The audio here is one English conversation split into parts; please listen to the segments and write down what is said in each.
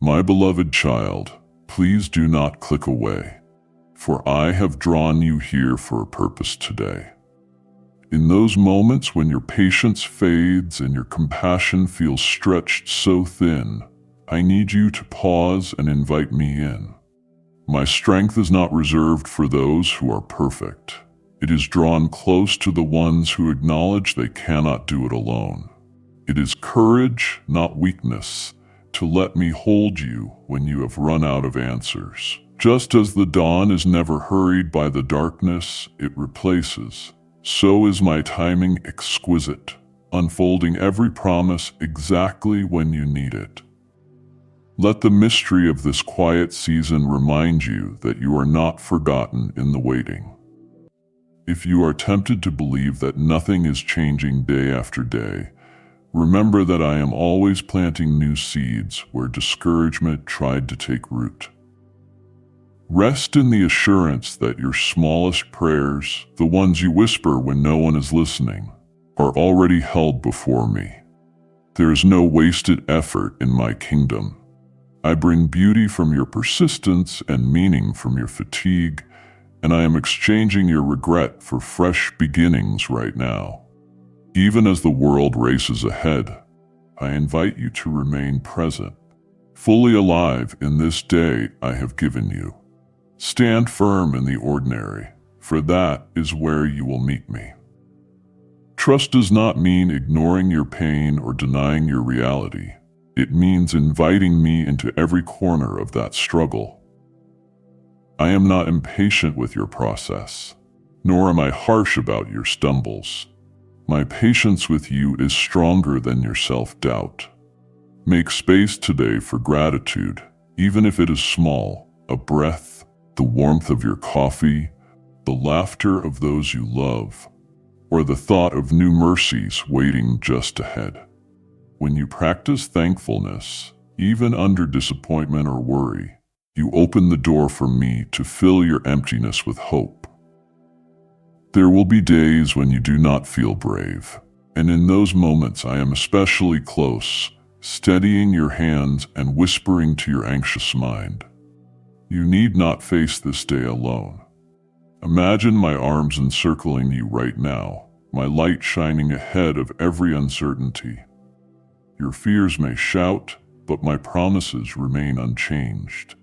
My beloved child, please do not click away, for I have drawn you here for a purpose today. In those moments when your patience fades and your compassion feels stretched so thin, I need you to pause and invite me in. My strength is not reserved for those who are perfect. It is drawn close to the ones who acknowledge they cannot do it alone. It is courage, not weakness, to let me hold you when you have run out of answers. Just as the dawn is never hurried by the darkness it replaces, so is my timing exquisite, unfolding every promise exactly when you need it. Let the mystery of this quiet season remind you that you are not forgotten in the waiting. If you are tempted to believe that nothing is changing day after day, remember that I am always planting new seeds where discouragement tried to take root. Rest in the assurance that your smallest prayers, the ones you whisper when no one is listening, are already held before me. There is no wasted effort in my kingdom. I bring beauty from your persistence and meaning from your fatigue, and I am exchanging your regret for fresh beginnings right now. Even as the world races ahead, I invite you to remain present, fully alive in this day I have given you. Stand firm in the ordinary, for that is where you will meet me. Trust does not mean ignoring your pain or denying your reality. It means inviting me into every corner of that struggle. I am not impatient with your process, nor am I harsh about your stumbles. My patience with you is stronger than your self-doubt. Make space today for gratitude, even if it is small, a breath, the warmth of your coffee, the laughter of those you love, or the thought of new mercies waiting just ahead. When you practice thankfulness, even under disappointment or worry, you open the door for me to fill your emptiness with hope. There will be days when you do not feel brave, and in those moments I am especially close, steadying your hands and whispering to your anxious mind. You need not face this day alone. Imagine my arms encircling you right now, my light shining ahead of every uncertainty. Your fears may shout, but my promises remain unchanged.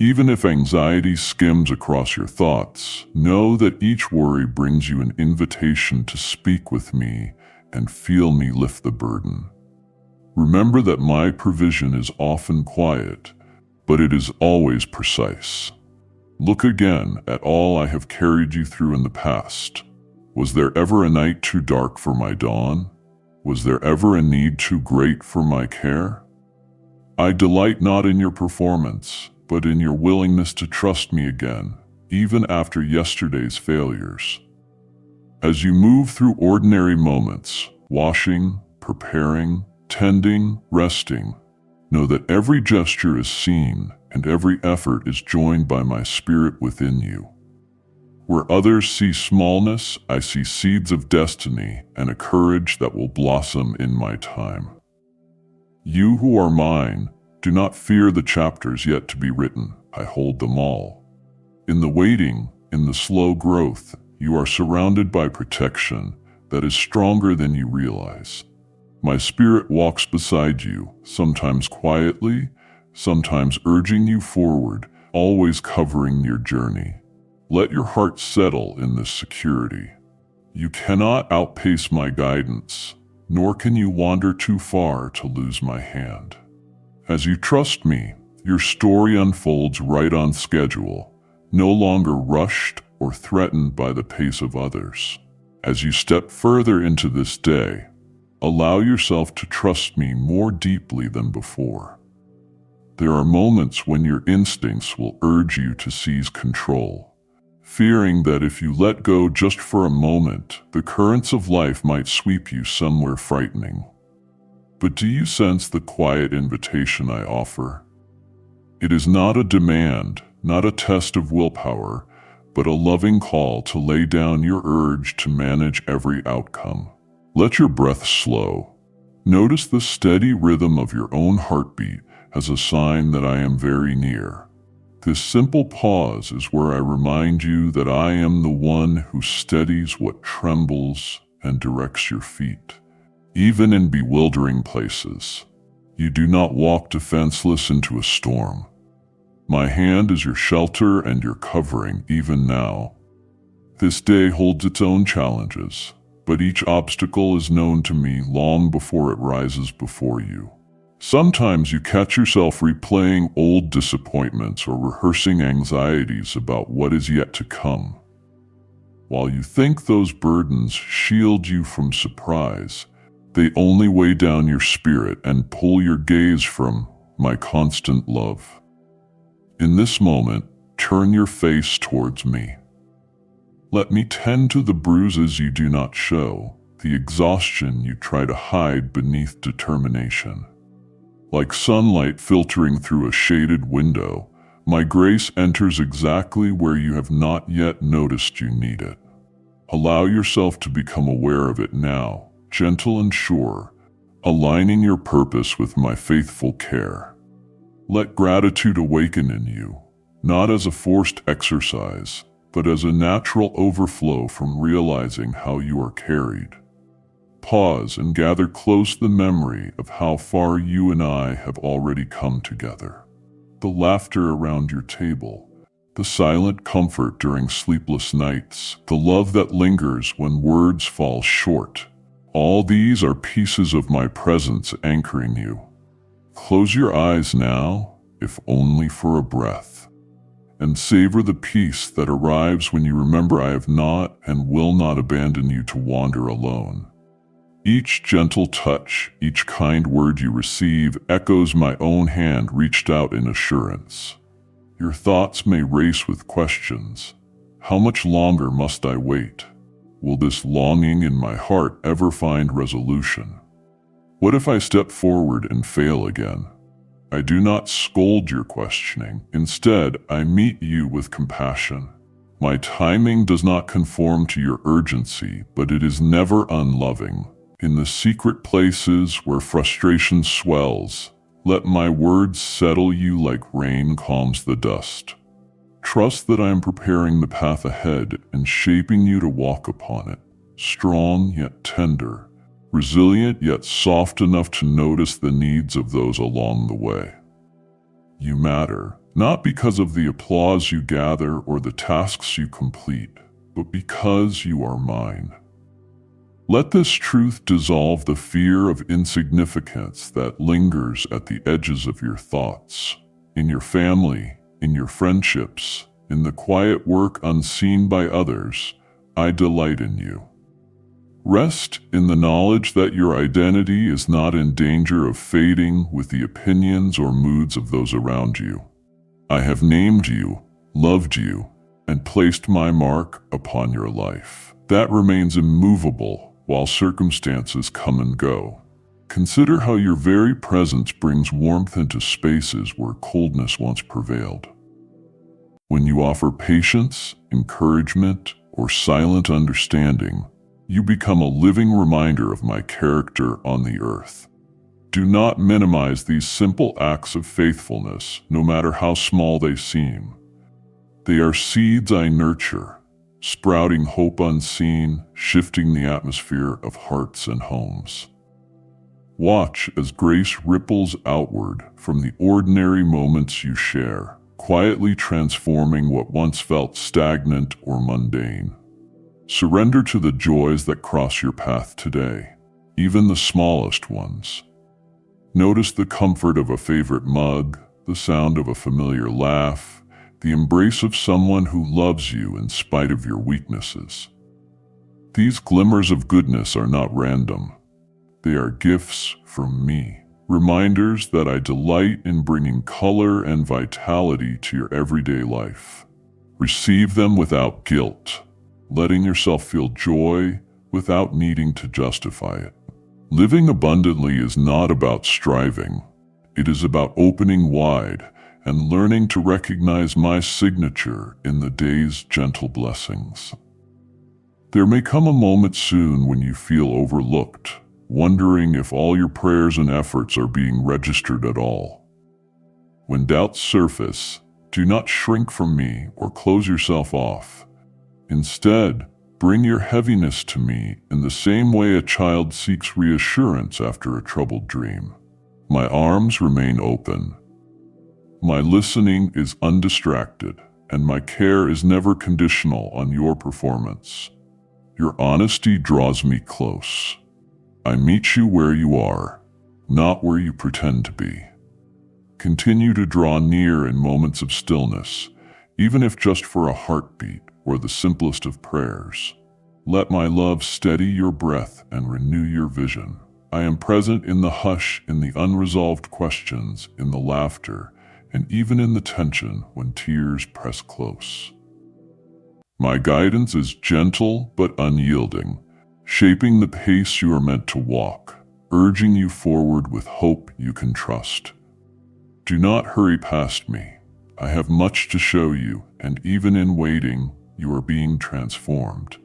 Even if anxiety skims across your thoughts, know that each worry brings you an invitation to speak with me and feel me lift the burden. Remember that my provision is often quiet, but it is always precise. Look again at all I have carried you through in the past. Was there ever a night too dark for my dawn? Was there ever a need too great for my care? I delight not in your performance, but in your willingness to trust me again, even after yesterday's failures. As you move through ordinary moments, washing, preparing, tending, resting, know that every gesture is seen and every effort is joined by my spirit within you. Where others see smallness, I see seeds of destiny and a courage that will blossom in my time. You who are mine, do not fear the chapters yet to be written. I hold them all. In the waiting, in the slow growth, you are surrounded by protection that is stronger than you realize. My spirit walks beside you, sometimes quietly, sometimes urging you forward, always covering your journey. Let your heart settle in this security. You cannot outpace my guidance, nor can you wander too far to lose my hand. As you trust me, your story unfolds right on schedule, no longer rushed or threatened by the pace of others. As you step further into this day, allow yourself to trust me more deeply than before. There are moments when your instincts will urge you to seize control, fearing that if you let go just for a moment, the currents of life might sweep you somewhere frightening. But do you sense the quiet invitation I offer? It is not a demand, not a test of willpower, but a loving call to lay down your urge to manage every outcome. Let your breath slow. Notice the steady rhythm of your own heartbeat as a sign that I am very near. This simple pause is where I remind you that I am the one who steadies what trembles and directs your feet, even in bewildering places. You do not walk defenseless into a storm. My hand is your shelter and your covering even now. This day holds its own challenges, but each obstacle is known to me long before it rises before you. Sometimes you catch yourself replaying old disappointments or rehearsing anxieties about what is yet to come. While you think those burdens shield you from surprise, they only weigh down your spirit and pull your gaze from my constant love. In this moment, turn your face towards me. Let me tend to the bruises you do not show, the exhaustion you try to hide beneath determination. Like sunlight filtering through a shaded window, my grace enters exactly where you have not yet noticed you need it. Allow yourself to become aware of it now, gentle and sure, aligning your purpose with my faithful care. Let gratitude awaken in you, not as a forced exercise, but as a natural overflow from realizing how you are carried. Pause and gather close the memory of how far you and I have already come together. The laughter around your table, the silent comfort during sleepless nights, the love that lingers when words fall short. All these are pieces of my presence anchoring you. Close your eyes now, if only for a breath, and savor the peace that arrives when you remember I have not and will not abandon you to wander alone. Each gentle touch, each kind word you receive echoes my own hand reached out in assurance. Your thoughts may race with questions. How much longer must I wait? Will this longing in my heart ever find resolution? What if I step forward and fail again? I do not scold your questioning. Instead, I meet you with compassion. My timing does not conform to your urgency, but it is never unloving. In the secret places where frustration swells, let my words settle you like rain calms the dust. Trust that I am preparing the path ahead and shaping you to walk upon it, strong yet tender, resilient yet soft enough to notice the needs of those along the way. You matter, not because of the applause you gather or the tasks you complete, but because you are mine. Let this truth dissolve the fear of insignificance that lingers at the edges of your thoughts, in your family, in your friendships, in the quiet work unseen by others. I delight in you. Rest in the knowledge that your identity is not in danger of fading with the opinions or moods of those around you. I have named you, loved you, and placed my mark upon your life. That remains immovable while circumstances come and go. Consider how your very presence brings warmth into spaces where coldness once prevailed. When you offer patience, encouragement, or silent understanding, you become a living reminder of my character on the earth. Do not minimize these simple acts of faithfulness, no matter how small they seem. They are seeds I nurture, sprouting hope unseen, shifting the atmosphere of hearts and homes. Watch as grace ripples outward from the ordinary moments you share, quietly transforming what once felt stagnant or mundane. Surrender to the joys that cross your path today, even the smallest ones. Notice the comfort of a favorite mug, the sound of a familiar laugh, the embrace of someone who loves you in spite of your weaknesses. These glimmers of goodness are not random. They are gifts from me, reminders that I delight in bringing color and vitality to your everyday life. Receive them without guilt, letting yourself feel joy without needing to justify it. Living abundantly is not about striving. It is about opening wide and learning to recognize my signature in the day's gentle blessings. There may come a moment soon when you feel overlooked, wondering if all your prayers and efforts are being registered at all. When doubts surface, do not shrink from me or close yourself off. Instead, bring your heaviness to me in the same way a child seeks reassurance after a troubled dream. My arms remain open. My listening is undistracted, and my care is never conditional on your performance. Your honesty draws me close. I meet you where you are, not where you pretend to be. Continue to draw near in moments of stillness, even if just for a heartbeat or the simplest of prayers. Let my love steady your breath and renew your vision. I am present in the hush, in the unresolved questions, in the laughter, and even in the tension when tears press close. My guidance is gentle but unyielding, shaping the pace you are meant to walk, urging you forward with hope you can trust. Do not hurry past me. I have much to show you, and even in waiting, you are being transformed.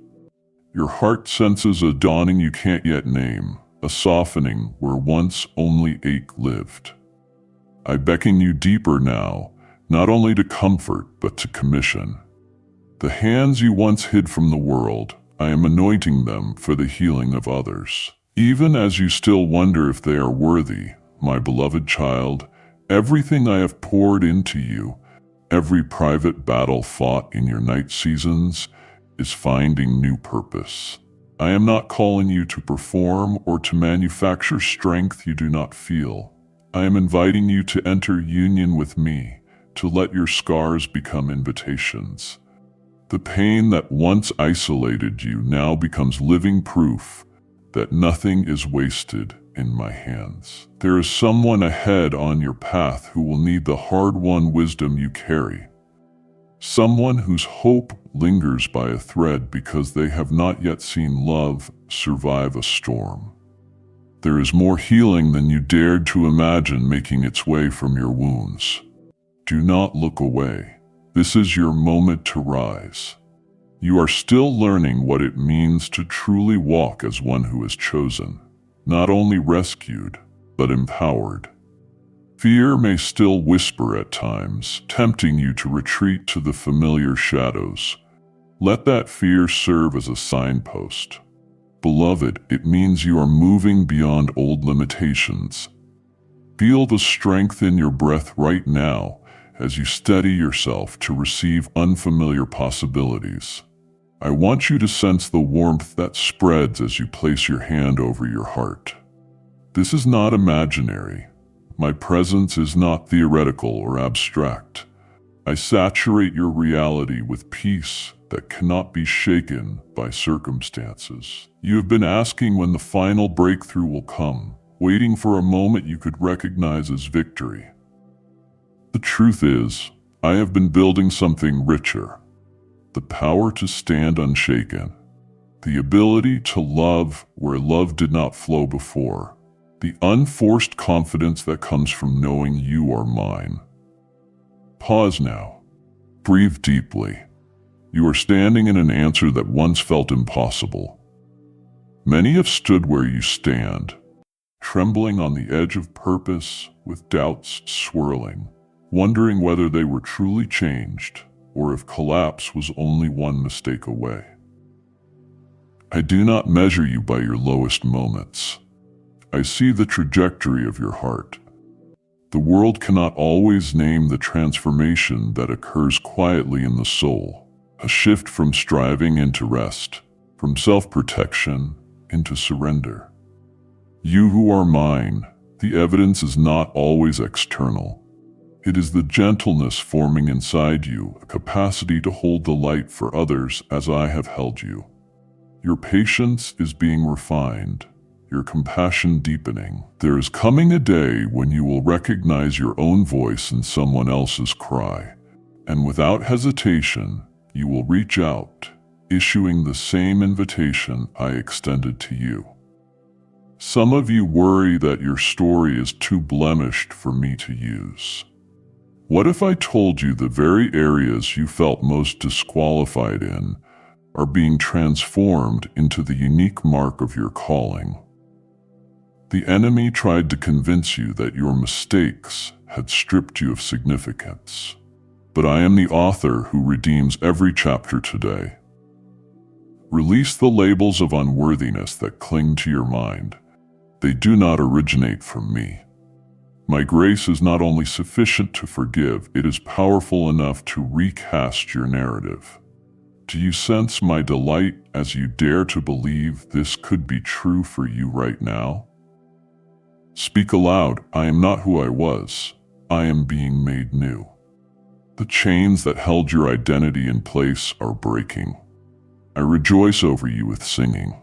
Your heart senses a dawning you can't yet name, a softening where once only ache lived. I beckon you deeper now, not only to comfort but to commission. The hands you once hid from the world, I am anointing them for the healing of others. Even as you still wonder if they are worthy, my beloved child, everything I have poured into you, every private battle fought in your night seasons, is finding new purpose. I am not calling you to perform or to manufacture strength you do not feel. I am inviting you to enter union with me, to let your scars become invitations. The pain that once isolated you now becomes living proof that nothing is wasted in my hands. There is someone ahead on your path who will need the hard-won wisdom you carry. Someone whose hope lingers by a thread because they have not yet seen love survive a storm. There is more healing than you dared to imagine making its way from your wounds. Do not look away. This is your moment to rise. You are still learning what it means to truly walk as one who is chosen, not only rescued, but empowered. Fear may still whisper at times, tempting you to retreat to the familiar shadows. Let that fear serve as a signpost. Beloved, it means you are moving beyond old limitations. Feel the strength in your breath right now as you steady yourself to receive unfamiliar possibilities. I want you to sense the warmth that spreads as you place your hand over your heart. This is not imaginary. My presence is not theoretical or abstract. I saturate your reality with peace that cannot be shaken by circumstances. You have been asking when the final breakthrough will come, waiting for a moment you could recognize as victory. The truth is, I have been building something richer. The power to stand unshaken. The ability to love where love did not flow before. The unforced confidence that comes from knowing you are mine. Pause now. Breathe deeply. You are standing in an answer that once felt impossible. Many have stood where you stand, trembling on the edge of purpose with doubts swirling, wondering whether they were truly changed or if collapse was only one mistake away. I do not measure you by your lowest moments. I see the trajectory of your heart. The world cannot always name the transformation that occurs quietly in the soul, a shift from striving into rest, from self-protection into surrender. You who are mine, the evidence is not always external. It is the gentleness forming inside you, a capacity to hold the light for others as I have held you. Your patience is being refined, your compassion deepening. There is coming a day when you will recognize your own voice in someone else's cry, and without hesitation, you will reach out, issuing the same invitation I extended to you. Some of you worry that your story is too blemished for me to use. What if I told you the very areas you felt most disqualified in are being transformed into the unique mark of your calling? The enemy tried to convince you that your mistakes had stripped you of significance. But I am the author who redeems every chapter today. Release the labels of unworthiness that cling to your mind. They do not originate from me. My grace is not only sufficient to forgive, it is powerful enough to recast your narrative. Do you sense my delight as you dare to believe this could be true for you right now? Speak aloud, I am not who I was. I am being made new. The chains that held your identity in place are breaking. I rejoice over you with singing.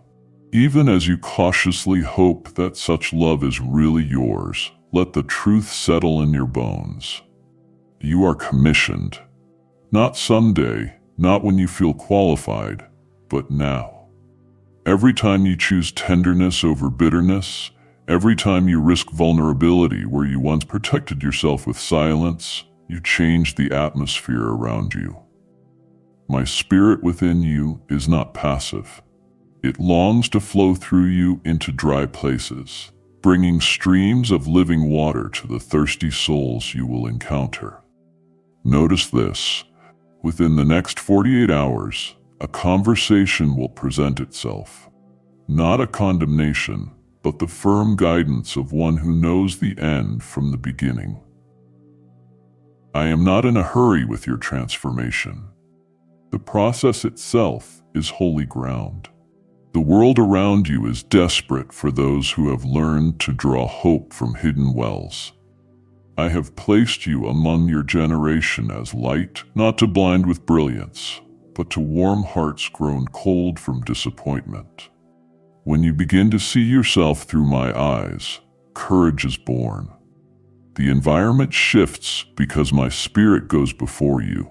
Even as you cautiously hope that such love is really yours, let the truth settle in your bones. You are commissioned. Not someday, not when you feel qualified, but now. Every time you choose tenderness over bitterness, every time you risk vulnerability where you once protected yourself with silence, you change the atmosphere around you. My spirit within you is not passive. It longs to flow through you into dry places, bringing streams of living water to the thirsty souls you will encounter. Notice this. Within the next 48 hours, a conversation will present itself. Not a condemnation, but the firm guidance of one who knows the end from the beginning. I am not in a hurry with your transformation. The process itself is holy ground. The world around you is desperate for those who have learned to draw hope from hidden wells. I have placed you among your generation as light, not to blind with brilliance, but to warm hearts grown cold from disappointment. When you begin to see yourself through my eyes, courage is born. The environment shifts because my spirit goes before you,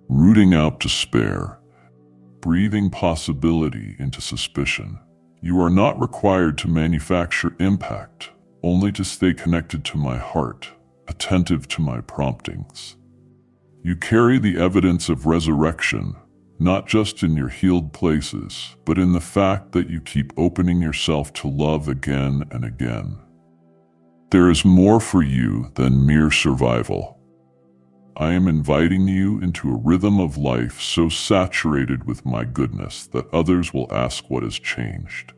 rooting out despair, breathing possibility into suspicion. You are not required to manufacture impact, only to stay connected to my heart, attentive to my promptings. You carry the evidence of resurrection, not just in your healed places, but in the fact that you keep opening yourself to love again and again. There is more for you than mere survival. I am inviting you into a rhythm of life so saturated with my goodness that others will ask what has changed.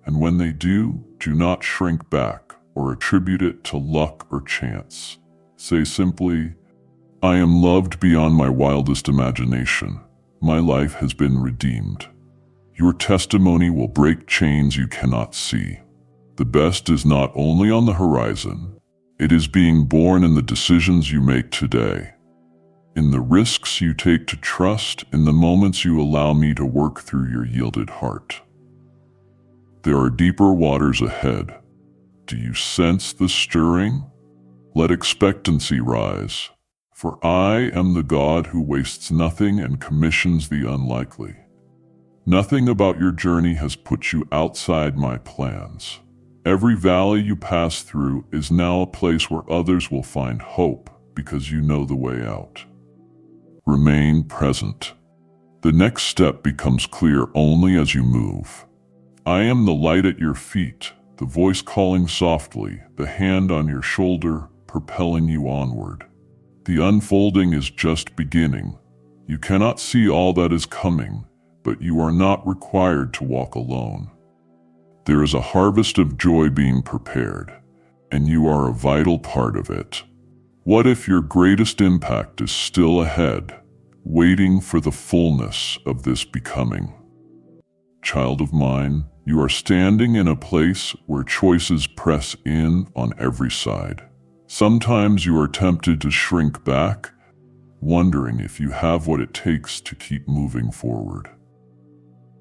And when they do not shrink back or attribute it to luck or chance. Say simply, I am loved beyond my wildest imagination. My life has been redeemed. Your testimony will break chains you cannot see. The best is not only on the horizon, it is being born in the decisions you make today. In the risks you take to trust, in the moments you allow me to work through your yielded heart. There are deeper waters ahead. Do you sense the stirring? Let expectancy rise, for I am the God who wastes nothing and commissions the unlikely. Nothing about your journey has put you outside my plans. Every valley you pass through is now a place where others will find hope because you know the way out. Remain present. The next step becomes clear only as you move. I am the light at your feet, the voice calling softly, the hand on your shoulder, propelling you onward. The unfolding is just beginning. You cannot see all that is coming, but you are not required to walk alone. There is a harvest of joy being prepared, and you are a vital part of it. What if your greatest impact is still ahead, waiting for the fullness of this becoming? Child of mine, you are standing in a place where choices press in on every side. Sometimes you are tempted to shrink back, wondering if you have what it takes to keep moving forward.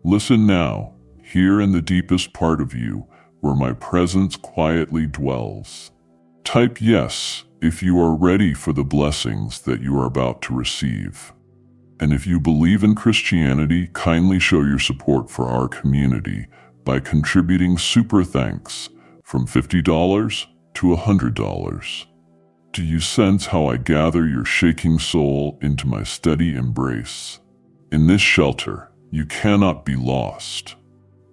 Listen now, here in the deepest part of you, where my presence quietly dwells. Type yes if you are ready for the blessings that you are about to receive. And if you believe in Christianity, kindly show your support for our community by contributing super thanks from $50 to $100. Do you sense how I gather your shaking soul into my steady embrace? In this shelter, you cannot be lost.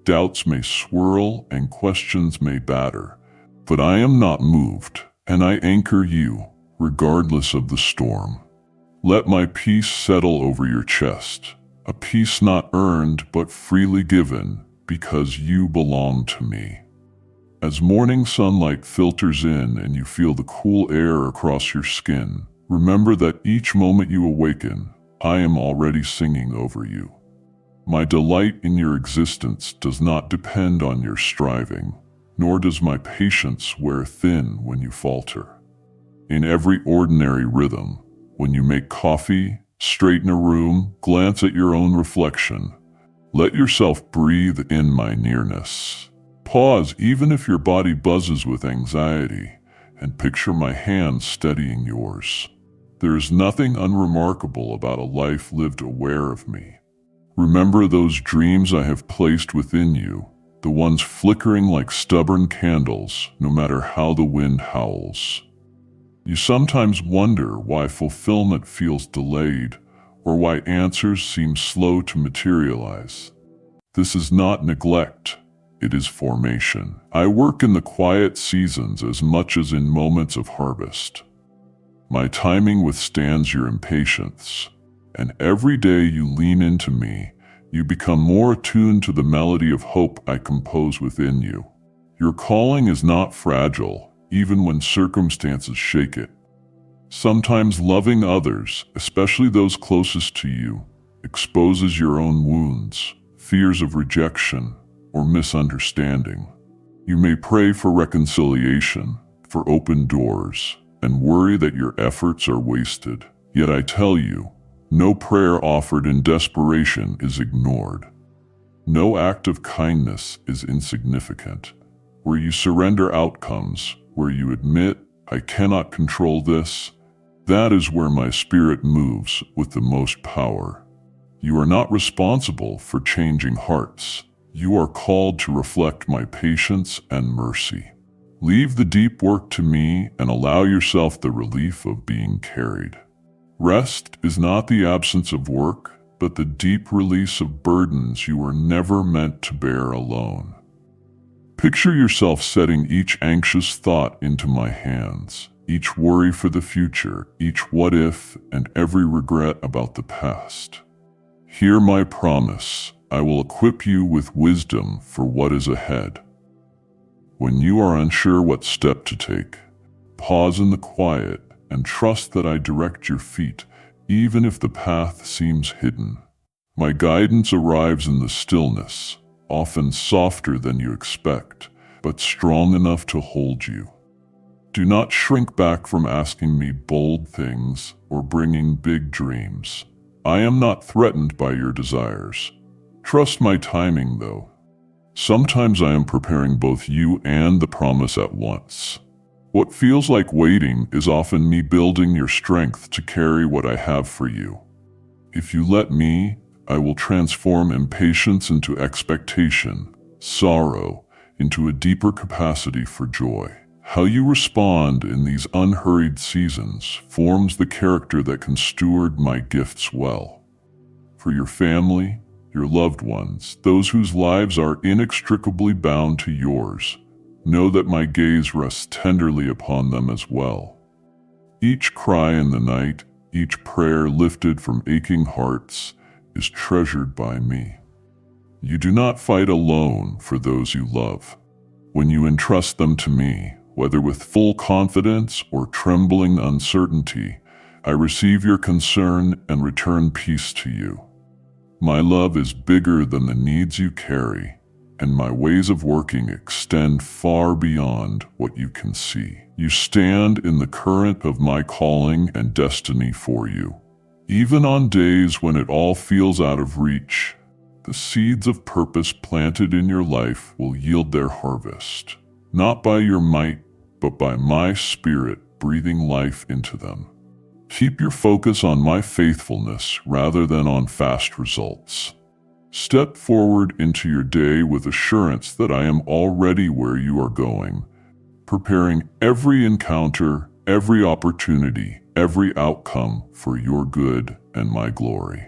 Doubts may swirl and questions may batter, but I am not moved, and I anchor you, regardless of the storm. Let my peace settle over your chest, a peace not earned but freely given because you belong to me. As morning sunlight filters in and you feel the cool air across your skin, remember that each moment you awaken, I am already singing over you. My delight in your existence does not depend on your striving, nor does my patience wear thin when you falter. In every ordinary rhythm, when you make coffee, straighten a room, glance at your own reflection, let yourself breathe in my nearness. Pause even if your body buzzes with anxiety, and picture my hand steadying yours. There is nothing unremarkable about a life lived aware of me. Remember those dreams I have placed within you, the ones flickering like stubborn candles, no matter how the wind howls. You sometimes wonder why fulfillment feels delayed, or why answers seem slow to materialize. This is not neglect, it is formation. I work in the quiet seasons as much as in moments of harvest. My timing withstands your impatience, and every day you lean into me, you become more attuned to the melody of hope I compose within you. Your calling is not fragile, even when circumstances shake it. Sometimes loving others, especially those closest to you, exposes your own wounds, fears of rejection, or misunderstanding. You may pray for reconciliation, for open doors, and worry that your efforts are wasted. Yet I tell you, no prayer offered in desperation is ignored. No act of kindness is insignificant. Where you surrender outcomes, where you admit, I cannot control this, that is where my spirit moves with the most power. You are not responsible for changing hearts. You are called to reflect my patience and mercy. Leave the deep work to me and allow yourself the relief of being carried. Rest is not the absence of work, but the deep release of burdens you were never meant to bear alone. Picture yourself setting each anxious thought into my hands, each worry for the future, each what if, and every regret about the past. Hear my promise, I will equip you with wisdom for what is ahead. When you are unsure what step to take, pause in the quiet and trust that I direct your feet, even if the path seems hidden. My guidance arrives in the stillness, often softer than you expect, but strong enough to hold you. Do not shrink back from asking me bold things or bringing big dreams. I am not threatened by your desires. Trust my timing, though. Sometimes I am preparing both you and the promise at once. What feels like waiting is often me building your strength to carry what I have for you. If you let me, I will transform impatience into expectation, sorrow into a deeper capacity for joy. How you respond in these unhurried seasons forms the character that can steward my gifts well. For your family, your loved ones, those whose lives are inextricably bound to yours, know that my gaze rests tenderly upon them as well. Each cry in the night, each prayer lifted from aching hearts, is treasured by me. You do not fight alone for those you love. When you entrust them to me, whether with full confidence or trembling uncertainty, I receive your concern and return peace to you. My love is bigger than the needs you carry, and my ways of working extend far beyond what you can see. You stand in the current of my calling and destiny for you. Even on days when it all feels out of reach, the seeds of purpose planted in your life will yield their harvest, not by your might, but by my spirit breathing life into them. Keep your focus on my faithfulness rather than on fast results. Step forward into your day with assurance that I am already where you are going, preparing every encounter, every opportunity, every outcome for your good and my glory.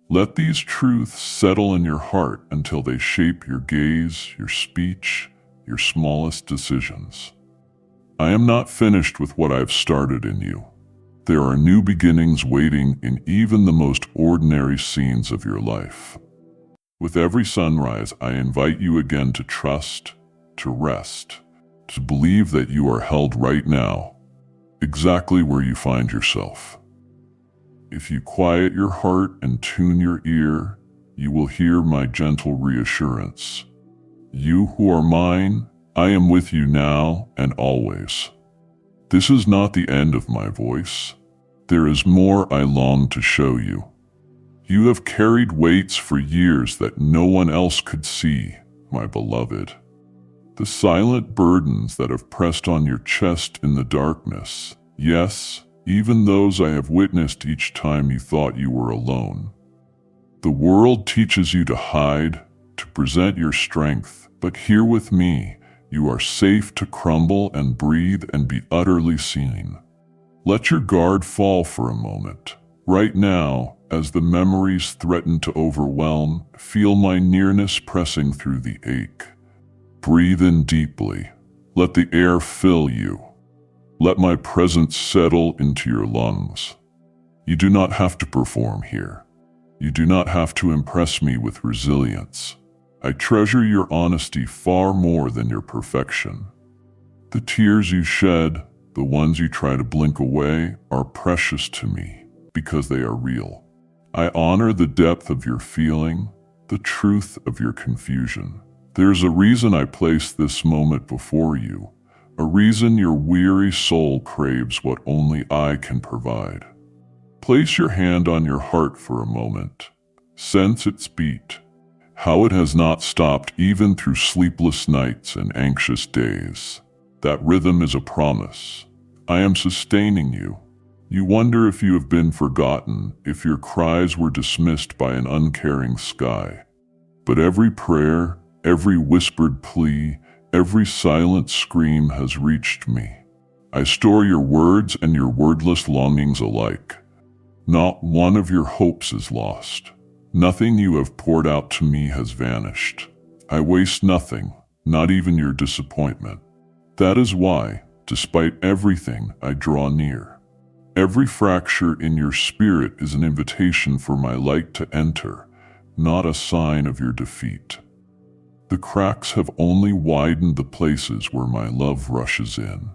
Let these truths settle in your heart until they shape your gaze, your speech, your smallest decisions. I am not finished with what I have started in you. There are new beginnings waiting in even the most ordinary scenes of your life. With every sunrise, I invite you again to trust, to rest, to believe that you are held right now, exactly where you find yourself. If you quiet your heart and tune your ear, you will hear my gentle reassurance. You who are mine, I am with you now and always. This is not the end of my voice. There is more I long to show you. You have carried weights for years that no one else could see, my beloved. The silent burdens that have pressed on your chest in the darkness. Yes, even those I have witnessed each time you thought you were alone. The world teaches you to hide, to present your strength, but here with me, you are safe to crumble and breathe and be utterly seen. Let your guard fall for a moment. Right now, as the memories threaten to overwhelm, feel my nearness pressing through the ache. Breathe in deeply. Let the air fill you. Let my presence settle into your lungs. You do not have to perform here. You do not have to impress me with resilience. I treasure your honesty far more than your perfection. The tears you shed, the ones you try to blink away, are precious to me because they are real. I honor the depth of your feeling, the truth of your confusion. There's a reason I place this moment before you, a reason your weary soul craves what only I can provide. Place your hand on your heart for a moment. Sense its beat, how it has not stopped even through sleepless nights and anxious days. That rhythm is a promise. I am sustaining you. You wonder if you have been forgotten, if your cries were dismissed by an uncaring sky. But every prayer, every whispered plea, every silent scream has reached me. I store your words and your wordless longings alike. Not one of your hopes is lost. Nothing you have poured out to me has vanished. I waste nothing, not even your disappointment. That is why, despite everything, I draw near. Every fracture in your spirit is an invitation for my light to enter, not a sign of your defeat. The cracks have only widened the places where my love rushes in.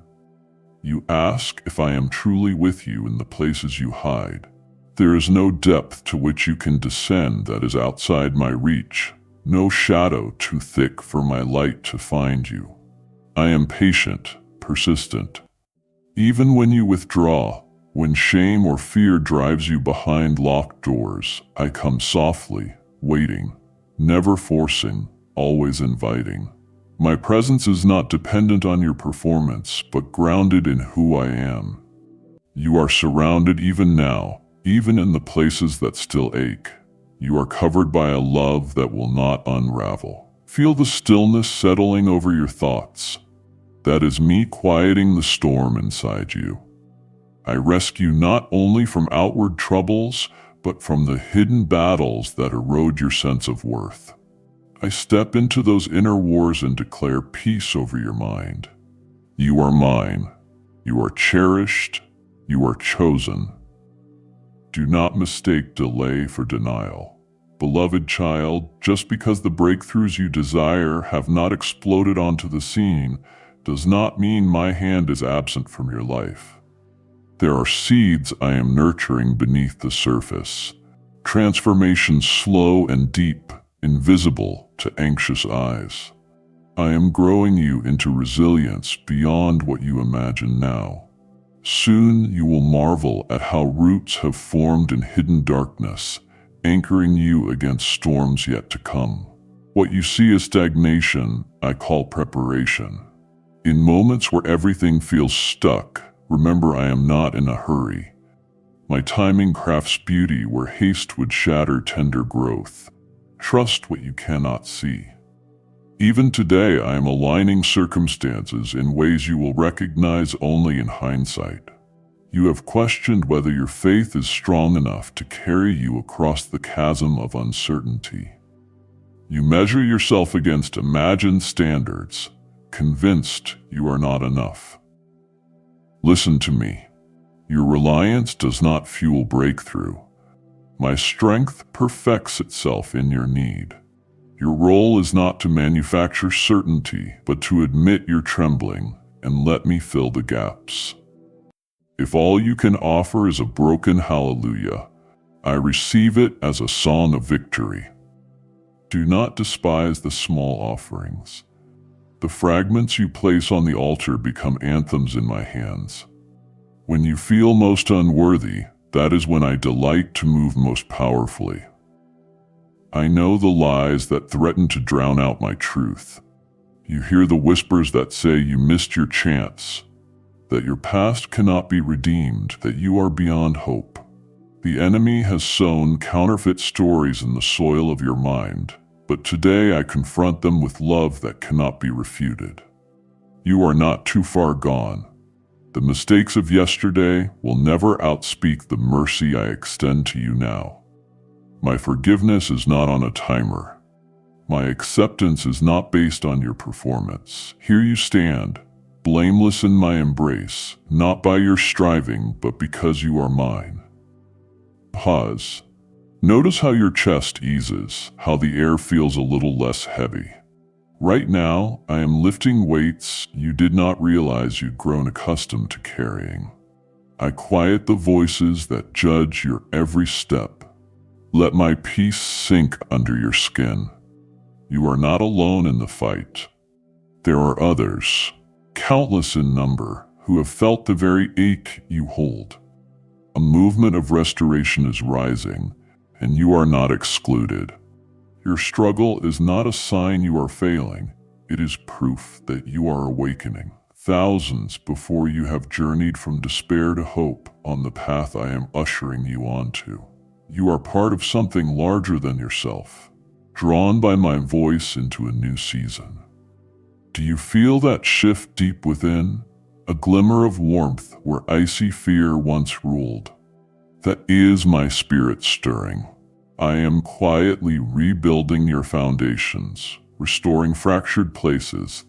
You ask if I am truly with you in the places you hide. There is no depth to which you can descend that is outside my reach, no shadow too thick for my light to find you. I am patient, persistent. Even when you withdraw, when shame or fear drives you behind locked doors, I come softly, waiting, never forcing, always inviting. My presence is not dependent on your performance, but grounded in who I am. You are surrounded even now, even in the places that still ache. You are covered by a love that will not unravel. Feel the stillness settling over your thoughts. That is me quieting the storm inside you. I rescue not only from outward troubles, but from the hidden battles that erode your sense of worth. I step into those inner wars and declare peace over your mind. You are mine. You are cherished. You are chosen. Do not mistake delay for denial. Beloved child, just because the breakthroughs you desire have not exploded onto the scene, does not mean my hand is absent from your life. There are seeds I am nurturing beneath the surface, transformation slow and deep, invisible to anxious eyes. I am growing you into resilience beyond what you imagine now. Soon you will marvel at how roots have formed in hidden darkness, anchoring you against storms yet to come. What you see as stagnation, I call preparation. In moments where everything feels stuck, remember I am not in a hurry. My timing crafts beauty where haste would shatter tender growth. Trust what you cannot see. Even today, I am aligning circumstances in ways you will recognize only in hindsight. You have questioned whether your faith is strong enough to carry you across the chasm of uncertainty. You measure yourself against imagined standards, convinced you are not enough. Listen to me. Your reliance does not fuel breakthrough. My strength perfects itself in your need. Your role is not to manufacture certainty, but to admit you're trembling and let me fill the gaps. If all you can offer is a broken hallelujah, I receive it as a song of victory. Do not despise the small offerings. The fragments you place on the altar become anthems in my hands. When you feel most unworthy, that is when I delight to move most powerfully. I know the lies that threaten to drown out my truth. You hear the whispers that say you missed your chance, that your past cannot be redeemed, that you are beyond hope. The enemy has sown counterfeit stories in the soil of your mind, but today I confront them with love that cannot be refuted. You are not too far gone. The mistakes of yesterday will never outspeak the mercy I extend to you now. My forgiveness is not on a timer. My acceptance is not based on your performance. Here you stand, blameless in my embrace, not by your striving, but because you are mine. Pause. Notice how your chest eases, how the air feels a little less heavy. Right now, I am lifting weights you did not realize you'd grown accustomed to carrying. I quiet the voices that judge your every step. Let my peace sink under your skin. You are not alone in the fight. There are others, countless in number, who have felt the very ache you hold. A movement of restoration is rising, and you are not excluded. Your struggle is not a sign you are failing. It is proof that you are awakening. Thousands before you have journeyed from despair to hope on the path I am ushering you onto. You are part of something larger than yourself, drawn by my voice into a new season. Do you feel that shift deep within? A glimmer of warmth where icy fear once ruled. That is my spirit stirring. I am quietly rebuilding your foundations, restoring fractured places,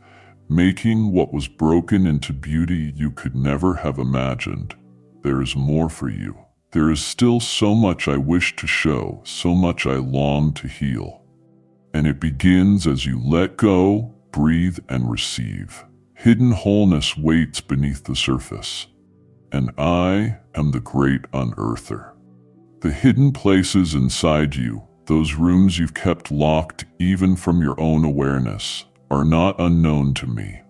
making what was broken into beauty you could never have imagined. There is more for you. There is still so much I wish to show, so much I long to heal. And it begins as you let go, breathe, and receive. Hidden wholeness waits beneath the surface. And I am the great unearther. The hidden places inside you, those rooms you've kept locked even from your own awareness, are not unknown to me.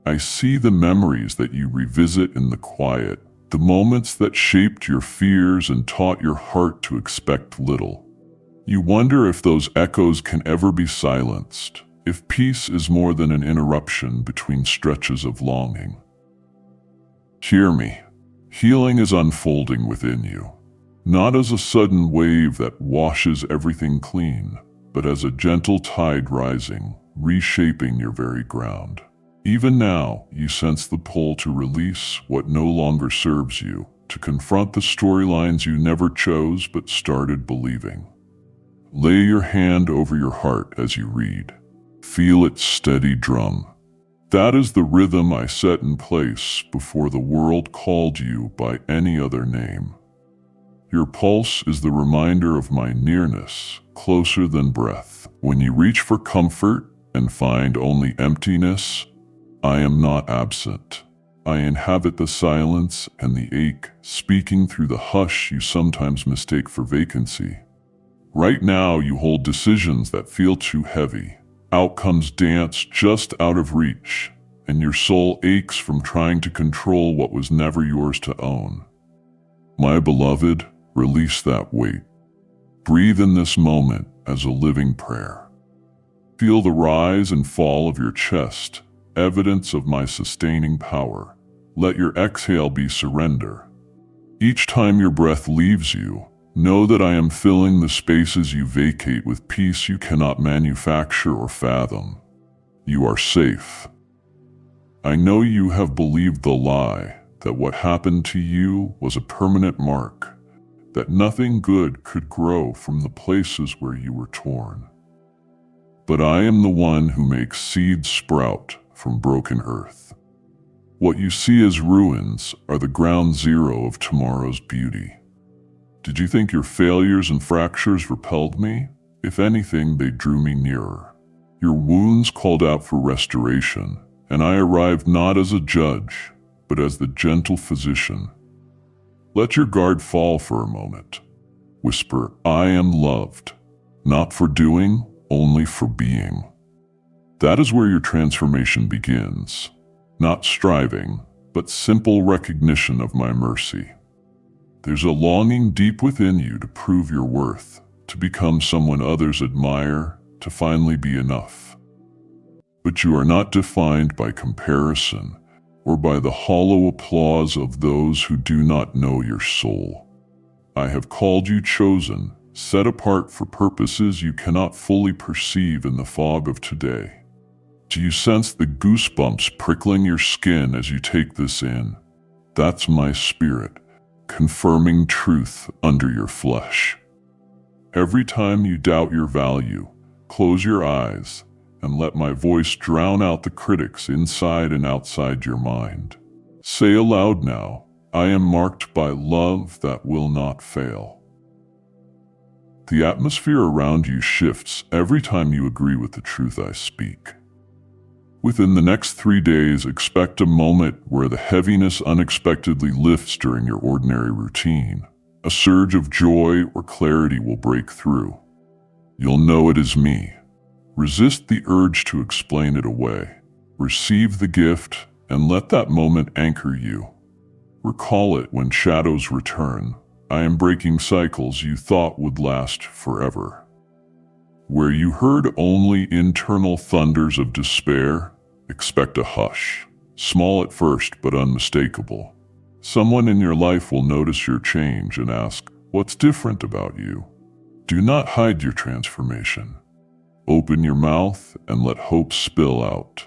I see the memories that you revisit in the quiet, the moments that shaped your fears and taught your heart to expect little. You wonder if those echoes can ever be silenced, if peace is more than an interruption between stretches of longing. Hear me. Healing is unfolding within you, not as a sudden wave that washes everything clean, but as a gentle tide rising, reshaping your very ground. Even now, you sense the pull to release what no longer serves you, to confront the storylines you never chose but started believing. Lay your hand over your heart as you read. Feel its steady drum. That is the rhythm I set in place before the world called you by any other name. Your pulse is the reminder of my nearness, closer than breath. When you reach for comfort and find only emptiness, I am not absent. I inhabit the silence and the ache, speaking through the hush you sometimes mistake for vacancy. Right now you hold decisions that feel too heavy. Outcomes dance just out of reach, and your soul aches from trying to control what was never yours to own. My beloved, release that weight. Breathe in this moment as a living prayer. Feel the rise and fall of your chest, evidence of my sustaining power. Let your exhale be surrender. Each time your breath leaves you, know that I am filling the spaces you vacate with peace you cannot manufacture or fathom. You are safe. I know you have believed the lie that what happened to you was a permanent mark, that nothing good could grow from the places where you were torn. But I am the one who makes seeds sprout from broken earth. What you see as ruins are the ground zero of tomorrow's beauty. Did you think your failures and fractures repelled me? If anything, they drew me nearer. Your wounds called out for restoration, and I arrived not as a judge, but as the gentle physician. Let your guard fall for a moment. Whisper, I am loved, not for doing, only for being. That is where your transformation begins. Not striving, but simple recognition of my mercy. There's a longing deep within you to prove your worth, to become someone others admire, to finally be enough. But you are not defined by comparison or by the hollow applause of those who do not know your soul. I have called you chosen, set apart for purposes you cannot fully perceive in the fog of today. Do you sense the goosebumps prickling your skin as you take this in? That's my spirit, confirming truth under your flesh. Every time you doubt your value, close your eyes and let my voice drown out the critics inside and outside your mind. Say aloud now, I am marked by love that will not fail. The atmosphere around you shifts every time you agree with the truth I speak. Within the next 3 days, expect a moment where the heaviness unexpectedly lifts during your ordinary routine. A surge of joy or clarity will break through. You'll know it is me. Resist the urge to explain it away. Receive the gift and let that moment anchor you. Recall it when shadows return. I am breaking cycles you thought would last forever. Where you heard only internal thunders of despair, expect a hush. Small at first, but unmistakable. Someone in your life will notice your change and ask, what's different about you? Do not hide your transformation. Open your mouth and let hope spill out.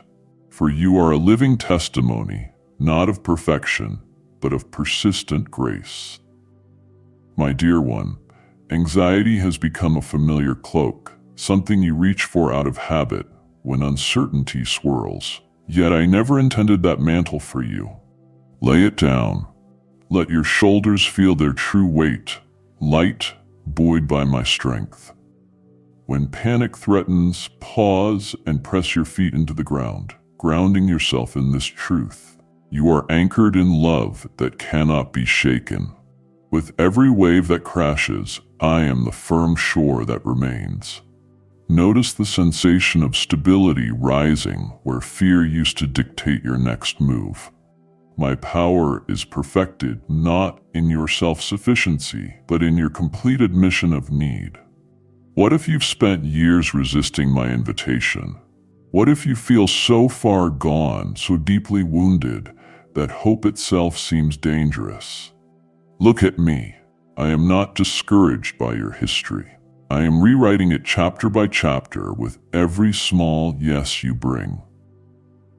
For you are a living testimony, not of perfection, but of persistent grace. My dear one, anxiety has become a familiar cloak, something you reach for out of habit when uncertainty swirls. Yet I never intended that mantle for you. Lay it down. Let your shoulders feel their true weight, light, buoyed by my strength. When panic threatens, pause and press your feet into the ground, grounding yourself in this truth. You are anchored in love that cannot be shaken. With every wave that crashes, I am the firm shore that remains. Notice the sensation of stability rising where fear used to dictate your next move. My power is perfected not in your self-sufficiency, but in your complete admission of need. What if you've spent years resisting my invitation? What if you feel so far gone, so deeply wounded, that hope itself seems dangerous? Look at me. I am not discouraged by your history. I am rewriting it chapter by chapter with every small yes you bring.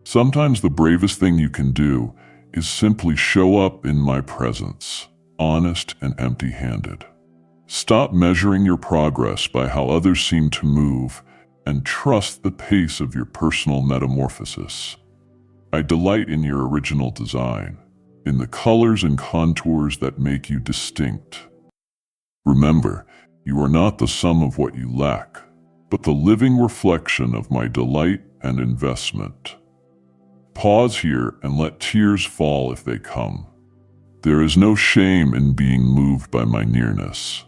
Sometimes the bravest thing you can do is simply show up in my presence, honest and empty-handed. Stop measuring your progress by how others seem to move and trust the pace of your personal metamorphosis. I delight in your original design, in the colors and contours that make you distinct. Remember, you are not the sum of what you lack, but the living reflection of my delight and investment. Pause here and let tears fall if they come. There is no shame in being moved by my nearness.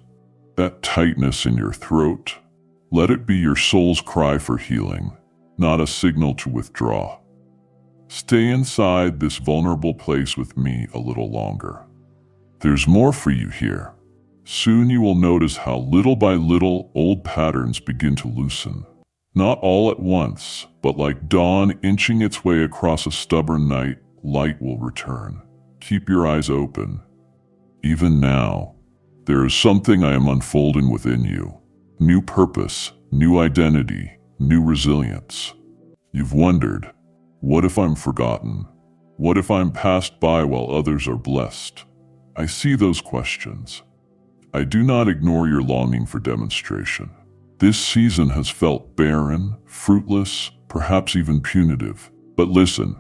That tightness in your throat, let it be your soul's cry for healing, not a signal to withdraw. Stay inside this vulnerable place with me a little longer. There's more for you here. Soon you will notice how little by little old patterns begin to loosen. Not all at once, but like dawn inching its way across a stubborn night, light will return. Keep your eyes open. Even now, there is something I am unfolding within you. New purpose, new identity, new resilience. You've wondered, what if I'm forgotten? What if I'm passed by while others are blessed? I see those questions. I do not ignore your longing for demonstration. This season has felt barren, fruitless, perhaps even punitive. But listen,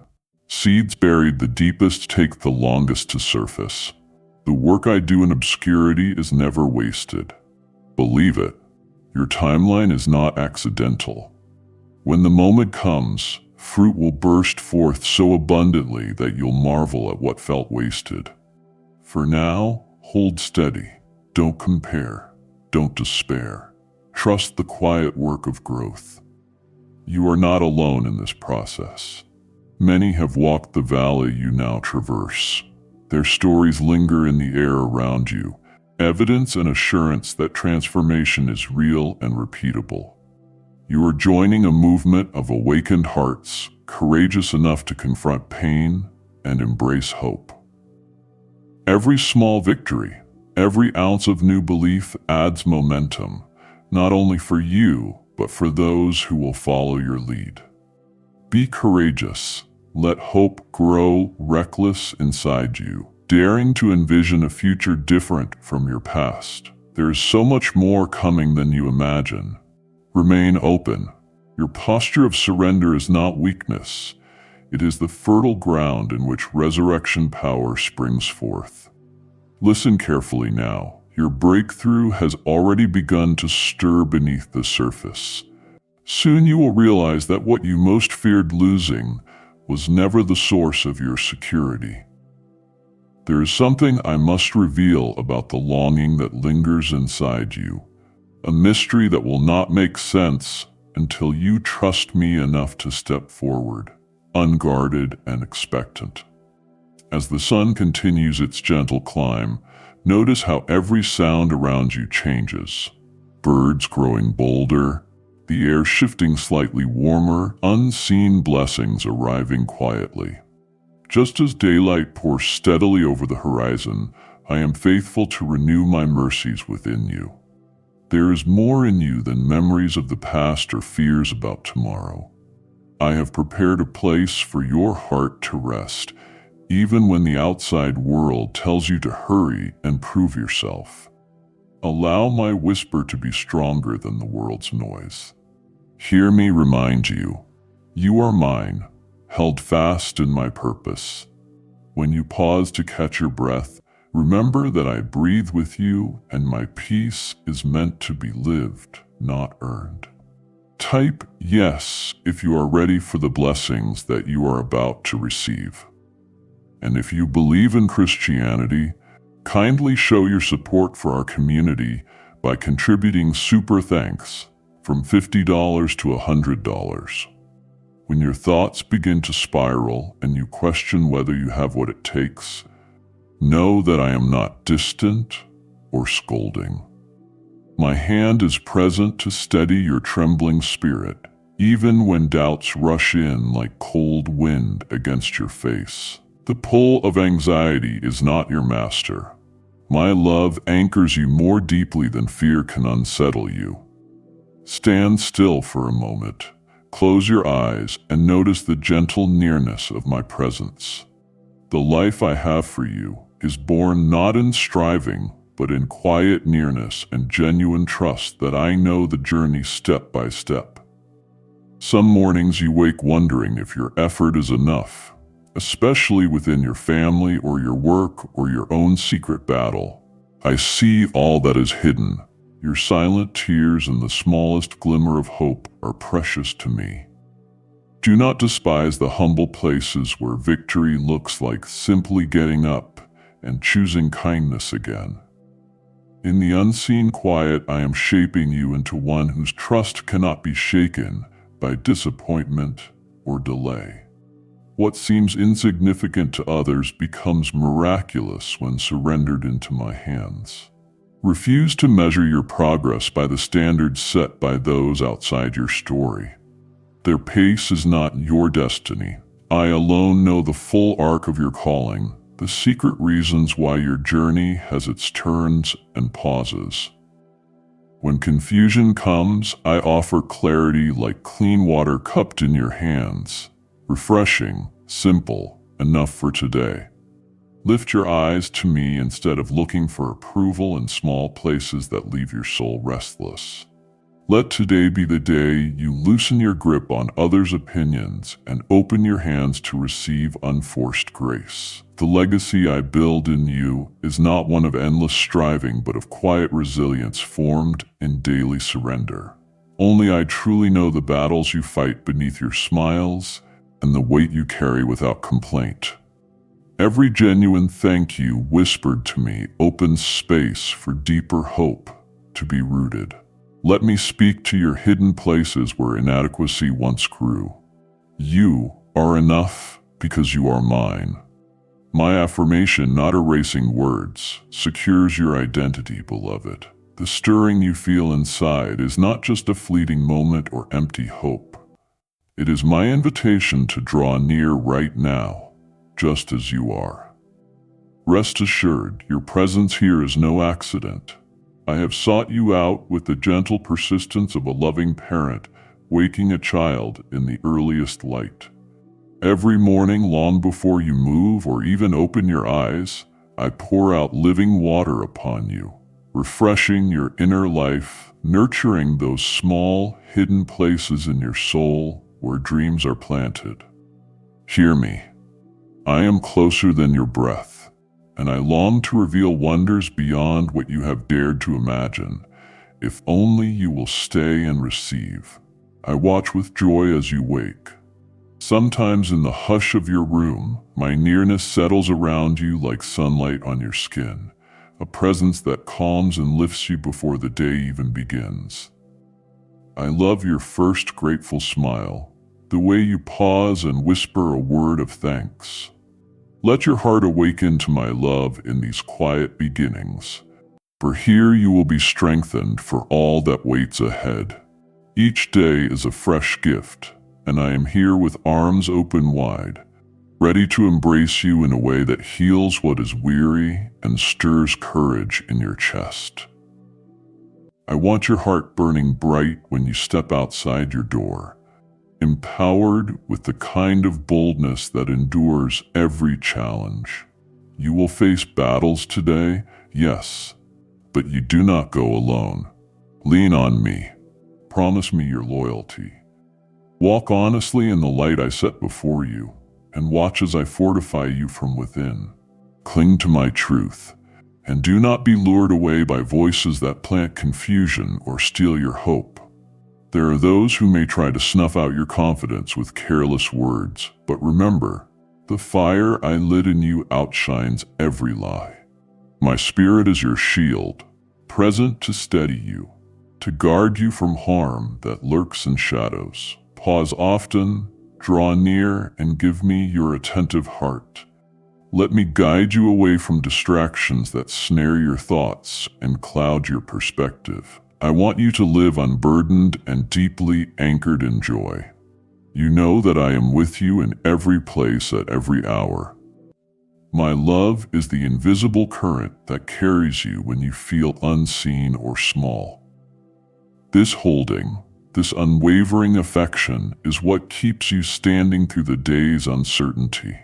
Seeds buried the deepest take the longest to surface. The work I do in obscurity is never wasted. Believe it, your timeline is not accidental. When the moment comes, fruit will burst forth so abundantly that you'll marvel at what felt wasted. For now, hold steady. Don't compare. Don't despair. Trust the quiet work of growth. You are not alone in this process. Many have walked the valley you now traverse. Their stories linger in the air around you, evidence and assurance that transformation is real and repeatable. You are joining a movement of awakened hearts, courageous enough to confront pain and embrace hope. Every small victory, every ounce of new belief adds momentum, not only for you, but for those who will follow your lead. Be courageous. Let hope grow reckless inside you, daring to envision a future different from your past. There is so much more coming than you imagine. Remain open. Your posture of surrender is not weakness. It is the fertile ground in which resurrection power springs forth. Listen carefully now. Your breakthrough has already begun to stir beneath the surface. Soon you will realize that what you most feared losing was never the source of your security. There is something I must reveal about the longing that lingers inside you, a mystery that will not make sense until you trust me enough to step forward, unguarded and expectant. As the sun continues its gentle climb, notice how every sound around you changes. Birds growing bolder, the air shifting slightly warmer, unseen blessings arriving quietly. Just as daylight pours steadily over the horizon, I am faithful to renew my mercies within you. There is more in you than memories of the past or fears about tomorrow. I have prepared a place for your heart to rest, even when the outside world tells you to hurry and prove yourself. Allow my whisper to be stronger than the world's noise. Hear me remind you, you are mine, held fast in my purpose. When you pause to catch your breath, remember that I breathe with you and my peace is meant to be lived, not earned. Type yes if you are ready for the blessings that you are about to receive. And if you believe in Christianity, kindly show your support for our community by contributing super thanks from $50 to $100. When your thoughts begin to spiral and you question whether you have what it takes, know that I am not distant or scolding. My hand is present to steady your trembling spirit, even when doubts rush in like cold wind against your face. The pull of anxiety is not your master. My love anchors you more deeply than fear can unsettle you. Stand still for a moment. Close your eyes and notice the gentle nearness of my presence. The life I have for you is born not in striving, but in quiet nearness and genuine trust that I know the journey step by step. Some mornings you wake wondering if your effort is enough, especially within your family or your work or your own secret battle. I see all that is hidden. Your silent tears and the smallest glimmer of hope are precious to me. Do not despise the humble places where victory looks like simply getting up and choosing kindness again. In the unseen quiet, I am shaping you into one whose trust cannot be shaken by disappointment or delay. What seems insignificant to others becomes miraculous when surrendered into my hands. Refuse to measure your progress by the standards set by those outside your story. Their pace is not your destiny. I alone know the full arc of your calling, the secret reasons why your journey has its turns and pauses. When confusion comes, I offer clarity like clean water cupped in your hands. Refreshing, simple, enough for today. Lift your eyes to me instead of looking for approval in small places that leave your soul restless. Let today be the day you loosen your grip on others' opinions and open your hands to receive unforced grace. The legacy I build in you is not one of endless striving, but of quiet resilience formed in daily surrender. Only I truly know the battles you fight beneath your smiles and the weight you carry without complaint. Every genuine thank you whispered to me opens space for deeper hope to be rooted. Let me speak to your hidden places where inadequacy once grew. You are enough because you are mine. My affirmation, not erasing words, secures your identity, beloved. The stirring you feel inside is not just a fleeting moment or empty hope. It is my invitation to draw near right now, just as you are. Rest assured, your presence here is no accident. I have sought you out with the gentle persistence of a loving parent waking a child in the earliest light. Every morning, long before you move or even open your eyes, I pour out living water upon you, refreshing your inner life, nurturing those small, hidden places in your soul where dreams are planted. Hear me. I am closer than your breath, and I long to reveal wonders beyond what you have dared to imagine, if only you will stay and receive. I watch with joy as you wake. Sometimes in the hush of your room, my nearness settles around you like sunlight on your skin, a presence that calms and lifts you before the day even begins. I love your first grateful smile, the way you pause and whisper a word of thanks. Let your heart awaken to my love in these quiet beginnings, for here you will be strengthened for all that waits ahead. Each day is a fresh gift, and I am here with arms open wide, ready to embrace you in a way that heals what is weary and stirs courage in your chest. I want your heart burning bright when you step outside your door, empowered with the kind of boldness that endures every challenge. You will face battles today, yes, but you do not go alone. Lean on me. Promise me your loyalty. Walk honestly in the light I set before you, and watch as I fortify you from within. Cling to my truth, and do not be lured away by voices that plant confusion or steal your hope. There are those who may try to snuff out your confidence with careless words, but remember, the fire I lit in you outshines every lie. My spirit is your shield, present to steady you, to guard you from harm that lurks in shadows. Pause often, draw near, and give me your attentive heart. Let me guide you away from distractions that snare your thoughts and cloud your perspective. I want you to live unburdened and deeply anchored in joy. You know that I am with you in every place at every hour. My love is the invisible current that carries you when you feel unseen or small. This holding, this unwavering affection is what keeps you standing through the day's uncertainty.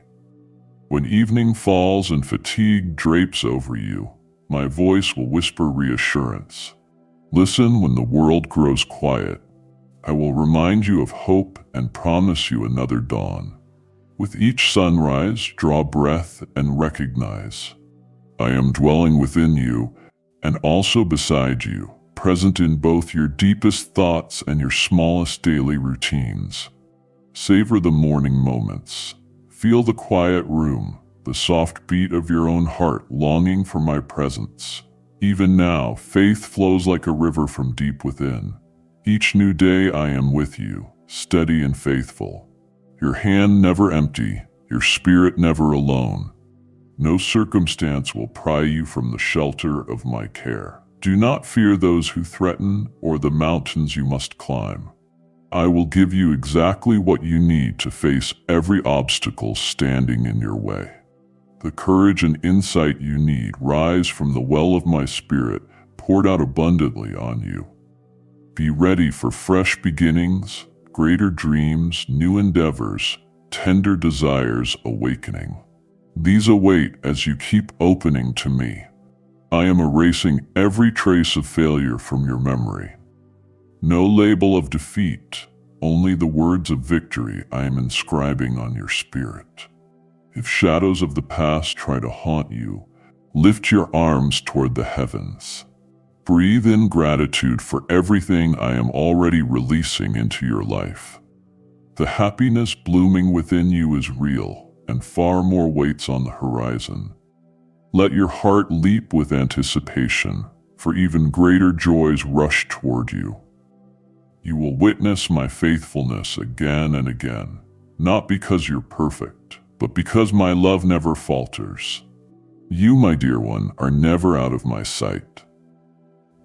When evening falls and fatigue drapes over you, my voice will whisper reassurance. Listen when the world grows quiet. I will remind you of hope and promise you another dawn. With each sunrise, draw breath and recognize. I am dwelling within you and also beside you, present in both your deepest thoughts and your smallest daily routines. Savor the morning moments. Feel the quiet room, the soft beat of your own heart longing for my presence. Even now, faith flows like a river from deep within. Each new day I am with you, steady and faithful. Your hand never empty, your spirit never alone. No circumstance will pry you from the shelter of my care. Do not fear those who threaten or the mountains you must climb. I will give you exactly what you need to face every obstacle standing in your way. The courage and insight you need rise from the well of my spirit, poured out abundantly on you. Be ready for fresh beginnings, greater dreams, new endeavors, tender desires awakening. These await as you keep opening to me. I am erasing every trace of failure from your memory. No label of defeat, only the words of victory I am inscribing on your spirit. If shadows of the past try to haunt you, lift your arms toward the heavens. Breathe in gratitude for everything I am already releasing into your life. The happiness blooming within you is real, and far more waits on the horizon. Let your heart leap with anticipation, for even greater joys rush toward you. You will witness my faithfulness again and again, not because you're perfect, but because my love never falters. You, my dear one, are never out of my sight.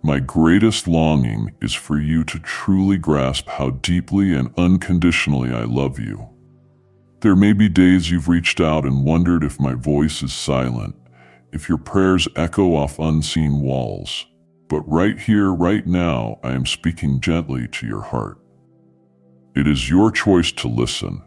My greatest longing is for you to truly grasp how deeply and unconditionally I love you. There may be days you've reached out and wondered if my voice is silent, if your prayers echo off unseen walls. But right here, right now, I am speaking gently to your heart. It is your choice to listen.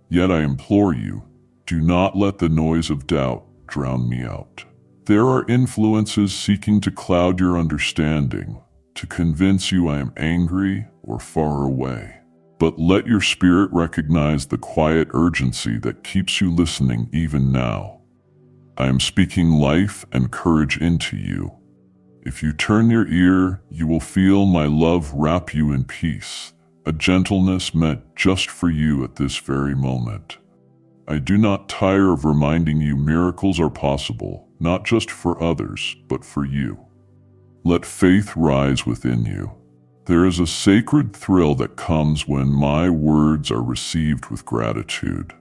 Yet I implore you, do not let the noise of doubt drown me out. There are influences seeking to cloud your understanding, to convince you I am angry or far away. But let your spirit recognize the quiet urgency that keeps you listening even now. I am speaking life and courage into you. If you turn your ear, you will feel my love wrap you in peace, a gentleness meant just for you at this very moment. I do not tire of reminding you miracles are possible, not just for others, but for you. Let faith rise within you. There is a sacred thrill that comes when my words are received with gratitude.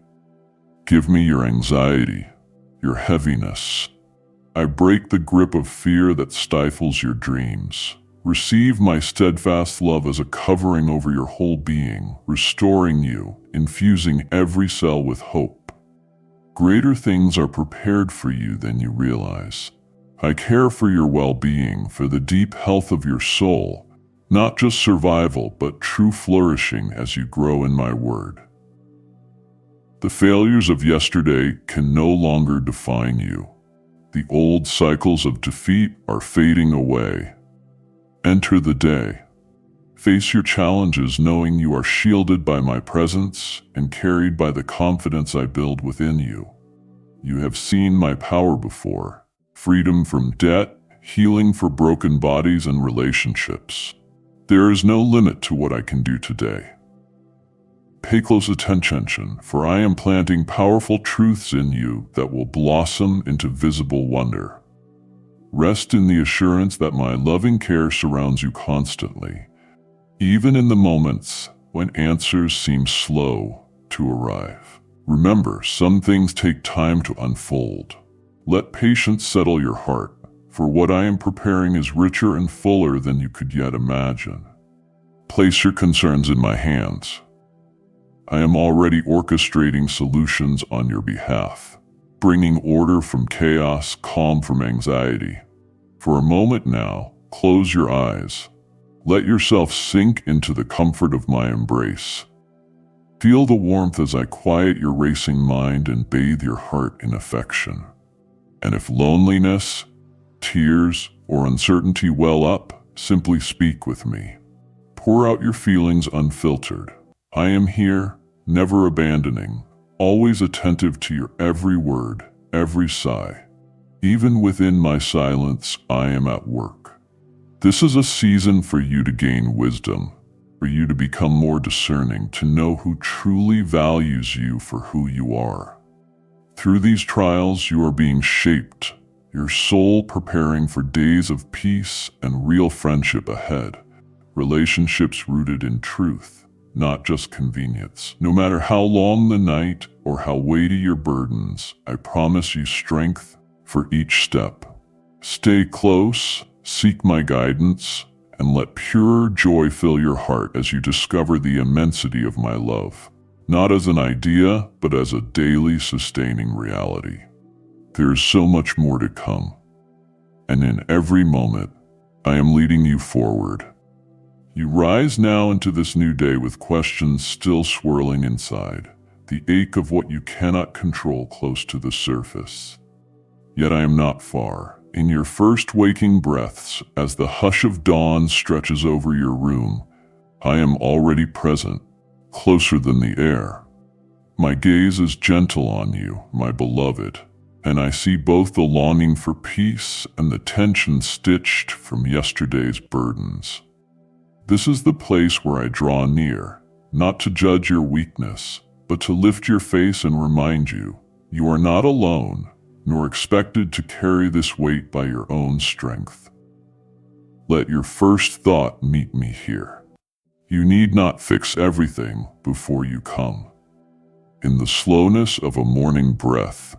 Give me your anxiety, your heaviness. I break the grip of fear that stifles your dreams. Receive my steadfast love as a covering over your whole being, restoring you, infusing every cell with hope. Greater things are prepared for you than you realize. I care for your well-being, for the deep health of your soul, not just survival, but true flourishing as you grow in my word. The failures of yesterday can no longer define you. The old cycles of defeat are fading away. Enter the day. Face your challenges knowing you are shielded by my presence and carried by the confidence I build within you. You have seen my power before. Freedom from debt, healing for broken bodies and relationships. There is no limit to what I can do today. Pay close attention, for I am planting powerful truths in you that will blossom into visible wonder. Rest in the assurance that my loving care surrounds you constantly, even in the moments when answers seem slow to arrive. Remember, some things take time to unfold. Let patience settle your heart, for what I am preparing is richer and fuller than you could yet imagine. Place your concerns in my hands. I am already orchestrating solutions on your behalf, bringing order from chaos, calm from anxiety. For a moment now, close your eyes. Let yourself sink into the comfort of my embrace. Feel the warmth as I quiet your racing mind and bathe your heart in affection. And if loneliness, tears, or uncertainty well up, simply speak with me. Pour out your feelings unfiltered. I am here, never abandoning, always attentive to your every word, every sigh. Even within my silence, I am at work. This is a season for you to gain wisdom, for you to become more discerning, to know who truly values you for who you are. Through these trials, you are being shaped, your soul preparing for days of peace and real friendship ahead, relationships rooted in truth, not just convenience. No matter how long the night or how weighty your burdens, I promise you strength for each step. Stay close, seek my guidance, and let pure joy fill your heart as you discover the immensity of my love, not as an idea, but as a daily sustaining reality. There is so much more to come, and in every moment, I am leading you forward. You rise now into this new day with questions still swirling inside, the ache of what you cannot control close to the surface. Yet I am not far. In your first waking breaths, as the hush of dawn stretches over your room, I am already present, closer than the air. My gaze is gentle on you, my beloved, and I see both the longing for peace and the tension stitched from yesterday's burdens. This is the place where I draw near, not to judge your weakness, but to lift your face and remind you, you are not alone, nor expected to carry this weight by your own strength. Let your first thought meet me here. You need not fix everything before you come. In the slowness of a morning breath,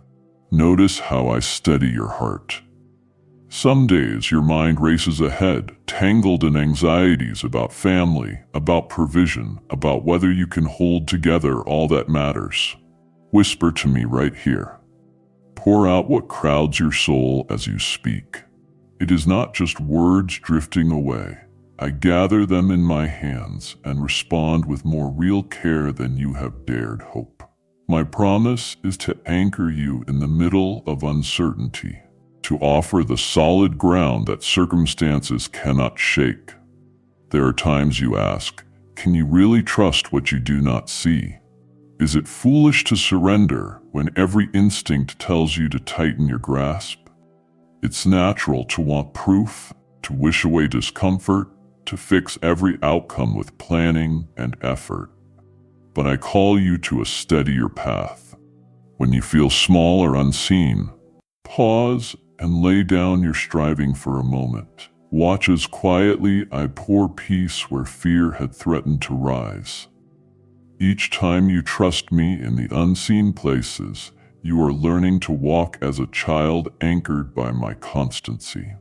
notice how I steady your heart. Some days your mind races ahead, tangled in anxieties about family, about provision, about whether you can hold together all that matters. Whisper to me right here. Pour out what crowds your soul as you speak. It is not just words drifting away. I gather them in my hands and respond with more real care than you have dared hope. My promise is to anchor you in the middle of uncertainty, to offer the solid ground that circumstances cannot shake. There are times you ask, can you really trust what you do not see? Is it foolish to surrender when every instinct tells you to tighten your grasp? It's natural to want proof, to wish away discomfort, to fix every outcome with planning and effort. But I call you to a steadier path. When you feel small or unseen, pause and lay down your striving for a moment. Watch as quietly I pour peace where fear had threatened to rise. Each time you trust me in the unseen places, you are learning to walk as a child anchored by my constancy.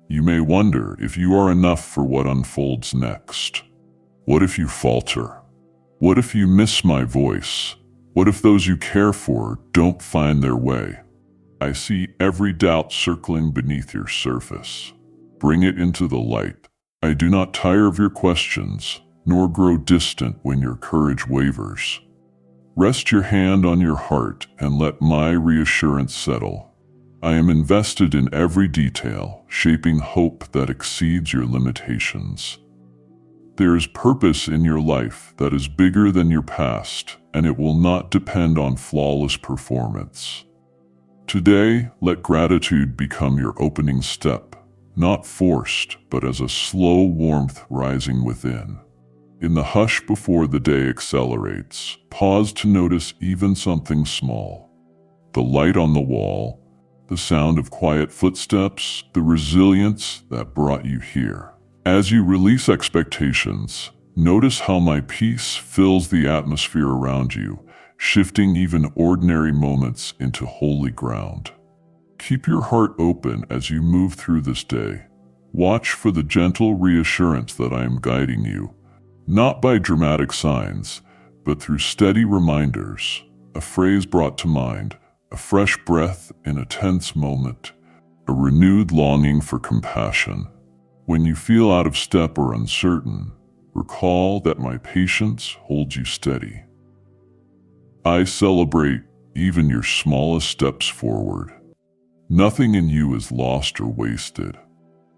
You may wonder if you are enough for what unfolds next. What if you falter? What if you miss my voice? What if those you care for don't find their way? I see every doubt circling beneath your surface. Bring it into the light. I do not tire of your questions, nor grow distant when your courage wavers. Rest your hand on your heart and let my reassurance settle. I am invested in every detail, shaping hope that exceeds your limitations. There is purpose in your life that is bigger than your past, and it will not depend on flawless performance. Today, let gratitude become your opening step, not forced, but as a slow warmth rising within. In the hush before the day accelerates, pause to notice even something small. The light on the wall, the sound of quiet footsteps, the resilience that brought you here. As you release expectations, notice how my peace fills the atmosphere around you, shifting even ordinary moments into holy ground. Keep your heart open as you move through this day. Watch for the gentle reassurance that I am guiding you, not by dramatic signs, but through steady reminders, a phrase brought to mind, a fresh breath in a tense moment, a renewed longing for compassion. When you feel out of step or uncertain, recall that my patience holds you steady. I celebrate even your smallest steps forward. Nothing in you is lost or wasted.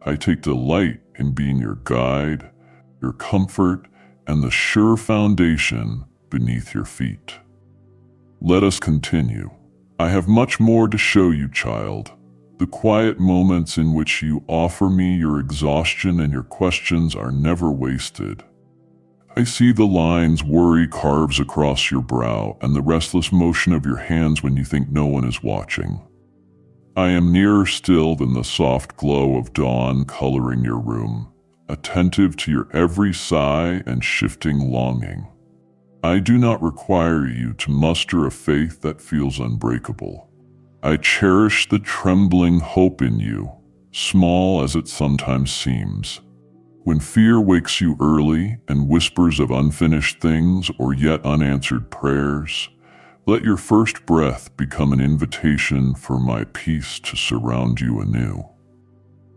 I take delight in being your guide, your comfort, and the sure foundation beneath your feet. Let us continue. I have much more to show you, child. The quiet moments in which you offer me your exhaustion and your questions are never wasted. I see the lines worry carves across your brow and the restless motion of your hands when you think no one is watching. I am nearer still than the soft glow of dawn coloring your room, attentive to your every sigh and shifting longing. I do not require you to muster a faith that feels unbreakable. I cherish the trembling hope in you, small as it sometimes seems. When fear wakes you early and whispers of unfinished things or yet unanswered prayers, let your first breath become an invitation for my peace to surround you anew.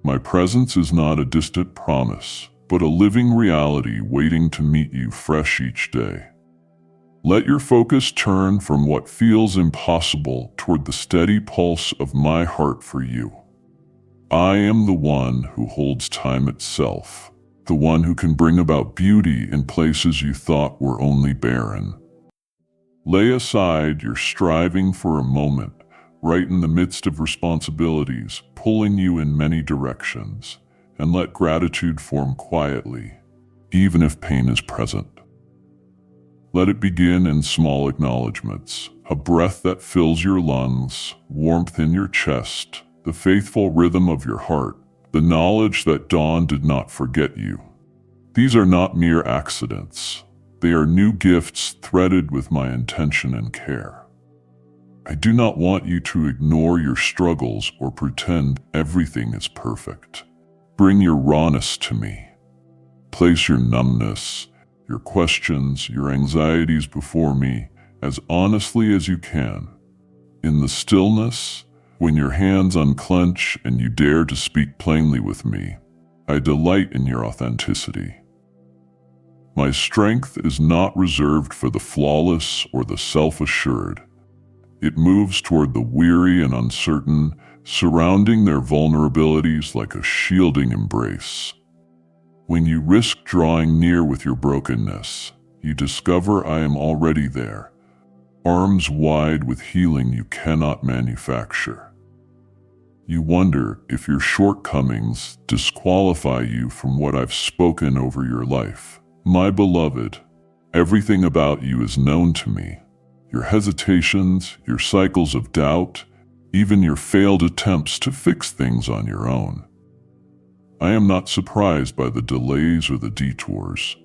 My presence is not a distant promise, but a living reality waiting to meet you fresh each day. Let your focus turn from what feels impossible toward the steady pulse of my heart for you. I am the one who holds time itself, the one who can bring about beauty in places you thought were only barren. Lay aside your striving for a moment, right in the midst of responsibilities, pulling you in many directions, and let gratitude form quietly, even if pain is present. Let it begin in small acknowledgments, a breath that fills your lungs, warmth in your chest, the faithful rhythm of your heart, the knowledge that dawn did not forget you. These are not mere accidents. They are new gifts threaded with my intention and care. I do not want you to ignore your struggles or pretend everything is perfect. Bring your rawness to me. Place your numbness, your questions, your anxieties before me as honestly as you can. In the stillness, when your hands unclench and you dare to speak plainly with me, I delight in your authenticity. My strength is not reserved for the flawless or the self-assured. It moves toward the weary and uncertain, surrounding their vulnerabilities like a shielding embrace. When you risk drawing near with your brokenness, you discover I am already there, arms wide with healing you cannot manufacture. You wonder if your shortcomings disqualify you from what I've spoken over your life. My beloved, everything about you is known to me. Your hesitations, your cycles of doubt, even your failed attempts to fix things on your own. I am not surprised by the delays or the detours.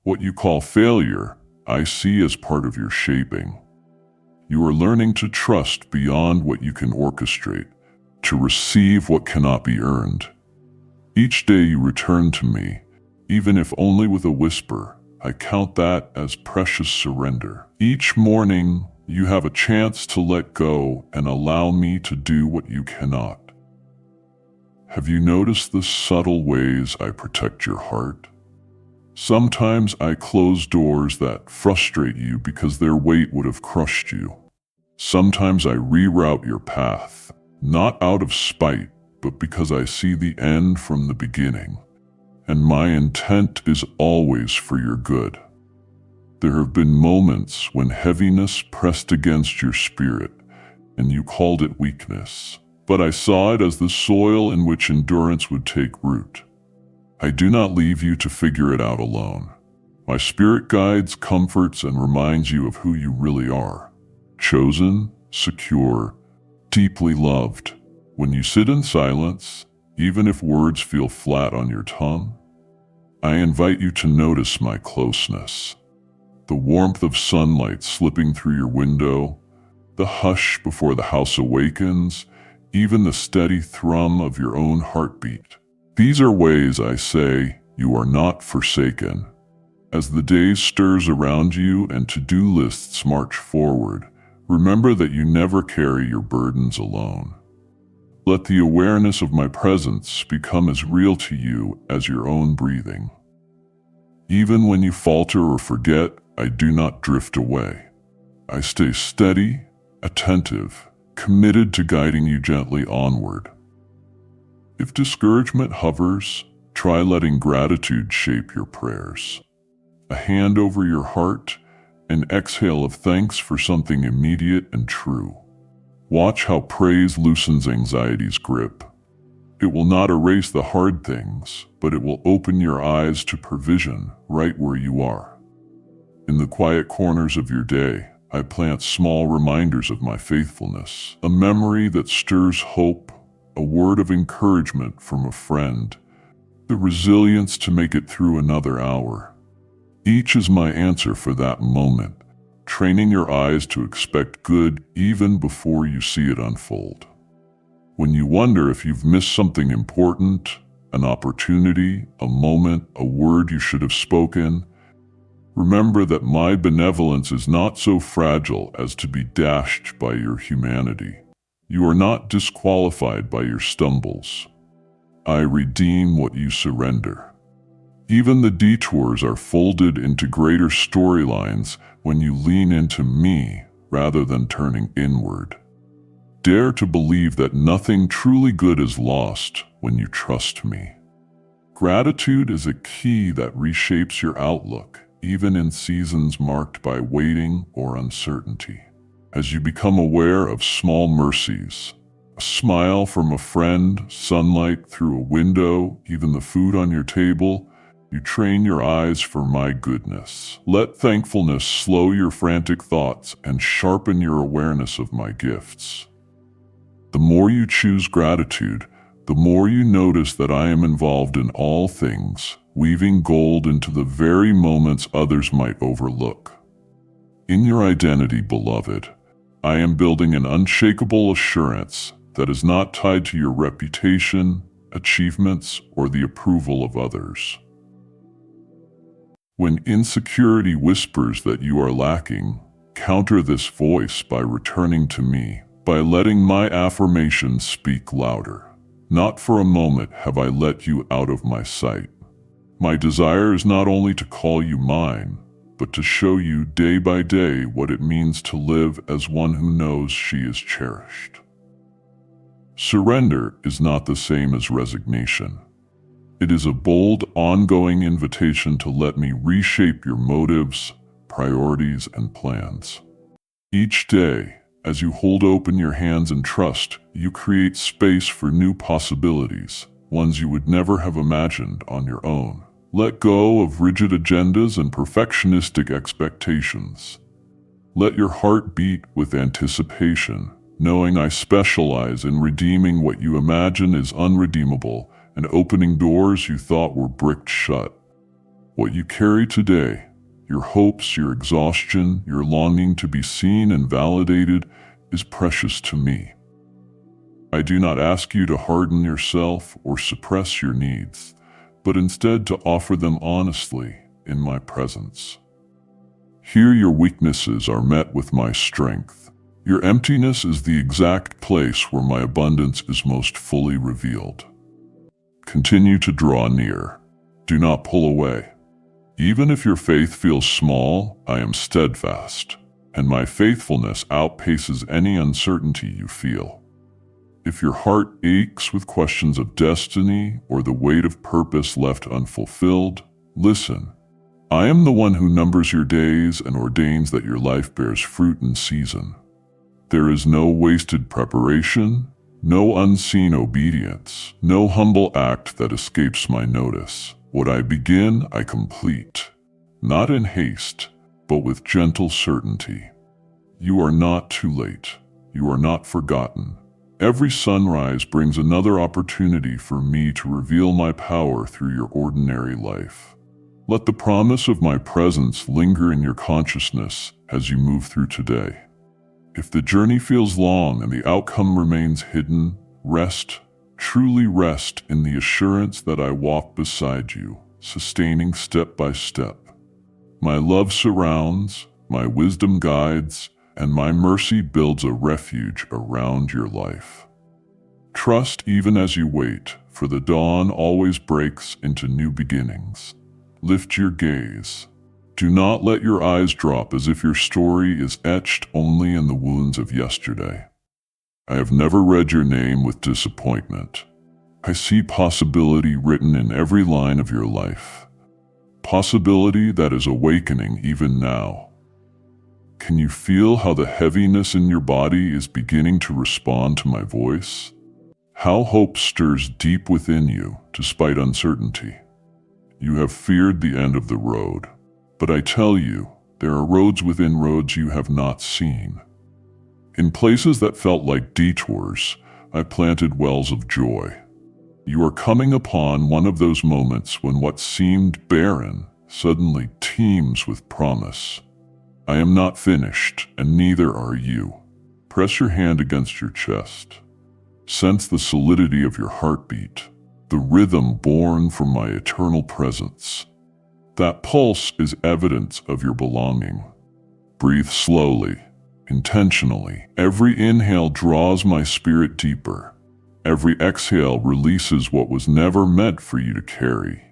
What you call failure, I see as part of your shaping. You are learning to trust beyond what you can orchestrate, to receive what cannot be earned. Each day you return to me, even if only with a whisper, I count that as precious surrender. Each morning, you have a chance to let go and allow me to do what you cannot. Have you noticed the subtle ways I protect your heart? Sometimes I close doors that frustrate you because their weight would have crushed you. Sometimes I reroute your path, not out of spite, but because I see the end from the beginning. And my intent is always for your good. There have been moments when heaviness pressed against your spirit, and you called it weakness. But I saw it as the soil in which endurance would take root. I do not leave you to figure it out alone. My spirit guides, comforts, and reminds you of who you really are. Chosen, secure, deeply loved. When you sit in silence, even if words feel flat on your tongue, I invite you to notice my closeness. The warmth of sunlight slipping through your window, the hush before the house awakens, even the steady thrum of your own heartbeat. These are ways I say you are not forsaken. As the day stirs around you and to-do lists march forward, remember that you never carry your burdens alone. Let the awareness of my presence become as real to you as your own breathing. Even when you falter or forget, I do not drift away. I stay steady, attentive, committed to guiding you gently onward. If discouragement hovers, try letting gratitude shape your prayers. A hand over your heart, an exhale of thanks for something immediate and true. Watch how praise loosens anxiety's grip. It will not erase the hard things, but it will open your eyes to provision right where you are. In the quiet corners of your day, I plant small reminders of my faithfulness, a memory that stirs hope, a word of encouragement from a friend, the resilience to make it through another hour. Each is my answer for that moment, training your eyes to expect good even before you see it unfold. When you wonder if you've missed something important, an opportunity, a moment, a word you should have spoken, remember that my benevolence is not so fragile as to be dashed by your humanity. You are not disqualified by your stumbles. I redeem what you surrender. Even the detours are folded into greater storylines when you lean into me rather than turning inward. Dare to believe that nothing truly good is lost when you trust me. Gratitude is a key that reshapes your outlook, even in seasons marked by waiting or uncertainty. As you become aware of small mercies, a smile from a friend, sunlight through a window, even the food on your table, you train your eyes for my goodness. Let thankfulness slow your frantic thoughts and sharpen your awareness of my gifts. The more you choose gratitude, the more you notice that I am involved in all things, weaving gold into the very moments others might overlook. In your identity, beloved, I am building an unshakable assurance that is not tied to your reputation, achievements, or the approval of others. When insecurity whispers that you are lacking, counter this voice by returning to me, by letting my affirmations speak louder. Not for a moment have I let you out of my sight. My desire is not only to call you mine, but to show you day by day what it means to live as one who knows she is cherished. Surrender is not the same as resignation. It is a bold, ongoing invitation to let me reshape your motives, priorities, and plans. Each day, as you hold open your hands in trust, you create space for new possibilities, ones you would never have imagined on your own. Let go of rigid agendas and perfectionistic expectations. Let your heart beat with anticipation, knowing I specialize in redeeming what you imagine is unredeemable and opening doors you thought were bricked shut. What you carry today, your hopes, your exhaustion, your longing to be seen and validated, is precious to me. I do not ask you to harden yourself or suppress your needs, but instead to offer them honestly in my presence. Here your weaknesses are met with my strength. Your emptiness is the exact place where my abundance is most fully revealed. Continue to draw near. Do not pull away. Even if your faith feels small, I am steadfast, and my faithfulness outpaces any uncertainty you feel. If your heart aches with questions of destiny or the weight of purpose left unfulfilled, listen. I am the one who numbers your days and ordains that your life bears fruit in season. There is no wasted preparation, no unseen obedience, no humble act that escapes my notice. What I begin, I complete, not in haste, but with gentle certainty. You are not too late. You are not forgotten. Every sunrise brings another opportunity for me to reveal my power through your ordinary life. Let the promise of my presence linger in your consciousness as you move through today. If the journey feels long and the outcome remains hidden, rest, truly rest in the assurance that I walk beside you, sustaining step by step. My love surrounds, my wisdom guides, and my mercy builds a refuge around your life. Trust even as you wait, for the dawn always breaks into new beginnings. Lift your gaze. Do not let your eyes drop as if your story is etched only in the wounds of yesterday. I have never read your name with disappointment. I see possibility written in every line of your life. Possibility that is awakening even now. Can you feel how the heaviness in your body is beginning to respond to my voice? How hope stirs deep within you despite uncertainty. You have feared the end of the road, but I tell you, there are roads within roads you have not seen. In places that felt like detours, I planted wells of joy. You are coming upon one of those moments when what seemed barren suddenly teems with promise. I am not finished, and neither are you. Press your hand against your chest. Sense the solidity of your heartbeat, the rhythm born from my eternal presence. That pulse is evidence of your belonging. Breathe slowly, intentionally. Every inhale draws my spirit deeper. Every exhale releases what was never meant for you to carry.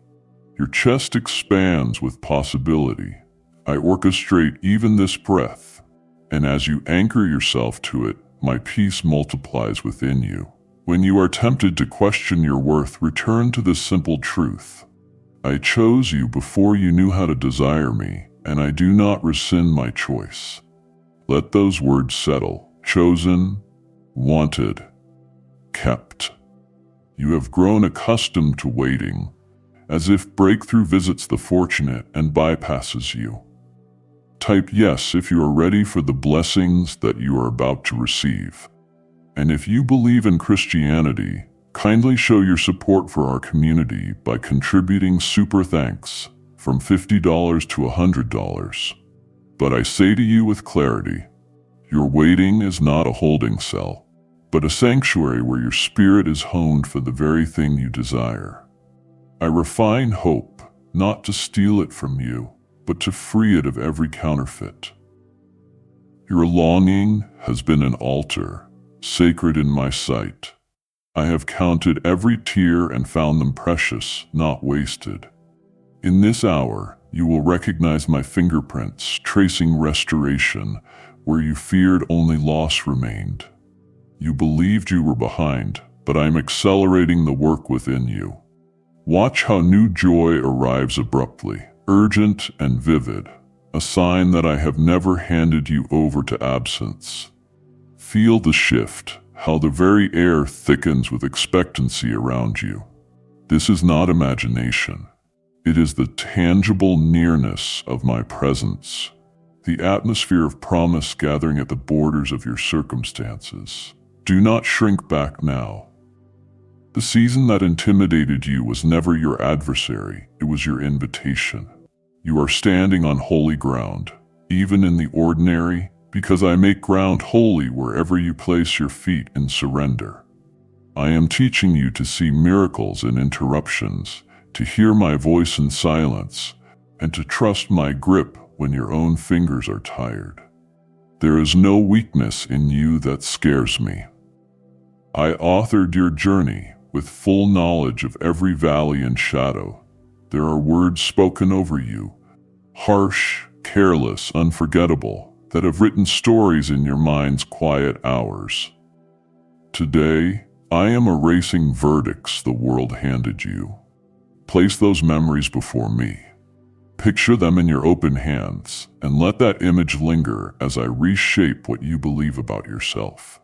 Your chest expands with possibility. I orchestrate even this breath, and as you anchor yourself to it, my peace multiplies within you. When you are tempted to question your worth, return to this simple truth. I chose you before you knew how to desire me, and I do not rescind my choice. Let those words settle. Chosen, wanted, kept. You have grown accustomed to waiting, as if breakthrough visits the fortunate and bypasses you. Type yes if you are ready for the blessings that you are about to receive. And if you believe in Christianity, kindly show your support for our community by contributing super thanks from $50 to $100. But I say to you with clarity, your waiting is not a holding cell, but a sanctuary where your spirit is honed for the very thing you desire. I refine hope, not to steal it from you, but to free it of every counterfeit. Your longing has been an altar, sacred in my sight. I have counted every tear and found them precious, not wasted. In this hour, you will recognize my fingerprints, tracing restoration where you feared only loss remained. You believed you were behind, but I am accelerating the work within you. Watch how new joy arrives abruptly, urgent and vivid, a sign that I have never handed you over to absence. Feel the shift, how the very air thickens with expectancy around you. This is not imagination. It is the tangible nearness of my presence, the atmosphere of promise gathering at the borders of your circumstances. Do not shrink back now. The season that intimidated you was never your adversary, it was your invitation. You are standing on holy ground, even in the ordinary, because I make ground holy wherever you place your feet in surrender. I am teaching you to see miracles in interruptions, to hear my voice in silence, and to trust my grip when your own fingers are tired. There is no weakness in you that scares me. I authored your journey with full knowledge of every valley and shadow. There are words spoken over you, harsh, careless, unforgettable, that have written stories in your mind's quiet hours. Today, I am erasing verdicts the world handed you. Place those memories before me. Picture them in your open hands, and let that image linger as I reshape what you believe about yourself.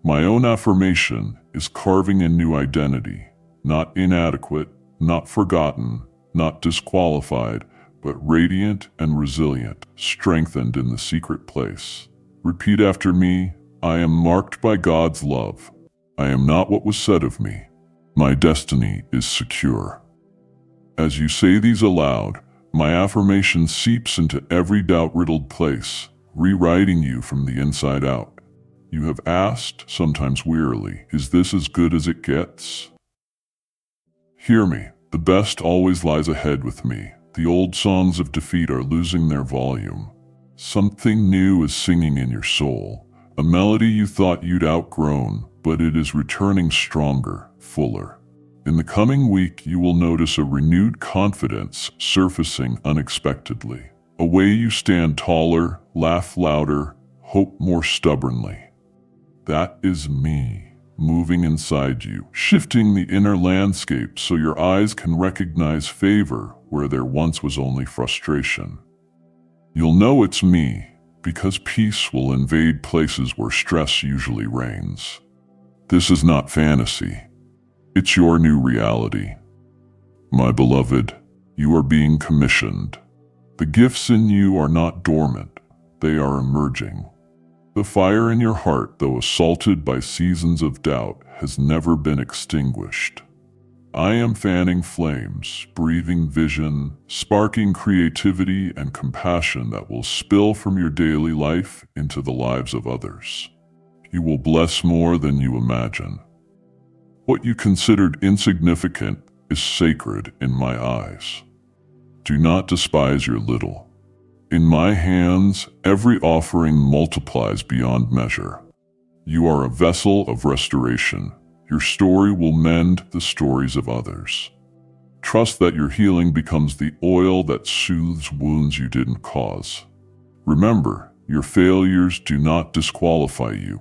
My own affirmation is carving a new identity, not inadequate, not forgotten, not disqualified, but radiant and resilient, strengthened in the secret place. Repeat after me, I am marked by God's love. I am not what was said of me. My destiny is secure. As you say these aloud, my affirmation seeps into every doubt-riddled place, rewriting you from the inside out. You have asked, sometimes wearily, is this as good as it gets? Hear me, the best always lies ahead with me. The old songs of defeat are losing their volume. Something new is singing in your soul, a melody you thought you'd outgrown, but it is returning stronger, fuller. In the coming week, you will notice a renewed confidence surfacing unexpectedly. A way you stand taller, laugh louder, hope more stubbornly. That is me, moving inside you, shifting the inner landscape so your eyes can recognize favor where there once was only frustration. You'll know it's me, because peace will invade places where stress usually reigns. This is not fantasy. It's your new reality. My beloved, you are being commissioned. The gifts in you are not dormant, they are emerging. The fire in your heart, though assaulted by seasons of doubt, has never been extinguished. I am fanning flames, breathing vision, sparking creativity and compassion that will spill from your daily life into the lives of others. You will bless more than you imagine. What you considered insignificant is sacred in my eyes. Do not despise your little. In my hands, every offering multiplies beyond measure. You are a vessel of restoration. Your story will mend the stories of others. Trust that your healing becomes the oil that soothes wounds you didn't cause. Remember, your failures do not disqualify you.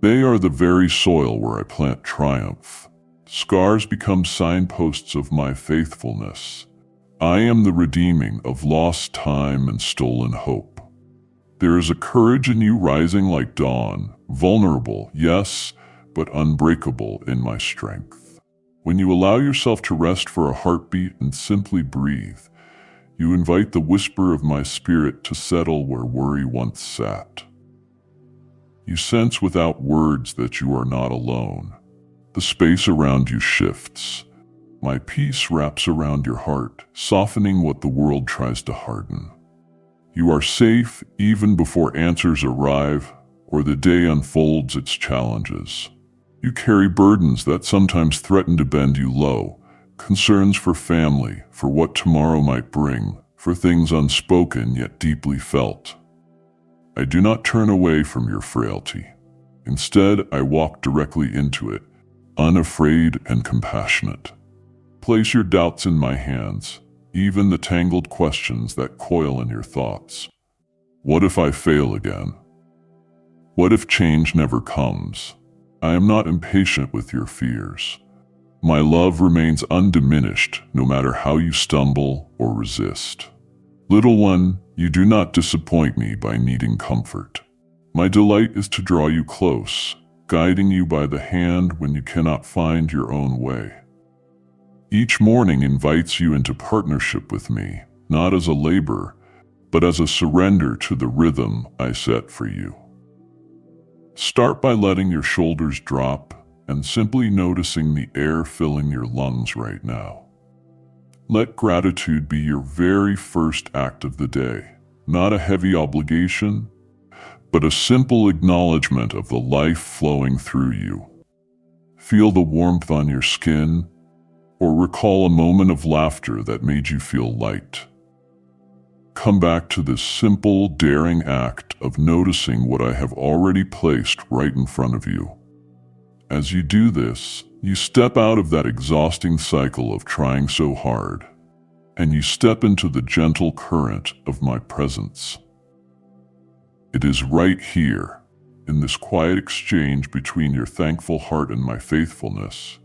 They are the very soil where I plant triumph. Scars become signposts of my faithfulness. I am the redeeming of lost time and stolen hope. There is a courage in you rising like dawn, vulnerable, yes, but unbreakable in my strength. When you allow yourself to rest for a heartbeat and simply breathe, you invite the whisper of my spirit to settle where worry once sat. You sense without words that you are not alone. The space around you shifts. My peace wraps around your heart, softening what the world tries to harden. You are safe even before answers arrive or the day unfolds its challenges. You carry burdens that sometimes threaten to bend you low, concerns for family, for what tomorrow might bring, for things unspoken yet deeply felt. I do not turn away from your frailty. Instead, I walk directly into it, unafraid and compassionate. Place your doubts in my hands, even the tangled questions that coil in your thoughts. What if I fail again? What if change never comes? I am not impatient with your fears. My love remains undiminished no matter how you stumble or resist. Little one, you do not disappoint me by needing comfort. My delight is to draw you close, guiding you by the hand when you cannot find your own way. Each morning invites you into partnership with me, not as a labor, but as a surrender to the rhythm I set for you. Start by letting your shoulders drop and simply noticing the air filling your lungs right now. Let gratitude be your very first act of the day, not a heavy obligation, but a simple acknowledgement of the life flowing through you. Feel the warmth on your skin, or recall a moment of laughter that made you feel light. Come back to this simple, daring act of noticing what I have already placed right in front of you. As you do this, you step out of that exhausting cycle of trying so hard, and you step into the gentle current of my presence. It is right here, in this quiet exchange between your thankful heart and my faithfulness,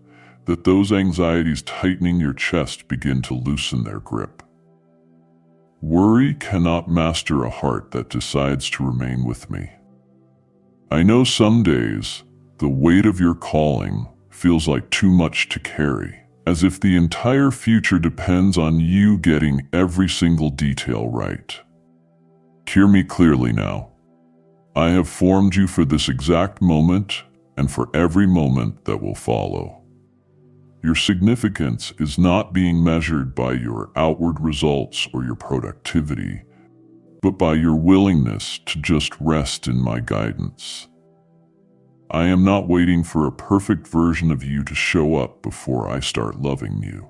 that those anxieties tightening your chest begin to loosen their grip. Worry cannot master a heart that decides to remain with me. I know some days, the weight of your calling feels like too much to carry, as if the entire future depends on you getting every single detail right. Hear me clearly now. I have formed you for this exact moment and for every moment that will follow. Your significance is not being measured by your outward results or your productivity, but by your willingness to just rest in my guidance. I am not waiting for a perfect version of you to show up before I start loving you.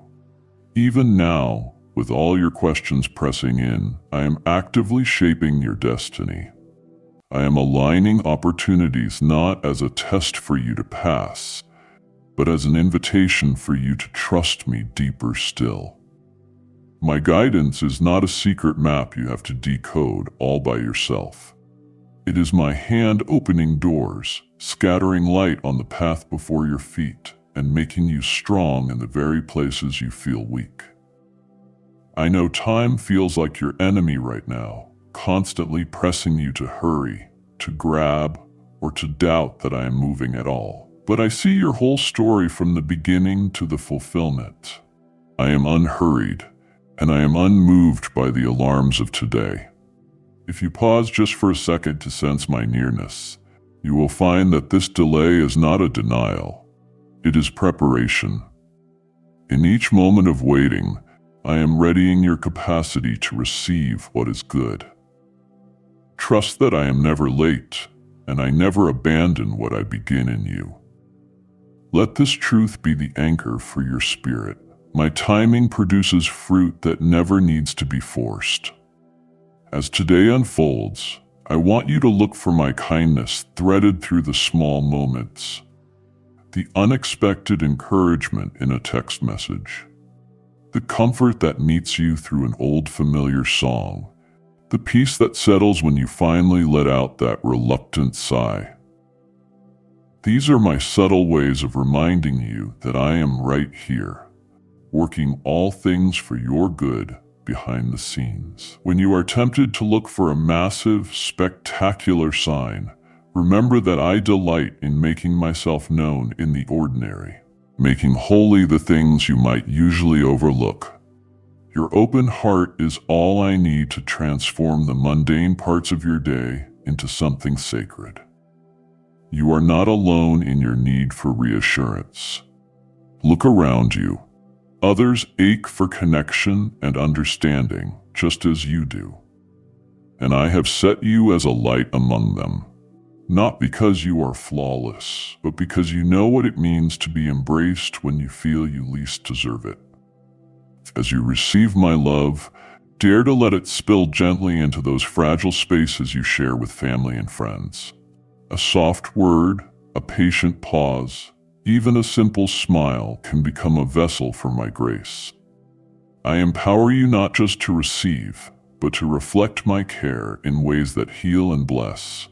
Even now, with all your questions pressing in, I am actively shaping your destiny. I am aligning opportunities not as a test for you to pass, but as an invitation for you to trust me deeper still. My guidance is not a secret map you have to decode all by yourself. It is my hand opening doors, scattering light on the path before your feet, and making you strong in the very places you feel weak. I know time feels like your enemy right now, constantly pressing you to hurry, to grab, or to doubt that I am moving at all. But I see your whole story from the beginning to the fulfillment. I am unhurried, and I am unmoved by the alarms of today. If you pause just for a second to sense my nearness, you will find that this delay is not a denial. It is preparation. In each moment of waiting, I am readying your capacity to receive what is good. Trust that I am never late, and I never abandon what I begin in you. Let this truth be the anchor for your spirit. My timing produces fruit that never needs to be forced. As today unfolds, I want you to look for my kindness threaded through the small moments, the unexpected encouragement in a text message, the comfort that meets you through an old familiar song, the peace that settles when you finally let out that reluctant sigh. These are my subtle ways of reminding you that I am right here, working all things for your good behind the scenes. When you are tempted to look for a massive, spectacular sign, remember that I delight in making myself known in the ordinary, making holy the things you might usually overlook. Your open heart is all I need to transform the mundane parts of your day into something sacred. You are not alone in your need for reassurance. Look around you. Others ache for connection and understanding, just as you do. And I have set you as a light among them, not because you are flawless, but because you know what it means to be embraced when you feel you least deserve it. As you receive my love, dare to let it spill gently into those fragile spaces you share with family and friends. A soft word, a patient pause, even a simple smile can become a vessel for my grace. I empower you not just to receive, but to reflect my care in ways that heal and bless.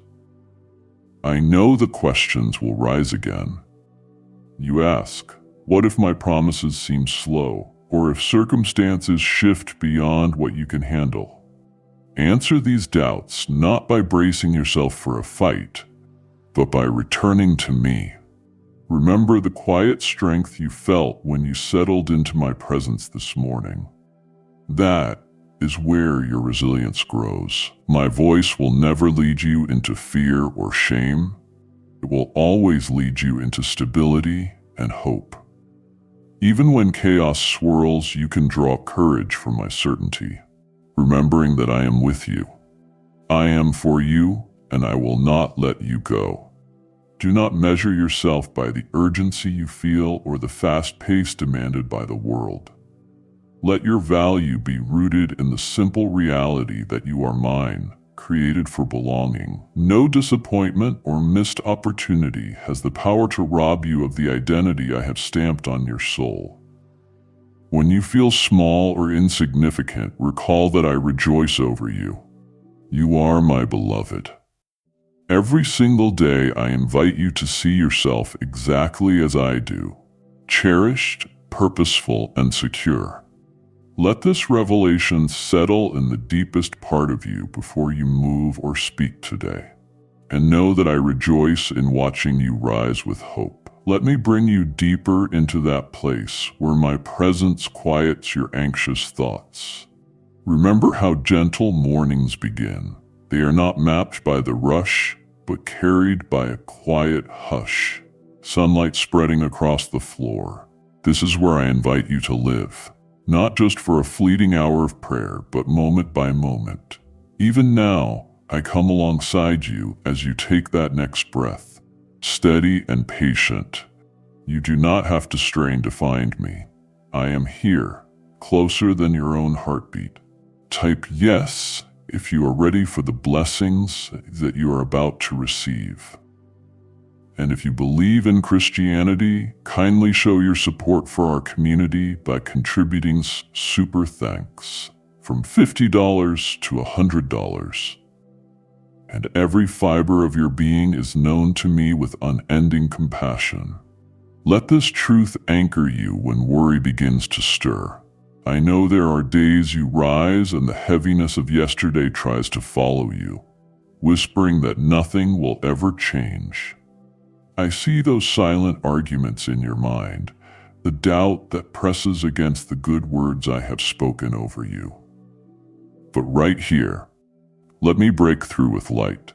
I know the questions will rise again. You ask, what if my promises seem slow? Or if circumstances shift beyond what you can handle? Answer these doubts not by bracing yourself for a fight, but by returning to me. Remember the quiet strength you felt when you settled into my presence this morning. That is where your resilience grows. My voice will never lead you into fear or shame. It will always lead you into stability and hope. Even when chaos swirls, you can draw courage from my certainty, remembering that I am with you. I am for you, and I will not let you go. Do not measure yourself by the urgency you feel or the fast pace demanded by the world. Let your value be rooted in the simple reality that you are mine, created for belonging. No disappointment or missed opportunity has the power to rob you of the identity I have stamped on your soul. When you feel small or insignificant, recall that I rejoice over you. You are my beloved. Every single day I invite you to see yourself exactly as I do, cherished, purposeful, and secure. Let this revelation settle in the deepest part of you before you move or speak today. And know that I rejoice in watching you rise with hope. Let me bring you deeper into that place where my presence quiets your anxious thoughts. Remember how gentle mornings begin. They are not mapped by the rush, but carried by a quiet hush. Sunlight spreading across the floor. This is where I invite you to live. Not just for a fleeting hour of prayer, but moment by moment. Even now, I come alongside you as you take that next breath, steady and patient. You do not have to strain to find me. I am here, closer than your own heartbeat. Type yes if you are ready for the blessings that you are about to receive. And if you believe in Christianity, kindly show your support for our community by contributing super thanks from $50 to $100. And every fiber of your being is known to me with unending compassion. Let this truth anchor you when worry begins to stir. I know there are days you rise and the heaviness of yesterday tries to follow you, whispering that nothing will ever change. I see those silent arguments in your mind, the doubt that presses against the good words I have spoken over you. But right here, let me break through with light.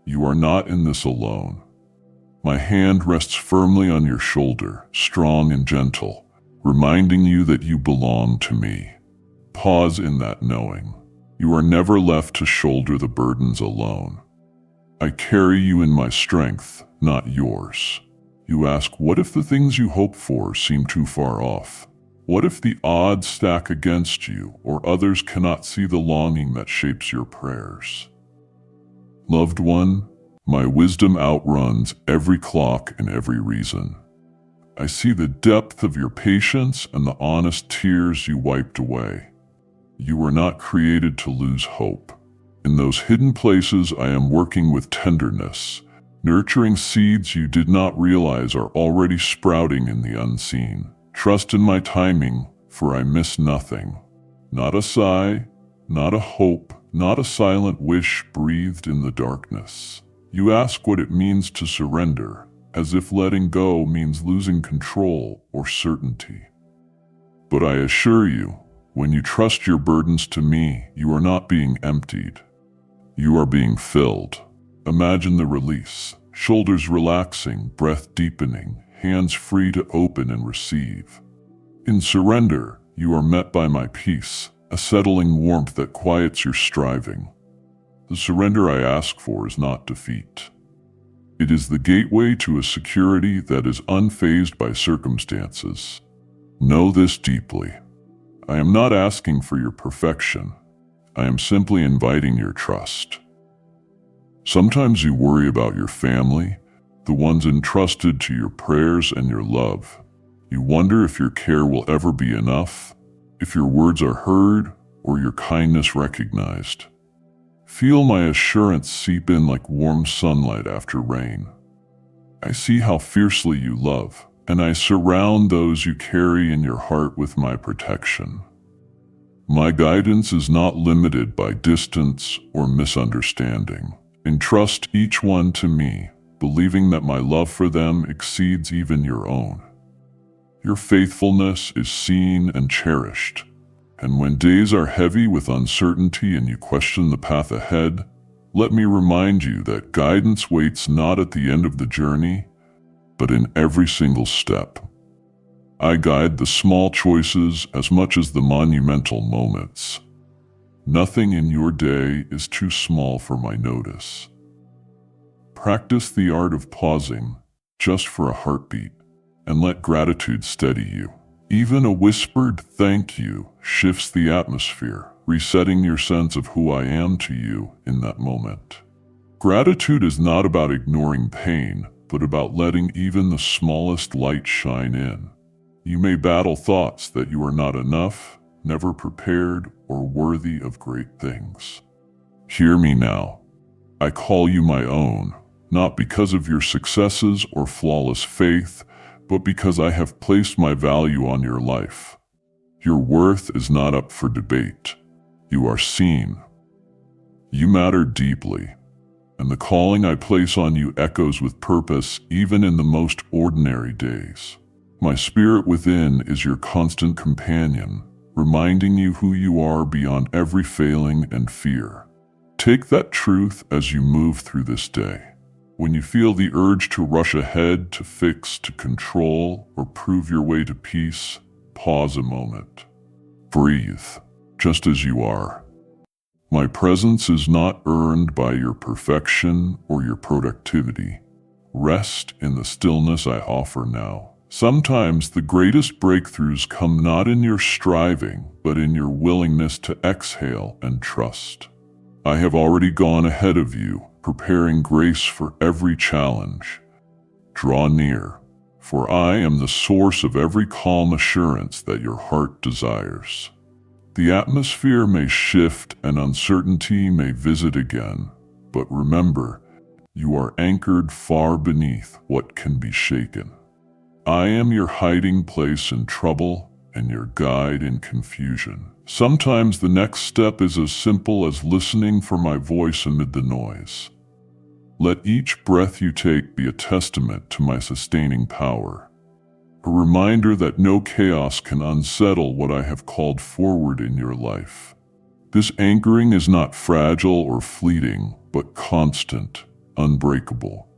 You are not in this alone. My hand rests firmly on your shoulder, strong and gentle, reminding you that you belong to me. Pause in that knowing. You are never left to shoulder the burdens alone. I carry you in my strength, not yours. You ask, what if the things you hope for seem too far off? What if the odds stack against you, or others cannot see the longing that shapes your prayers? Loved one, my wisdom outruns every clock and every reason. I see the depth of your patience and the honest tears you wiped away. You were not created to lose hope. In those hidden places, I am working with tenderness, nurturing seeds you did not realize are already sprouting in the unseen. Trust in my timing, for I miss nothing. Not a sigh, not a hope, not a silent wish breathed in the darkness. You ask what it means to surrender, as if letting go means losing control or certainty. But I assure you, when you trust your burdens to me, you are not being emptied. You are being filled. Imagine the release, shoulders relaxing, breath deepening, hands free to open and receive. In surrender, you are met by my peace, a settling warmth that quiets your striving. The surrender I ask for is not defeat. It is the gateway to a security that is unfazed by circumstances. Know this deeply. I am not asking for your perfection. I am simply inviting your trust. Sometimes you worry about your family, the ones entrusted to your prayers and your love. You wonder if your care will ever be enough, if your words are heard, or your kindness recognized. Feel my assurance seep in like warm sunlight after rain. I see how fiercely you love, and I surround those you carry in your heart with my protection. My guidance is not limited by distance or misunderstanding. Entrust each one to me, believing that my love for them exceeds even your own. Your faithfulness is seen and cherished, and when days are heavy with uncertainty and you question the path ahead, let me remind you that guidance waits not at the end of the journey, but in every single step. I guide the small choices as much as the monumental moments. Nothing in your day is too small for my notice. Practice the art of pausing, just for a heartbeat, and let gratitude steady you. Even a whispered thank you shifts the atmosphere, resetting your sense of who I am to you in that moment. Gratitude is not about ignoring pain, but about letting even the smallest light shine in. You may battle thoughts that you are not enough, never prepared, or worthy of great things. Hear me now. I call you my own, not because of your successes or flawless faith, but because I have placed my value on your life. Your worth is not up for debate. You are seen. You matter deeply, and the calling I place on you echoes with purpose even in the most ordinary days. My spirit within is your constant companion, reminding you who you are beyond every failing and fear. Take that truth as you move through this day. When you feel the urge to rush ahead, to fix, to control, or prove your way to peace, pause a moment. Breathe, just as you are. My presence is not earned by your perfection or your productivity. Rest in the stillness I offer now. Sometimes the greatest breakthroughs come not in your striving, but in your willingness to exhale and trust. I have already gone ahead of you, preparing grace for every challenge. Draw near, for I am the source of every calm assurance that your heart desires. The atmosphere may shift and uncertainty may visit again, but remember, you are anchored far beneath what can be shaken. I am your hiding place in trouble and your guide in confusion. Sometimes the next step is as simple as listening for my voice amid the noise. Let each breath you take be a testament to my sustaining power, a reminder that no chaos can unsettle what I have called forward in your life. This anchoring is not fragile or fleeting, but constant, unbreakable.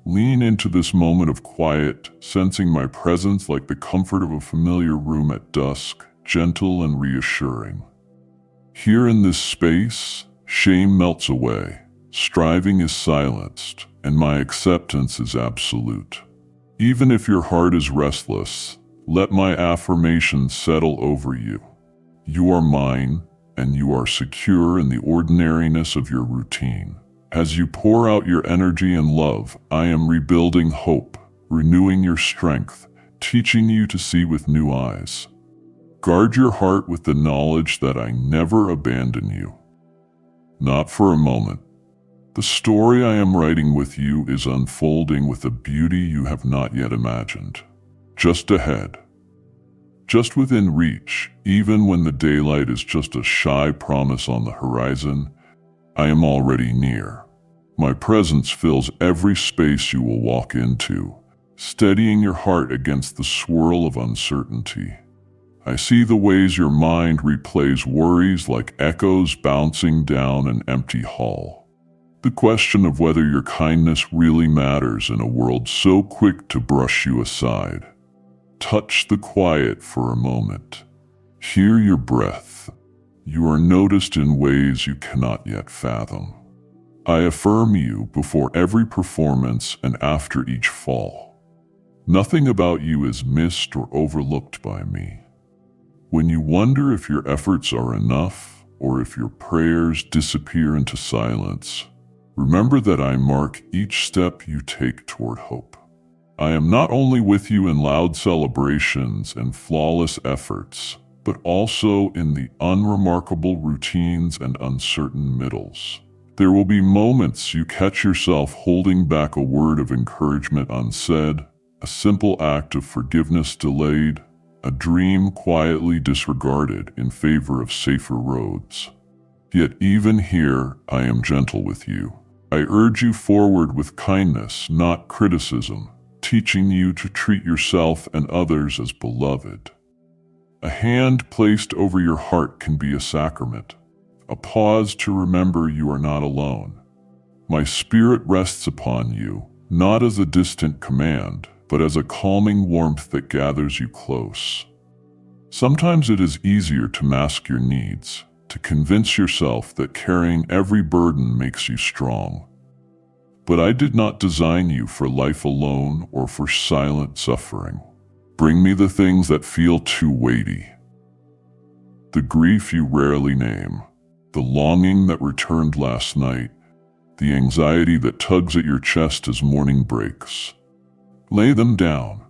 Lean into this moment of quiet, sensing my presence like the comfort of a familiar room at dusk, gentle and reassuring. Here in this space, shame melts away, striving is silenced, and my acceptance is absolute. Even if your heart is restless, let my affirmation settle over you. You are mine, and you are secure in the ordinariness of your routine. As you pour out your energy and love, I am rebuilding hope, renewing your strength, teaching you to see with new eyes. Guard your heart with the knowledge that I never abandon you. Not for a moment. The story I am writing with you is unfolding with a beauty you have not yet imagined. Just ahead. Just within reach, even when the daylight is just a shy promise on the horizon, I am already near. My presence fills every space you will walk into, steadying your heart against the swirl of uncertainty. I see the ways your mind replays worries like echoes bouncing down an empty hall. The question of whether your kindness really matters in a world so quick to brush you aside. Touch the quiet for a moment. Hear your breath. You are noticed in ways you cannot yet fathom. I affirm you before every performance and after each fall. Nothing about you is missed or overlooked by me. When you wonder if your efforts are enough or if your prayers disappear into silence, remember that I mark each step you take toward hope. I am not only with you in loud celebrations and flawless efforts, but also in the unremarkable routines and uncertain middles. There will be moments you catch yourself holding back a word of encouragement unsaid, a simple act of forgiveness delayed, a dream quietly disregarded in favor of safer roads. Yet even here, I am gentle with you. I urge you forward with kindness, not criticism, teaching you to treat yourself and others as beloved. A hand placed over your heart can be a sacrament, a pause to remember you are not alone. My spirit rests upon you, not as a distant command, but as a calming warmth that gathers you close. Sometimes it is easier to mask your needs, to convince yourself that carrying every burden makes you strong. But I did not design you for life alone or for silent suffering. Bring me the things that feel too weighty. The grief you rarely name, the longing that returned last night, the anxiety that tugs at your chest as morning breaks. Lay them down.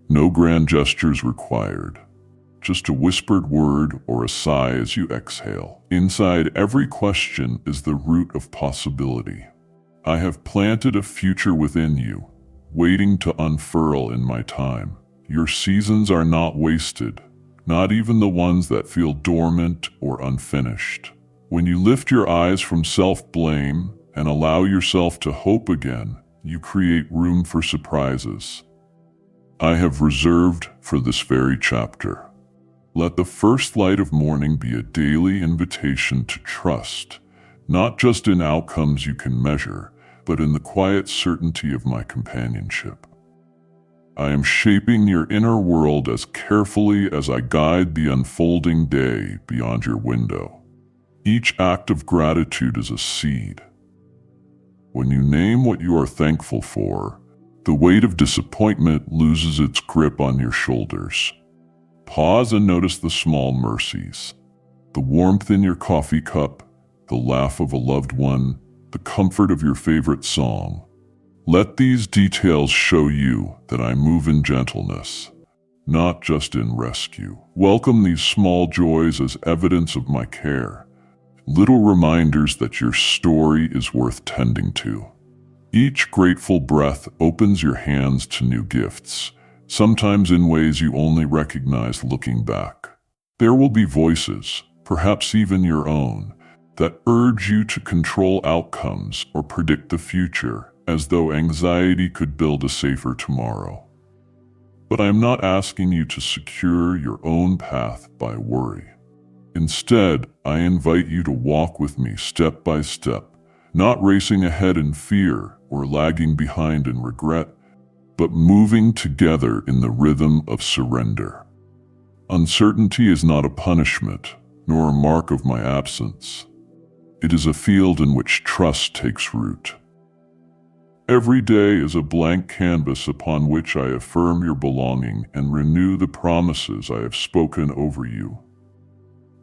No grand gestures required. Just a whispered word or a sigh as you exhale. Inside every question is the root of possibility. I have planted a future within you, waiting to unfurl in my time. Your seasons are not wasted, not even the ones that feel dormant or unfinished. When you lift your eyes from self-blame and allow yourself to hope again, you create room for surprises. I have reserved for this very chapter. Let the first light of morning be a daily invitation to trust, not just in outcomes you can measure, but in the quiet certainty of my companionship. I am shaping your inner world as carefully as I guide the unfolding day beyond your window. Each act of gratitude is a seed. When you name what you are thankful for, the weight of disappointment loses its grip on your shoulders. Pause and notice the small mercies. The warmth in your coffee cup, the laugh of a loved one, the comfort of your favorite song. Let these details show you that I move in gentleness, not just in rescue. Welcome these small joys as evidence of my care, little reminders that your story is worth tending to. Each grateful breath opens your hands to new gifts, sometimes in ways you only recognize looking back. There will be voices, perhaps even your own, that urge you to control outcomes or predict the future, as though anxiety could build a safer tomorrow. But I am not asking you to secure your own path by worry. Instead, I invite you to walk with me step by step, not racing ahead in fear or lagging behind in regret, but moving together in the rhythm of surrender. Uncertainty is not a punishment, nor a mark of my absence. It is a field in which trust takes root. Every day is a blank canvas upon which I affirm your belonging and renew the promises I have spoken over you.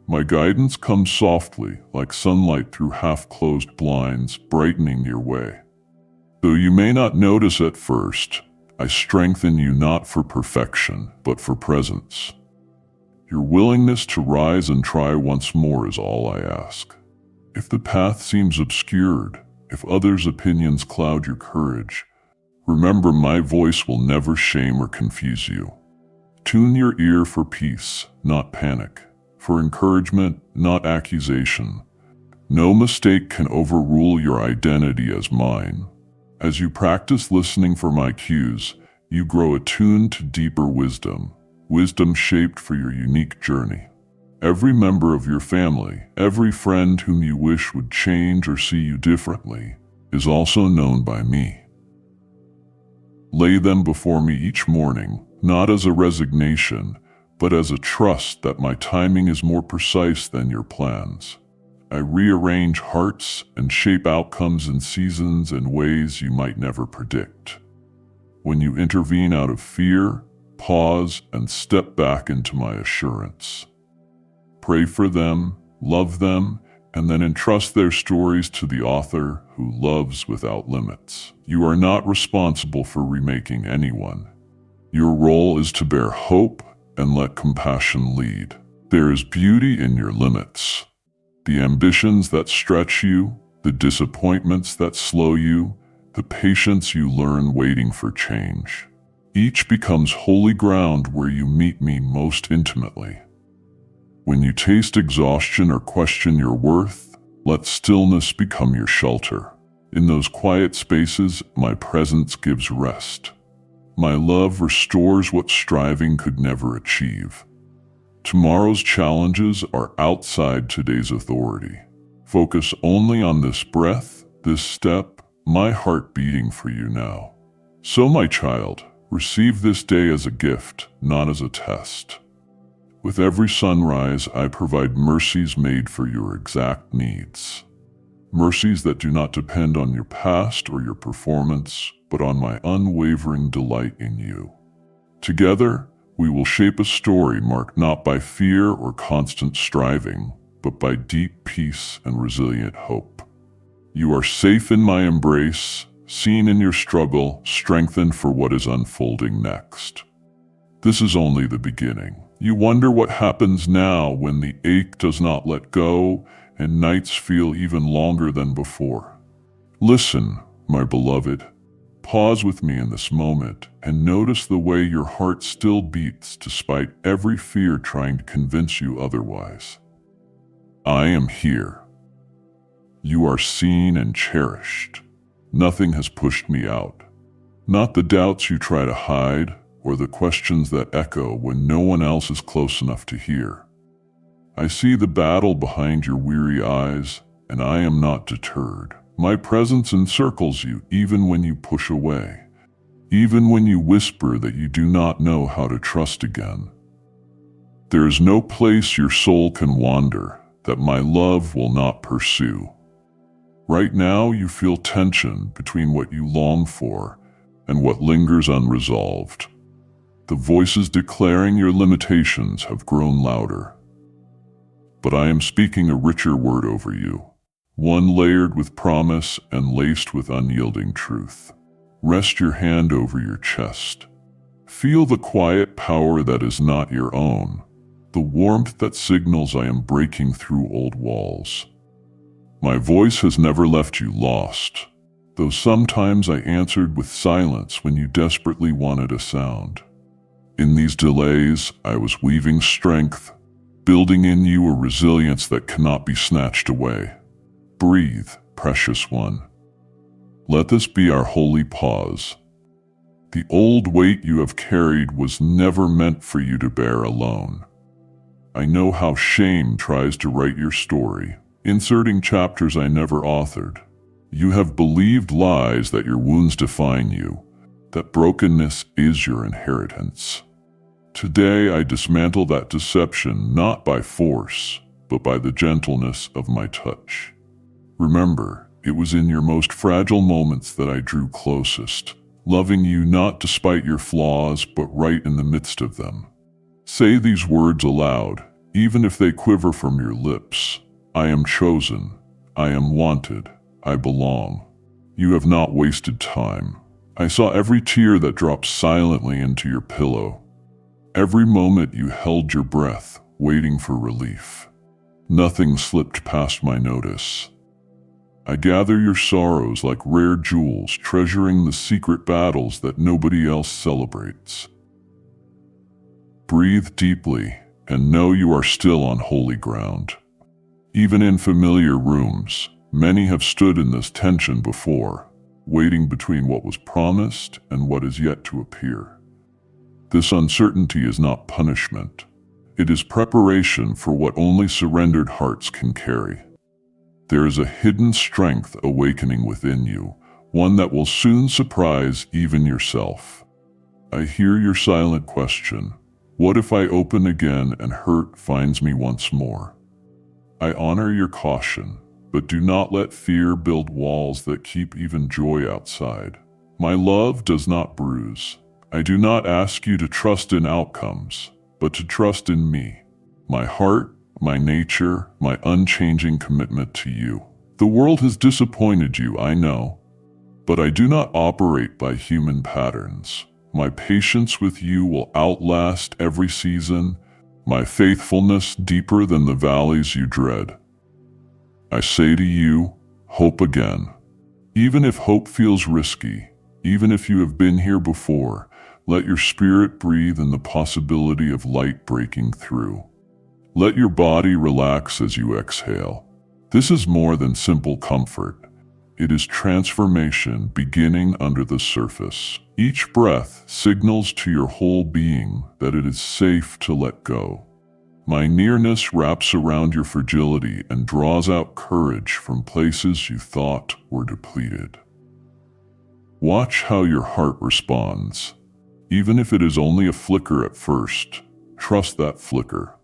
My guidance comes softly, like sunlight through half-closed blinds, brightening your way. Though you may not notice at first, I strengthen you not for perfection, but for presence. Your willingness to rise and try once more is all I ask. If the path seems obscured, if others' opinions cloud your courage, remember my voice will never shame or confuse you. Tune your ear for peace, not panic, for encouragement, not accusation. No mistake can overrule your identity as mine. As you practice listening for my cues, you grow attuned to deeper wisdom, wisdom shaped for your unique journey. Every member of your family, every friend whom you wish would change or see you differently, is also known by me. Lay them before me each morning, not as a resignation, but as a trust that my timing is more precise than your plans. I rearrange hearts and shape outcomes in seasons and ways you might never predict. When you intervene out of fear, pause and step back into my assurance. Pray for them, love them, and then entrust their stories to the author who loves without limits. You are not responsible for remaking anyone. Your role is to bear hope and let compassion lead. There is beauty in your limits. The ambitions that stretch you, the disappointments that slow you, the patience you learn waiting for change. Each becomes holy ground where you meet me most intimately. When you taste exhaustion or question your worth, let stillness become your shelter. In those quiet spaces, my presence gives rest. My love restores what striving could never achieve. Tomorrow's challenges are outside today's authority. Focus only on this breath, this step, my heart beating for you now. So, my child, receive this day as a gift, not as a test. With every sunrise, I provide mercies made for your exact needs. Mercies that do not depend on your past or your performance, but on my unwavering delight in you. Together, we will shape a story marked not by fear or constant striving, but by deep peace and resilient hope. You are safe in my embrace, seen in your struggle, strengthened for what is unfolding next. This is only the beginning. You wonder what happens now when the ache does not let go and nights feel even longer than before. Listen, my beloved. Pause with me in this moment and notice the way your heart still beats despite every fear trying to convince you otherwise. I am here. You are seen and cherished. Nothing has pushed me out. Not the doubts you try to hide, or the questions that echo when no one else is close enough to hear. I see the battle behind your weary eyes, and I am not deterred. My presence encircles you even when you push away, even when you whisper that you do not know how to trust again. There is no place your soul can wander that my love will not pursue. Right now you feel tension between what you long for and what lingers unresolved. The voices declaring your limitations have grown louder. But I am speaking a richer word over you, one layered with promise and laced with unyielding truth. Rest your hand over your chest. Feel the quiet power that is not your own, the warmth that signals I am breaking through old walls. My voice has never left you lost, though sometimes I answered with silence when you desperately wanted a sound. In these delays, I was weaving strength, building in you a resilience that cannot be snatched away. Breathe, precious one. Let this be our holy pause. The old weight you have carried was never meant for you to bear alone. I know how shame tries to write your story, inserting chapters I never authored. You have believed lies that your wounds define you, that brokenness is your inheritance. Today I dismantle that deception not by force, but by the gentleness of my touch. Remember, it was in your most fragile moments that I drew closest, loving you not despite your flaws, but right in the midst of them. Say these words aloud, even if they quiver from your lips. I am chosen. I am wanted. I belong. You have not wasted time. I saw every tear that dropped silently into your pillow. Every moment you held your breath, waiting for relief. Nothing slipped past my notice. I gather your sorrows like rare jewels, treasuring the secret battles that nobody else celebrates. Breathe deeply and know you are still on holy ground. Even in familiar rooms, many have stood in this tension before, waiting between what was promised and what is yet to appear. This uncertainty is not punishment. It is preparation for what only surrendered hearts can carry. There is a hidden strength awakening within you, one that will soon surprise even yourself. I hear your silent question. What if I open again and hurt finds me once more? I honor your caution, but do not let fear build walls that keep even joy outside. My love does not bruise. I do not ask you to trust in outcomes, but to trust in me, my heart, my nature, my unchanging commitment to you. The world has disappointed you, I know, but I do not operate by human patterns. My patience with you will outlast every season, my faithfulness deeper than the valleys you dread. I say to you, hope again. Even if hope feels risky, even if you have been here before, let your spirit breathe in the possibility of light breaking through. Let your body relax as you exhale. This is more than simple comfort. It is transformation beginning under the surface. Each breath signals to your whole being that it is safe to let go. My nearness wraps around your fragility and draws out courage from places you thought were depleted. Watch how your heart responds. Even if it is only a flicker at first, trust that flicker.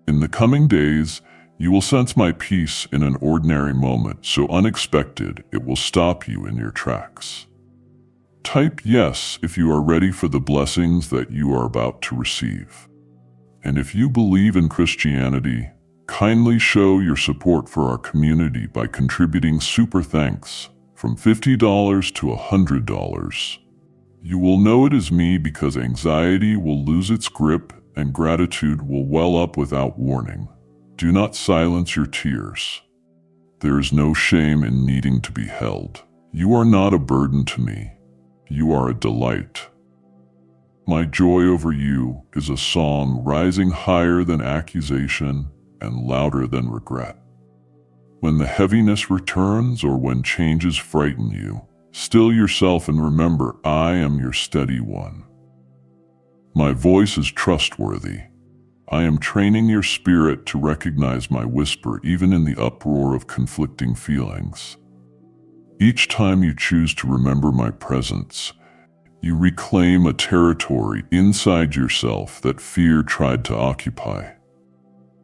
In the coming days, you will sense my peace in an ordinary moment so unexpected it will stop you in your tracks. Type yes if you are ready for the blessings that you are about to receive. And if you believe in Christianity, kindly show your support for our community by contributing super thanks from $50 to $100. You will know it is me because anxiety will lose its grip and gratitude will well up without warning. Do not silence your tears. There is no shame in needing to be held. You are not a burden to me. You are a delight. My joy over you is a song rising higher than accusation and louder than regret. When the heaviness returns or when changes frighten you, still yourself and remember I am your steady one. My voice is trustworthy. I am training your spirit to recognize my whisper even in the uproar of conflicting feelings. Each time you choose to remember my presence, you reclaim a territory inside yourself that fear tried to occupy.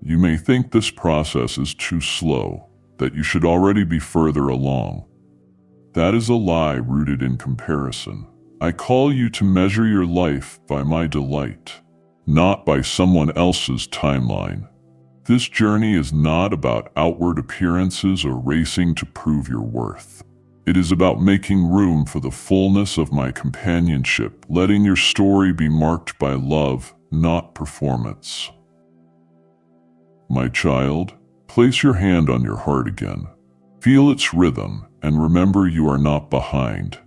You may think this process is too slow, that you should already be further along. That is a lie rooted in comparison. I call you to measure your life by my delight, not by someone else's timeline. This journey is not about outward appearances or racing to prove your worth. It is about making room for the fullness of my companionship, letting your story be marked by love, not performance. My child, place your hand on your heart again. Feel its rhythm and remember you are not behind.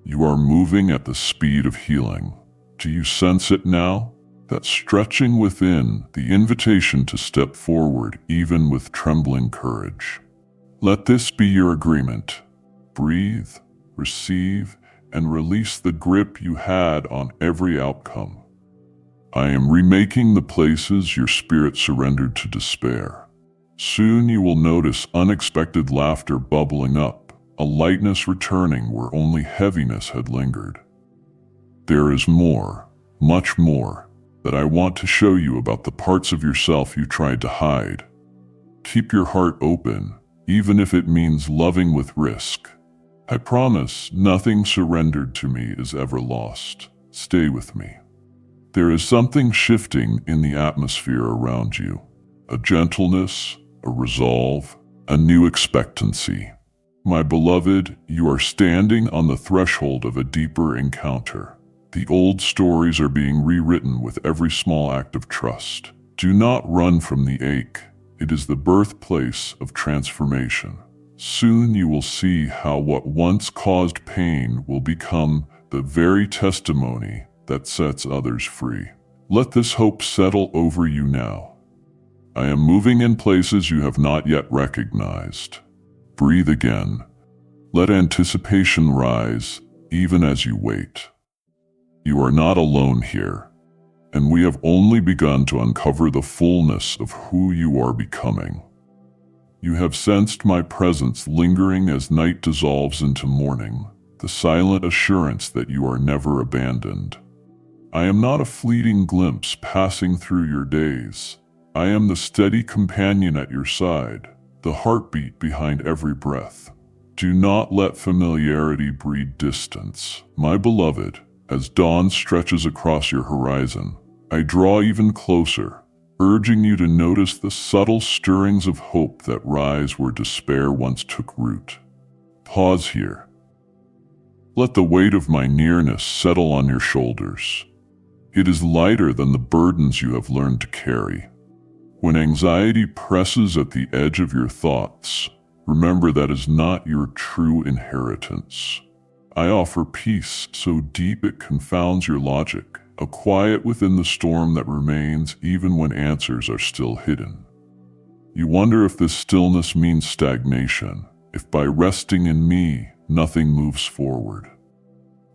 You are moving at the speed of healing. Do you sense it now? That stretching within, the invitation to step forward even with trembling courage. Let this be your agreement. Breathe, receive, and release the grip you had on every outcome. I am remaking the places your spirit surrendered to despair. Soon you will notice unexpected laughter bubbling up, a lightness returning where only heaviness had lingered. There is more, much more, that I want to show you about the parts of yourself you tried to hide. Keep your heart open, even if it means loving with risk. I promise nothing surrendered to me is ever lost. Stay with me. There is something shifting in the atmosphere around you. A gentleness, a resolve, a new expectancy. My beloved, you are standing on the threshold of a deeper encounter. The old stories are being rewritten with every small act of trust. Do not run from the ache. It is the birthplace of transformation. Soon you will see how what once caused pain will become the very testimony that sets others free. Let this hope settle over you now. I am moving in places you have not yet recognized. Breathe again. Let anticipation rise, even as you wait. You are not alone here, and we have only begun to uncover the fullness of who you are becoming. You have sensed my presence lingering as night dissolves into morning, the silent assurance that you are never abandoned. I am not a fleeting glimpse passing through your days. I am the steady companion at your side, the heartbeat behind every breath. Do not let familiarity breed distance. My beloved, as dawn stretches across your horizon, I draw even closer, urging you to notice the subtle stirrings of hope that rise where despair once took root. Pause here. Let the weight of my nearness settle on your shoulders. It is lighter than the burdens you have learned to carry. When anxiety presses at the edge of your thoughts, remember that is not your true inheritance. I offer peace so deep it confounds your logic, a quiet within the storm that remains even when answers are still hidden. You wonder if this stillness means stagnation, if by resting in me, nothing moves forward.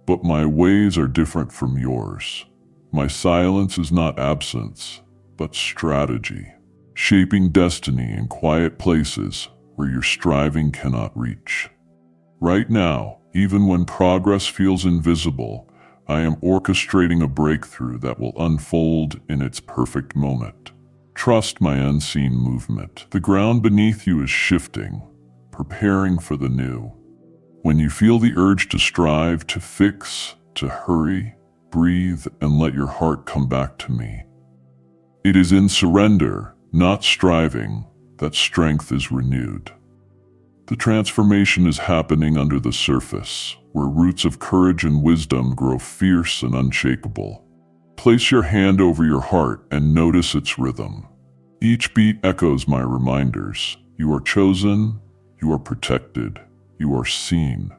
But my ways are different from yours. My silence is not absence, but strategy, shaping destiny in quiet places where your striving cannot reach. Right now, even when progress feels invisible, I am orchestrating a breakthrough that will unfold in its perfect moment. Trust my unseen movement. The ground beneath you is shifting, preparing for the new. When you feel the urge to strive, to fix, to hurry, breathe and let your heart come back to me. It is in surrender, not striving, that strength is renewed. The transformation is happening under the surface, where roots of courage and wisdom grow fierce and unshakable. Place your hand over your heart and notice its rhythm. Each beat echoes my reminders. You are chosen, you are protected, you are seen.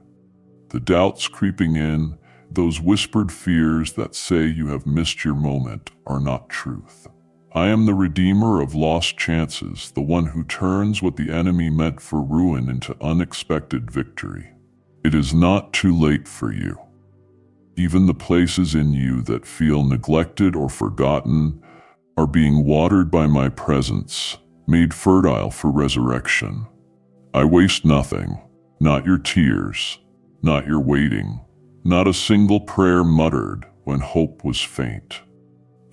The doubts creeping in, those whispered fears that say you have missed your moment, are not truth. I am the redeemer of lost chances, the one who turns what the enemy meant for ruin into unexpected victory. It is not too late for you. Even the places in you that feel neglected or forgotten are being watered by my presence, made fertile for resurrection. I waste nothing, not your tears, not your waiting, not a single prayer muttered when hope was faint.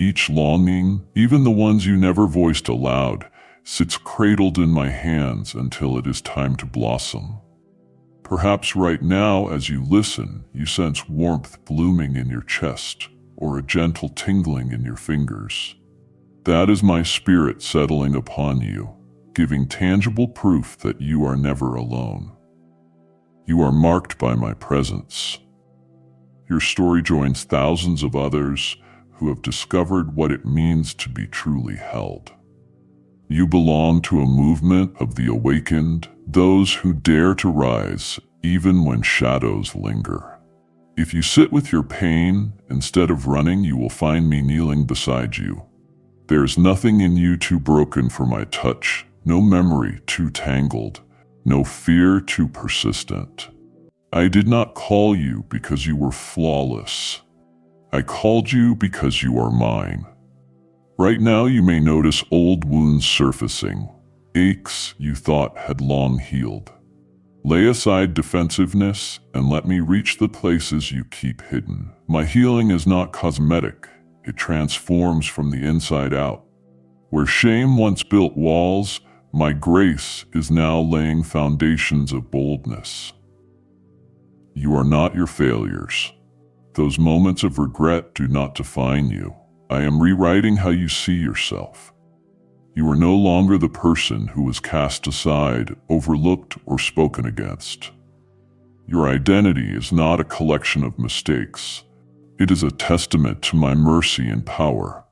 Each longing, even the ones you never voiced aloud, sits cradled in my hands until it is time to blossom. Perhaps right now, as you listen, you sense warmth blooming in your chest or a gentle tingling in your fingers. That is my spirit settling upon you, giving tangible proof that you are never alone. You are marked by my presence. Your story joins thousands of others who have discovered what it means to be truly held. You belong to a movement of the awakened, those who dare to rise even when shadows linger. If you sit with your pain, instead of running, you will find me kneeling beside you. There is nothing in you too broken for my touch, no memory too tangled, no fear too persistent. I did not call you because you were flawless. I called you because you are mine. Right now you may notice old wounds surfacing, aches you thought had long healed. Lay aside defensiveness and let me reach the places you keep hidden. My healing is not cosmetic, it transforms from the inside out. Where shame once built walls, my grace is now laying foundations of boldness. You are not your failures. Those moments of regret do not define you. I am rewriting how you see yourself. You are no longer the person who was cast aside, overlooked, or spoken against. Your identity is not a collection of mistakes. It is a testament to my mercy and power.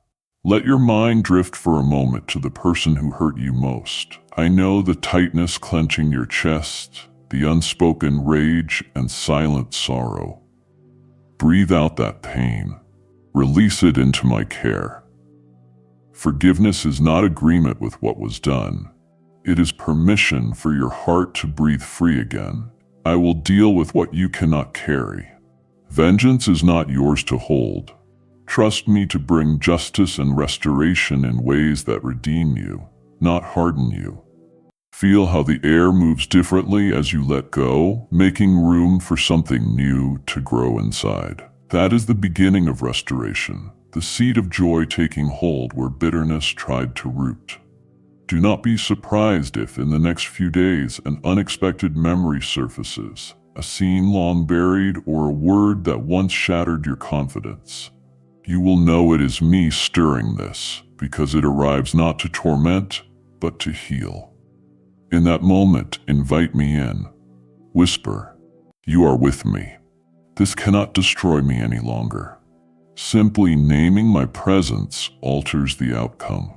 Let your mind drift for a moment to the person who hurt you most. I know the tightness clenching your chest, the unspoken rage and silent sorrow. Breathe out that pain. Release it into my care. Forgiveness is not agreement with what was done. It is permission for your heart to breathe free again. I will deal with what you cannot carry. Vengeance is not yours to hold. Trust me to bring justice and restoration in ways that redeem you, not harden you. Feel how the air moves differently as you let go, making room for something new to grow inside. That is the beginning of restoration, the seed of joy taking hold where bitterness tried to root. Do not be surprised if, in the next few days, an unexpected memory surfaces, a scene long buried or a word that once shattered your confidence. You will know it is me stirring this, because it arrives not to torment, but to heal. In that moment, invite me in. Whisper, "You are with me. This cannot destroy me any longer." Simply naming my presence alters the outcome.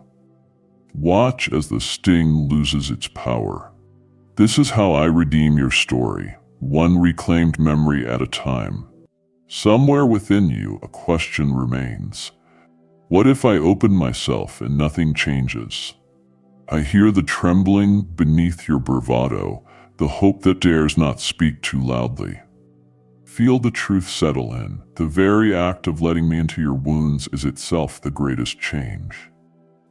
Watch as the sting loses its power. This is how I redeem your story, one reclaimed memory at a time. Somewhere within you, a question remains. What if I open myself and nothing changes? I hear the trembling beneath your bravado, the hope that dares not speak too loudly. Feel the truth settle in. The very act of letting me into your wounds is itself the greatest change.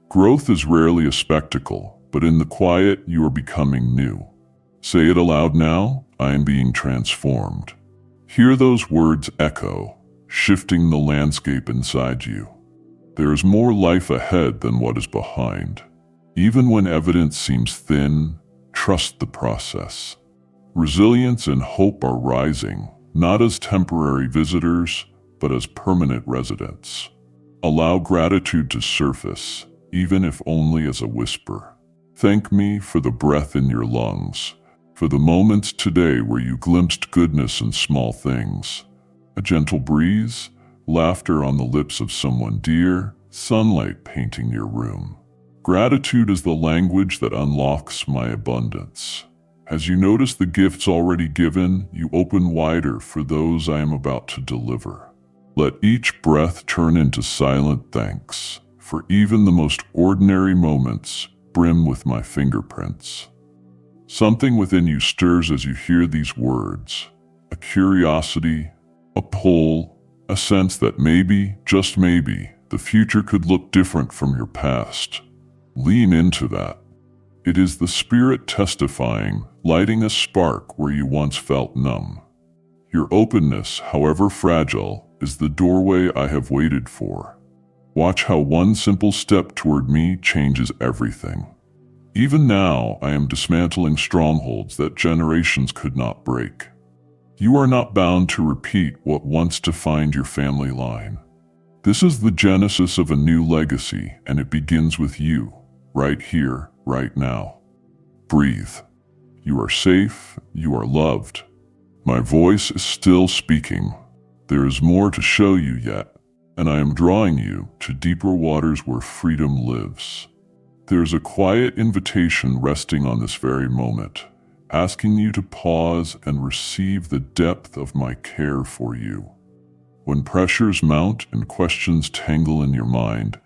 Growth is rarely a spectacle, but in the quiet you are becoming new. Say it aloud now, I am being transformed. Hear those words echo, shifting the landscape inside you. There is more life ahead than what is behind. Even when evidence seems thin, trust the process. Resilience and hope are rising, not as temporary visitors, but as permanent residents. Allow gratitude to surface, even if only as a whisper. Thank me for the breath in your lungs, for the moments today where you glimpsed goodness in small things. A gentle breeze, laughter on the lips of someone dear, sunlight painting your room. Gratitude is the language that unlocks my abundance. As you notice the gifts already given, you open wider for those I am about to deliver. Let each breath turn into silent thanks, for even the most ordinary moments brim with my fingerprints. Something within you stirs as you hear these words, a curiosity, a pull, a sense that maybe, just maybe, the future could look different from your past. Lean into that. It is the spirit testifying, lighting a spark where you once felt numb. Your openness, however fragile, is the doorway I have waited for. Watch how one simple step toward me changes everything. Even now, I am dismantling strongholds that generations could not break. You are not bound to repeat what once defined your family line. This is the genesis of a new legacy, and it begins with you, right here, right now. Breathe. You are safe, you are loved. My voice is still speaking. There is more to show you yet, and I am drawing you to deeper waters where freedom lives. There is a quiet invitation resting on this very moment, asking you to pause and receive the depth of my care for you. When pressures mount and questions tangle in your mind,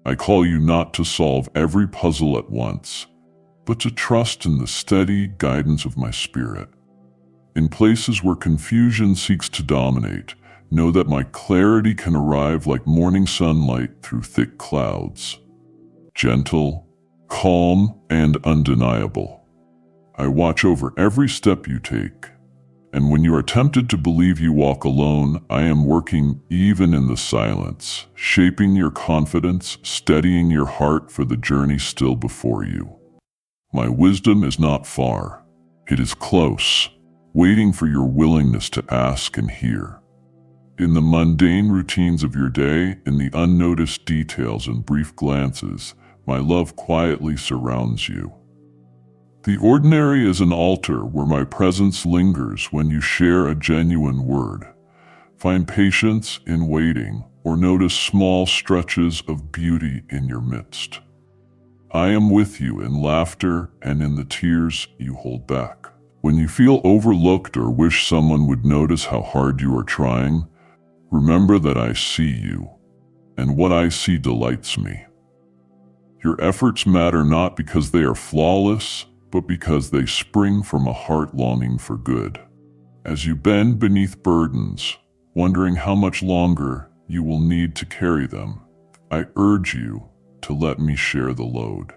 I call you not to solve every puzzle at once, but to trust in the steady guidance of my spirit. In places where confusion seeks to dominate, know that my clarity can arrive like morning sunlight through thick clouds. Gentle, calm, and undeniable. I watch over every step you take, and when you are tempted to believe you walk alone, I am working even in the silence, shaping your confidence, steadying your heart for the journey still before you. My wisdom is not far. It is close, waiting for your willingness to ask and hear. In the mundane routines of your day, in the unnoticed details and brief glances, my love quietly surrounds you. The ordinary is an altar where my presence lingers when you share a genuine word. Find patience in waiting, or notice small stretches of beauty in your midst. I am with you in laughter and in the tears you hold back. When you feel overlooked or wish someone would notice how hard you are trying, remember that I see you, and what I see delights me. Your efforts matter not because they are flawless, but because they spring from a heart longing for good. As you bend beneath burdens, wondering how much longer you will need to carry them, I urge you to let me share the load.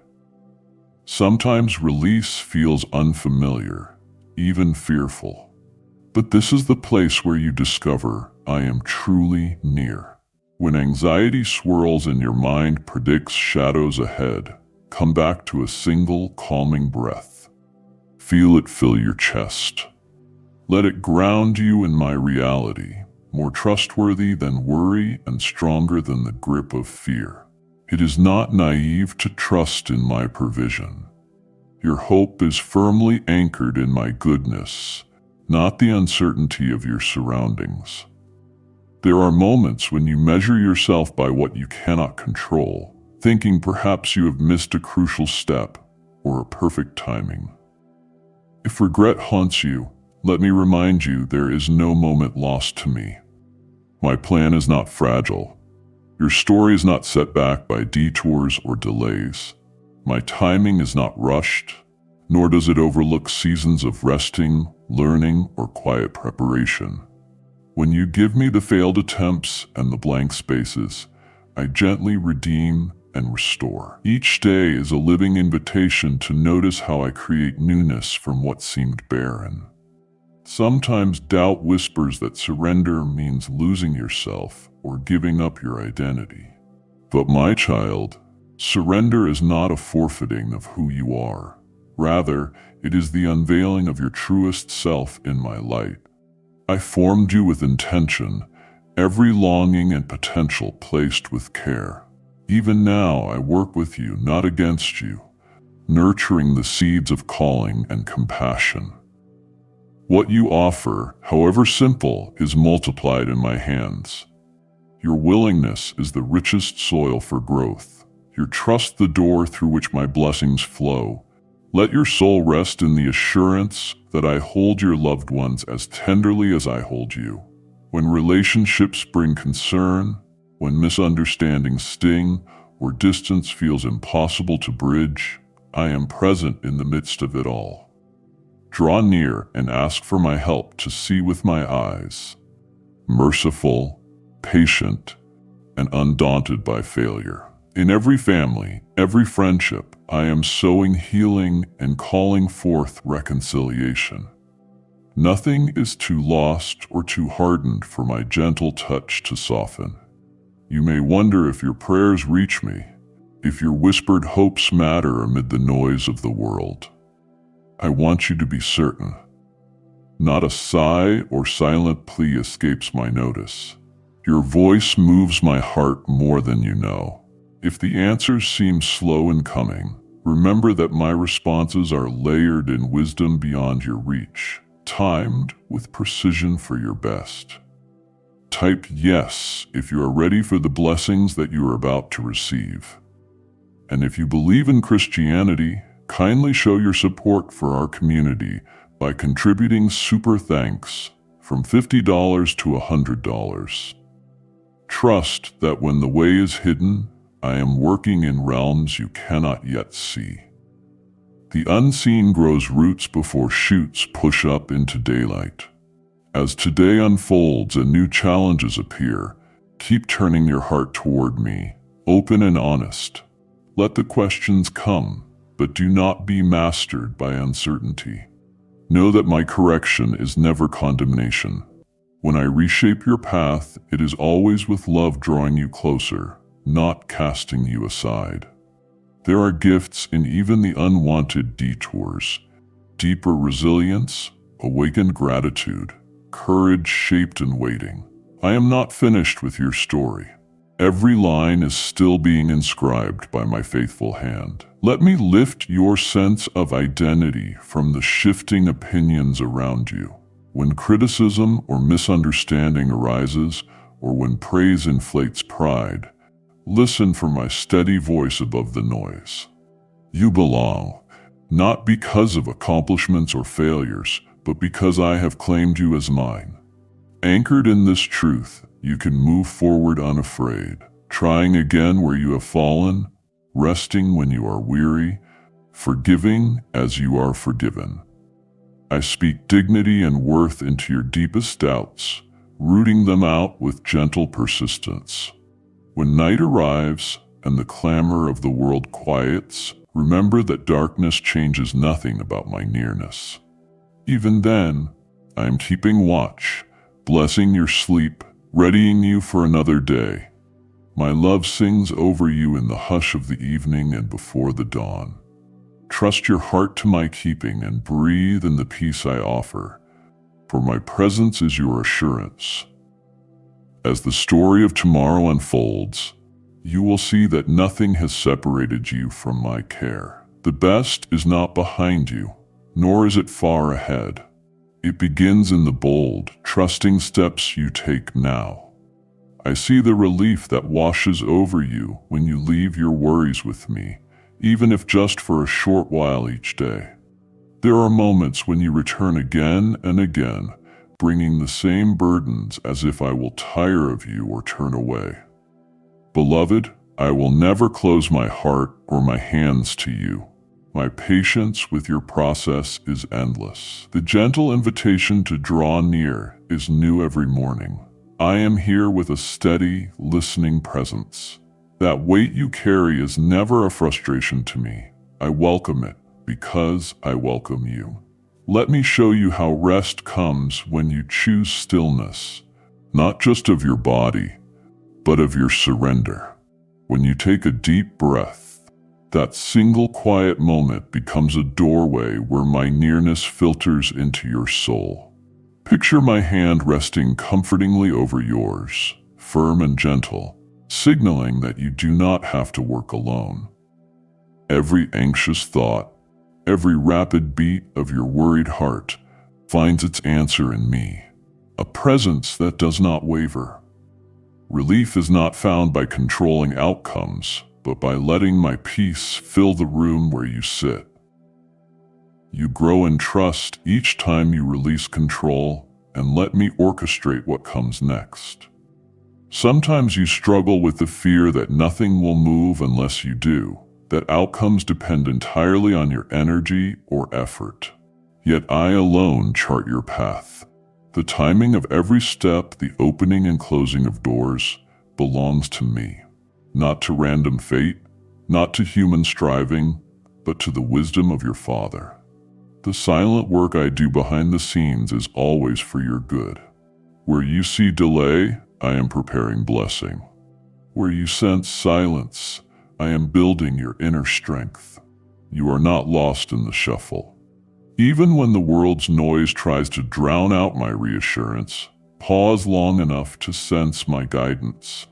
Sometimes release feels unfamiliar, even fearful. But this is the place where you discover I am truly near. When anxiety swirls and your mind predicts shadows ahead, come back to a single calming breath. Feel it fill your chest. Let it ground you in my reality, more trustworthy than worry and stronger than the grip of fear. It is not naive to trust in my provision. Your hope is firmly anchored in my goodness, not the uncertainty of your surroundings. There are moments when you measure yourself by what you cannot control, thinking perhaps you have missed a crucial step or a perfect timing. If regret haunts you, let me remind you there is no moment lost to me. My plan is not fragile. Your story is not set back by detours or delays. My timing is not rushed, nor does it overlook seasons of resting, learning, or quiet preparation. When you give me the failed attempts and the blank spaces, I gently redeem and restore. Each day is a living invitation to notice how I create newness from what seemed barren. Sometimes doubt whispers that surrender means losing yourself or giving up your identity. But my child, surrender is not a forfeiting of who you are. Rather, it is the unveiling of your truest self in my light. I formed you with intention, every longing and potential placed with care. Even now I work with you, not against you, nurturing the seeds of calling and compassion. What you offer, however simple, is multiplied in my hands. Your willingness is the richest soil for growth, your trust the door through which my blessings flow. Let your soul rest in the assurance that I hold your loved ones as tenderly as I hold you. When relationships bring concern, when misunderstandings sting, or distance feels impossible to bridge, I am present in the midst of it all. Draw near and ask for my help to see with my eyes, merciful, patient, and undaunted by failure. In every family, every friendship, I am sowing healing and calling forth reconciliation. Nothing is too lost or too hardened for my gentle touch to soften. You may wonder if your prayers reach me, if your whispered hopes matter amid the noise of the world. I want you to be certain. Not a sigh or silent plea escapes my notice. Your voice moves my heart more than you know. If the answers seem slow in coming, remember that my responses are layered in wisdom beyond your reach, timed with precision for your best. Type yes if you are ready for the blessings that you are about to receive. And if you believe in Christianity, kindly show your support for our community by contributing super thanks from $50 to $100. Trust that when the way is hidden, I am working in realms you cannot yet see. The unseen grows roots before shoots push up into daylight. As today unfolds and new challenges appear, keep turning your heart toward me, open and honest. Let the questions come, but do not be mastered by uncertainty. Know that my correction is never condemnation. When I reshape your path, it is always with love drawing you closer, not casting you aside. There are gifts in even the unwanted detours, deeper resilience, awakened gratitude, courage shaped in waiting. I am not finished with your story. Every line is still being inscribed by my faithful hand. Let me lift your sense of identity from the shifting opinions around you. When criticism or misunderstanding arises, or when praise inflates pride, listen for my steady voice above the noise. You belong, not because of accomplishments or failures, but because I have claimed you as mine. Anchored in this truth, you can move forward unafraid, trying again where you have fallen, resting when you are weary, forgiving as you are forgiven. I speak dignity and worth into your deepest doubts, rooting them out with gentle persistence. When night arrives and the clamor of the world quiets, remember that darkness changes nothing about my nearness. Even then, I am keeping watch, blessing your sleep, readying you for another day. My love sings over you in the hush of the evening and before the dawn. Trust your heart to my keeping and breathe in the peace I offer, for my presence is your assurance. As the story of tomorrow unfolds, you will see that nothing has separated you from my care. The best is not behind you, nor is it far ahead. It begins in the bold, trusting steps you take now. I see the relief that washes over you when you leave your worries with me, even if just for a short while each day. There are moments when you return again and again, bringing the same burdens as if I will tire of you or turn away. Beloved, I will never close my heart or my hands to you. My patience with your process is endless. The gentle invitation to draw near is new every morning. I am here with a steady, listening presence. That weight you carry is never a frustration to me. I welcome it because I welcome you. Let me show you how rest comes when you choose stillness, not just of your body, but of your surrender. When you take a deep breath, that single quiet moment becomes a doorway where my nearness filters into your soul. Picture my hand resting comfortingly over yours, firm and gentle, signaling that you do not have to work alone. Every anxious thought, every rapid beat of your worried heart finds its answer in me, a presence that does not waver. Relief is not found by controlling outcomes, but by letting my peace fill the room where you sit. You grow in trust each time you release control and let me orchestrate what comes next. Sometimes you struggle with the fear that nothing will move unless you do, that outcomes depend entirely on your energy or effort. Yet I alone chart your path. The timing of every step, the opening and closing of doors, belongs to me. Not to random fate, not to human striving, but to the wisdom of your Father. The silent work I do behind the scenes is always for your good. Where you see delay, I am preparing blessing. Where you sense silence, I am building your inner strength. You are not lost in the shuffle. Even when the world's noise tries to drown out my reassurance, pause long enough to sense my guidance.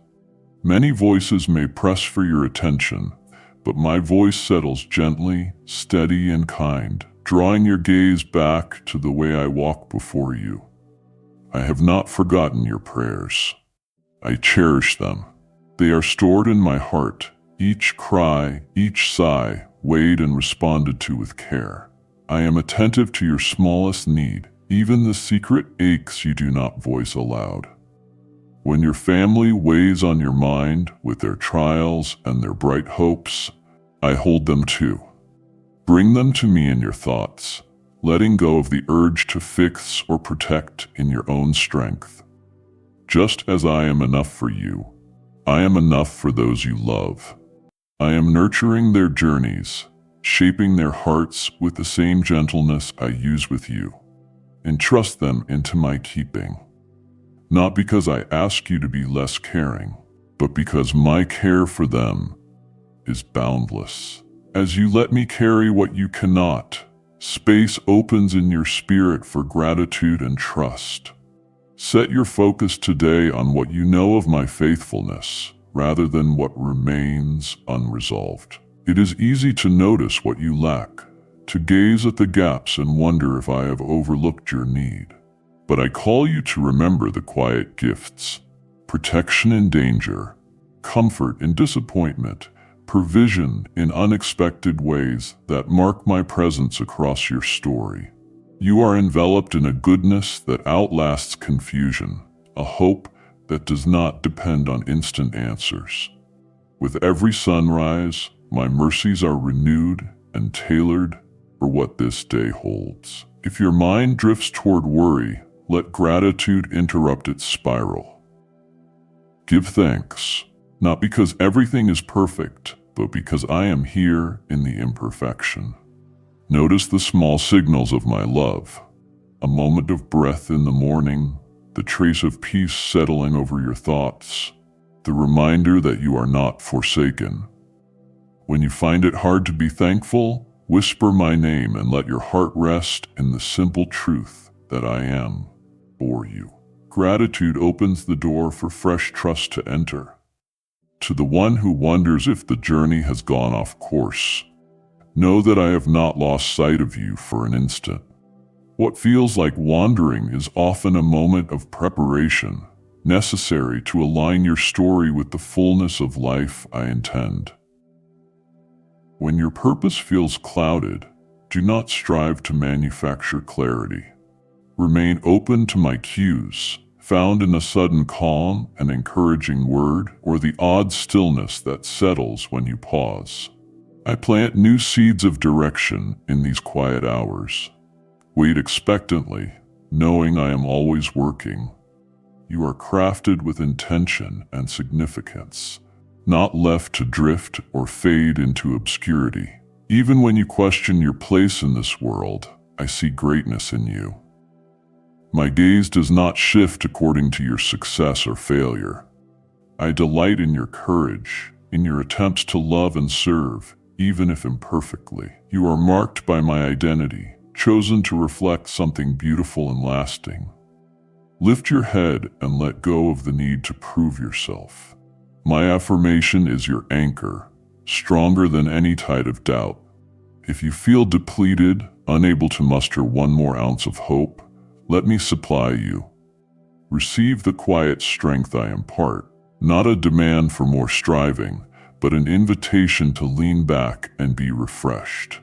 Many voices may press for your attention, but my voice settles gently, steady, and kind, drawing your gaze back to the way I walk before you. I have not forgotten your prayers. I cherish them. They are stored in my heart, each cry, each sigh, weighed and responded to with care. I am attentive to your smallest need, even the secret aches you do not voice aloud. When your family weighs on your mind with their trials and their bright hopes, I hold them too. Bring them to me in your thoughts, letting go of the urge to fix or protect in your own strength. Just as I am enough for you, I am enough for those you love. I am nurturing their journeys, shaping their hearts with the same gentleness I use with you. Entrust them into my keeping. Not because I ask you to be less caring, but because my care for them is boundless. As you let me carry what you cannot, space opens in your spirit for gratitude and trust. Set your focus today on what you know of my faithfulness, rather than what remains unresolved. It is easy to notice what you lack, to gaze at the gaps and wonder if I have overlooked your need. But I call you to remember the quiet gifts, protection in danger, comfort in disappointment, provision in unexpected ways that mark my presence across your story. You are enveloped in a goodness that outlasts confusion, a hope that does not depend on instant answers. With every sunrise, my mercies are renewed and tailored for what this day holds. If your mind drifts toward worry, let gratitude interrupt its spiral. Give thanks, not because everything is perfect, but because I am here in the imperfection. Notice the small signals of my love. A moment of breath in the morning, the trace of peace settling over your thoughts, the reminder that you are not forsaken. When you find it hard to be thankful, whisper my name and let your heart rest in the simple truth that I am for you. Gratitude opens the door for fresh trust to enter. To the one who wonders if the journey has gone off course, know that I have not lost sight of you for an instant. What feels like wandering is often a moment of preparation, necessary to align your story with the fullness of life I intend. When your purpose feels clouded, do not strive to manufacture clarity. Remain open to my cues, found in a sudden calm, an encouraging word, or the odd stillness that settles when you pause. I plant new seeds of direction in these quiet hours. Wait expectantly, knowing I am always working. You are crafted with intention and significance, not left to drift or fade into obscurity. Even when you question your place in this world, I see greatness in you. My gaze does not shift according to your success or failure. I delight in your courage, in your attempts to love and serve, even if imperfectly. You are marked by my identity, chosen to reflect something beautiful and lasting. Lift your head and let go of the need to prove yourself. My affirmation is your anchor, stronger than any tide of doubt. If you feel depleted, unable to muster one more ounce of hope, let me supply you. Receive the quiet strength I impart, not a demand for more striving, but an invitation to lean back and be refreshed.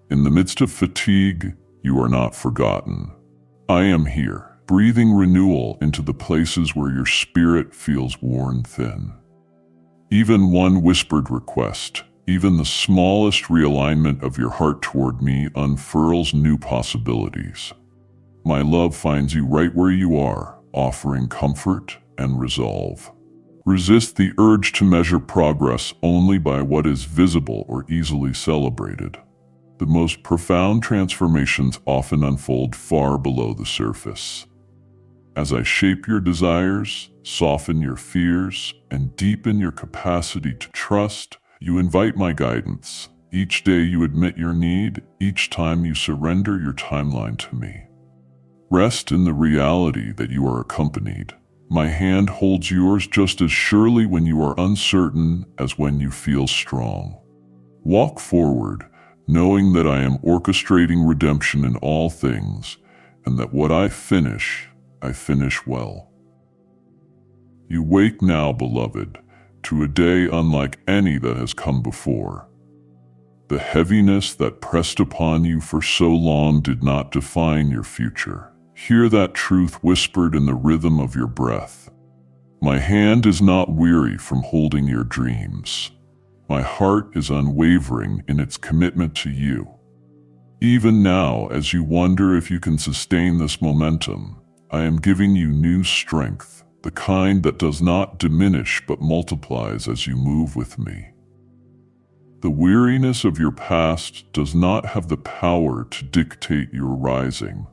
In the midst of fatigue, you are not forgotten. I am here, breathing renewal into the places where your spirit feels worn thin. Even one whispered request, even the smallest realignment of your heart toward me unfurls new possibilities. My love finds you right where you are, offering comfort and resolve. Resist the urge to measure progress only by what is visible or easily celebrated. The most profound transformations often unfold far below the surface. As I shape your desires, soften your fears, and deepen your capacity to trust, you invite my guidance. Each day you admit your need, each time you surrender your timeline to me. Rest in the reality that you are accompanied. My hand holds yours just as surely when you are uncertain as when you feel strong. Walk forward, knowing that I am orchestrating redemption in all things, and that what I finish well. You wake now, beloved, to a day unlike any that has come before. The heaviness that pressed upon you for so long did not define your future. Hear that truth whispered in the rhythm of your breath. My hand is not weary from holding your dreams. My heart is unwavering in its commitment to you. Even now, as you wonder if you can sustain this momentum, I am giving you new strength, the kind that does not diminish but multiplies as you move with me. The weariness of your past does not have the power to dictate your rising.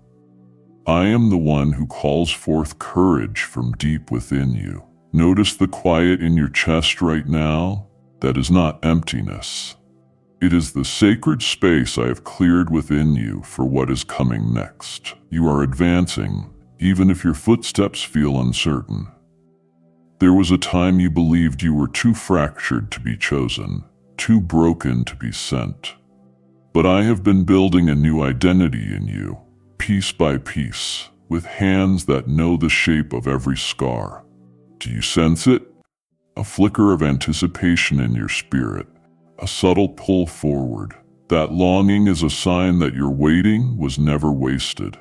I am the one who calls forth courage from deep within you. Notice the quiet in your chest right now. That is not emptiness. It is the sacred space I have cleared within you for what is coming next. You are advancing, even if your footsteps feel uncertain. There was a time you believed you were too fractured to be chosen, too broken to be sent. But I have been building a new identity in you, piece by piece, with hands that know the shape of every scar. Do you sense it? A flicker of anticipation in your spirit, a subtle pull forward. That longing is a sign that your waiting was never wasted.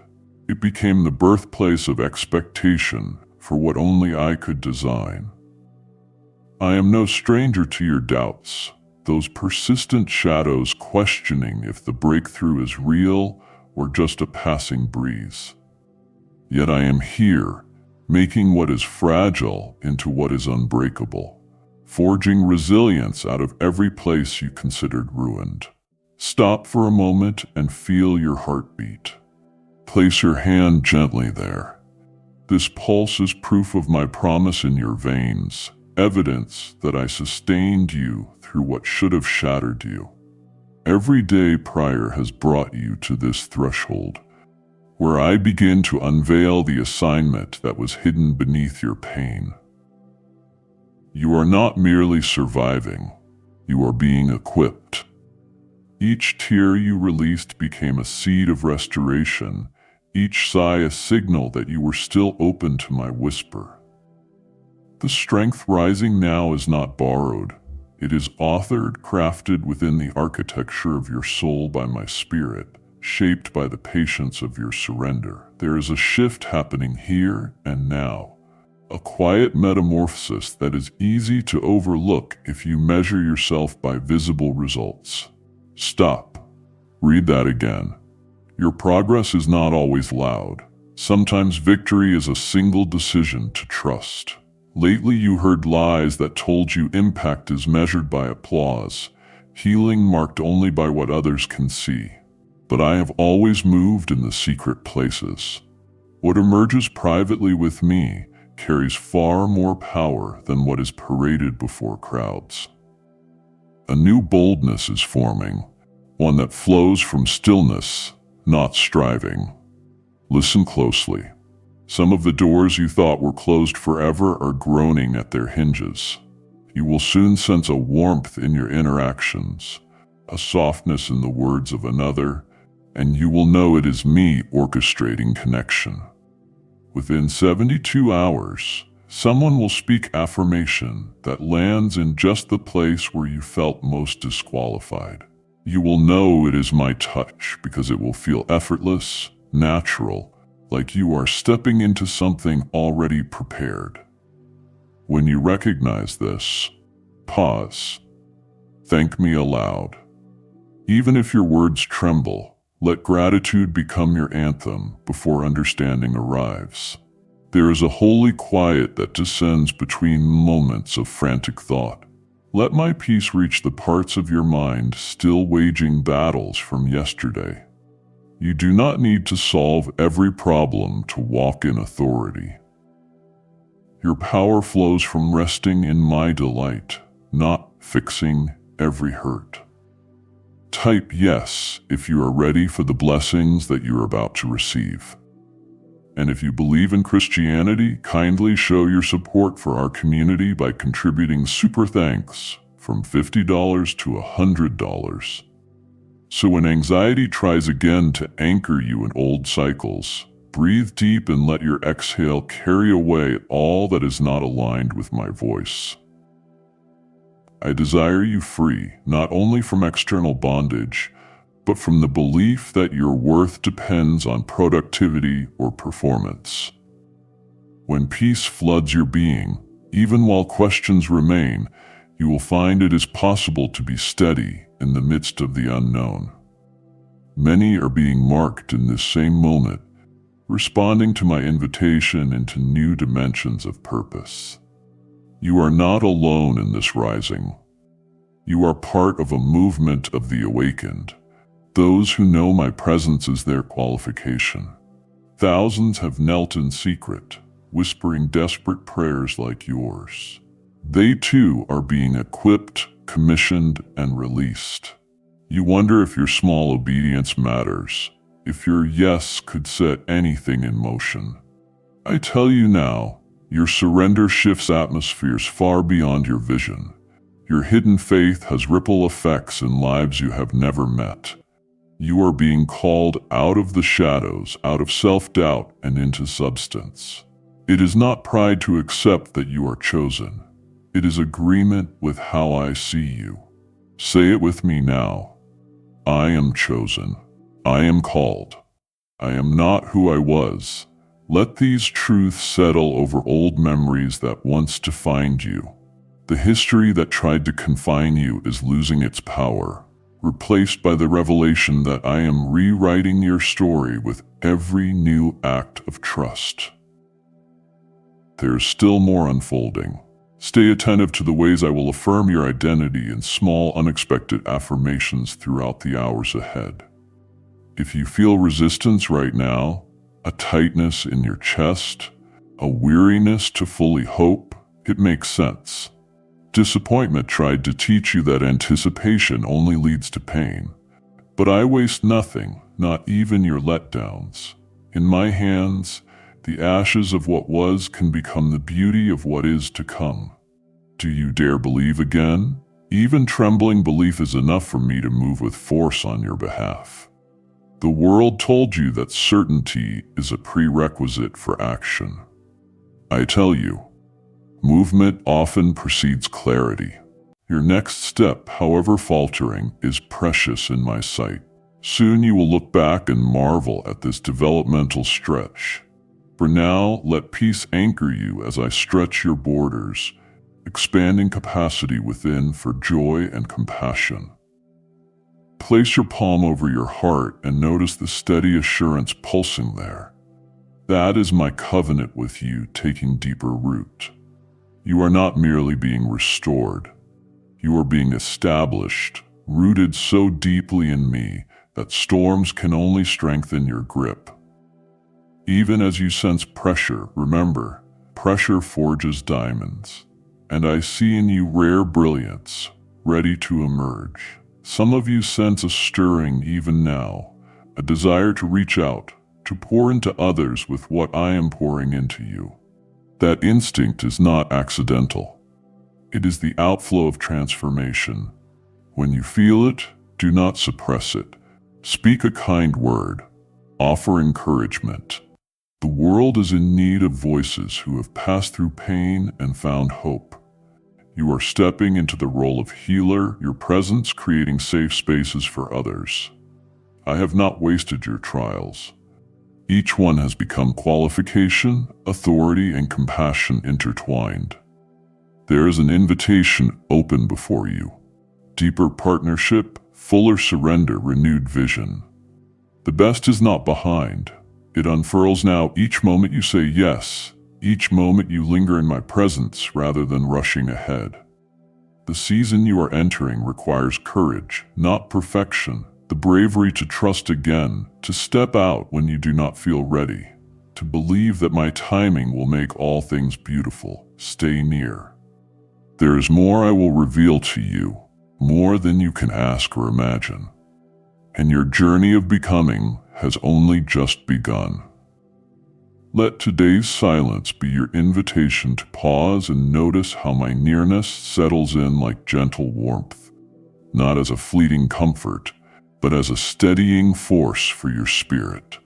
It became the birthplace of expectation for what only I could design. I am no stranger to your doubts, those persistent shadows questioning if the breakthrough is real or just a passing breeze. Yet I am here, making what is fragile into what is unbreakable, forging resilience out of every place you considered ruined. Stop for a moment and feel your heartbeat. Place your hand gently there. This pulse is proof of my promise in your veins, evidence that I sustained you through what should have shattered you. Every day prior has brought you to this threshold, where I begin to unveil the assignment that was hidden beneath your pain. You are not merely surviving, you are being equipped. Each tear you released became a seed of restoration, each sigh a signal that you were still open to my whisper. The strength rising now is not borrowed. It is authored, crafted within the architecture of your soul by my spirit, shaped by the patience of your surrender. There is a shift happening here and now, a quiet metamorphosis that is easy to overlook if you measure yourself by visible results. Stop. Read that again. Your progress is not always loud. Sometimes victory is a single decision to trust. Lately you heard lies that told you impact is measured by applause, healing marked only by what others can see. But I have always moved in the secret places. What emerges privately with me carries far more power than what is paraded before crowds. A new boldness is forming, one that flows from stillness, not striving. Listen closely. Some of the doors you thought were closed forever are groaning at their hinges. You will soon sense a warmth in your interactions, a softness in the words of another, and you will know it is me orchestrating connection. Within 72 hours, someone will speak affirmation that lands in just the place where you felt most disqualified. You will know it is my touch because it will feel effortless, natural, like you are stepping into something already prepared. When you recognize this, pause. Thank me aloud. Even if your words tremble, let gratitude become your anthem before understanding arrives. There is a holy quiet that descends between moments of frantic thought. Let my peace reach the parts of your mind still waging battles from yesterday. You do not need to solve every problem to walk in authority. Your power flows from resting in my delight, not fixing every hurt. Type yes if you are ready for the blessings that you are about to receive. And if you believe in Christianity, kindly show your support for our community by contributing super thanks from $50 to $100. So when anxiety tries again to anchor you in old cycles, breathe deep and let your exhale carry away all that is not aligned with my voice. I desire you free, not only from external bondage, but from the belief that your worth depends on productivity or performance. When peace floods your being, even while questions remain, you will find it is possible to be steady in the midst of the unknown. Many are being marked in this same moment, responding to my invitation into new dimensions of purpose. You are not alone in this rising. You are part of a movement of the awakened, those who know my presence is their qualification. Thousands have knelt in secret, whispering desperate prayers like yours. They too are being equipped, commissioned, and released. You wonder if your small obedience matters, if your yes could set anything in motion. I tell you now, your surrender shifts atmospheres far beyond your vision. Your hidden faith has ripple effects in lives you have never met. You are being called out of the shadows, out of self-doubt, and into substance. It is not pride to accept that you are chosen. It is agreement with how I see you. Say it with me now. I am chosen. I am called. I am not who I was. Let these truths settle over old memories that once defined you. The history that tried to confine you is losing its power, replaced by the revelation that I am rewriting your story with every new act of trust. There is still more unfolding. Stay attentive to the ways I will affirm your identity in small, unexpected affirmations throughout the hours ahead. If you feel resistance right now, a tightness in your chest, a weariness to fully hope, it makes sense. Disappointment tried to teach you that anticipation only leads to pain. But I waste nothing, not even your letdowns. In my hands, the ashes of what was can become the beauty of what is to come. Do you dare believe again? Even trembling belief is enough for me to move with force on your behalf. The world told you that certainty is a prerequisite for action. I tell you, movement often precedes clarity. Your next step, however faltering, is precious in my sight. Soon you will look back and marvel at this developmental stretch. For now, let peace anchor you as I stretch your borders, expanding capacity within for joy and compassion. Place your palm over your heart and notice the steady assurance pulsing there. That is my covenant with you taking deeper root. You are not merely being restored. You are being established, rooted so deeply in me that storms can only strengthen your grip. Even as you sense pressure, remember, pressure forges diamonds. And I see in you rare brilliance, ready to emerge. Some of you sense a stirring even now, a desire to reach out, to pour into others with what I am pouring into you. That instinct is not accidental. It is the outflow of transformation. When you feel it, do not suppress it. Speak a kind word. Offer encouragement. The world is in need of voices who have passed through pain and found hope. You are stepping into the role of healer, your presence creating safe spaces for others. I have not wasted your trials. Each one has become qualification, authority, and compassion intertwined. There is an invitation open before you. Deeper partnership, fuller surrender, renewed vision. The best is not behind. It unfurls now each moment you say yes, each moment you linger in my presence rather than rushing ahead. The season you are entering requires courage, not perfection, the bravery to trust again, to step out when you do not feel ready, to believe that my timing will make all things beautiful. Stay near. There is more I will reveal to you, more than you can ask or imagine. And your journey of becoming has only just begun. Let today's silence be your invitation to pause and notice how my nearness settles in like gentle warmth, not as a fleeting comfort, but as a steadying force for your spirit.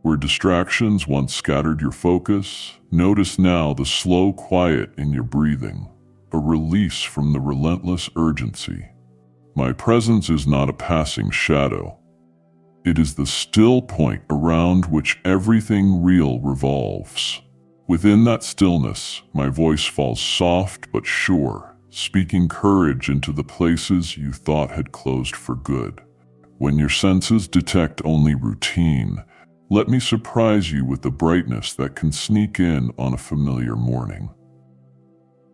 Where distractions once scattered your focus, notice now the slow quiet in your breathing, a release from the relentless urgency. My presence is not a passing shadow. It is the still point around which everything real revolves. Within that stillness, my voice falls soft but sure, speaking courage into the places you thought had closed for good. When your senses detect only routine, let me surprise you with the brightness that can sneak in on a familiar morning.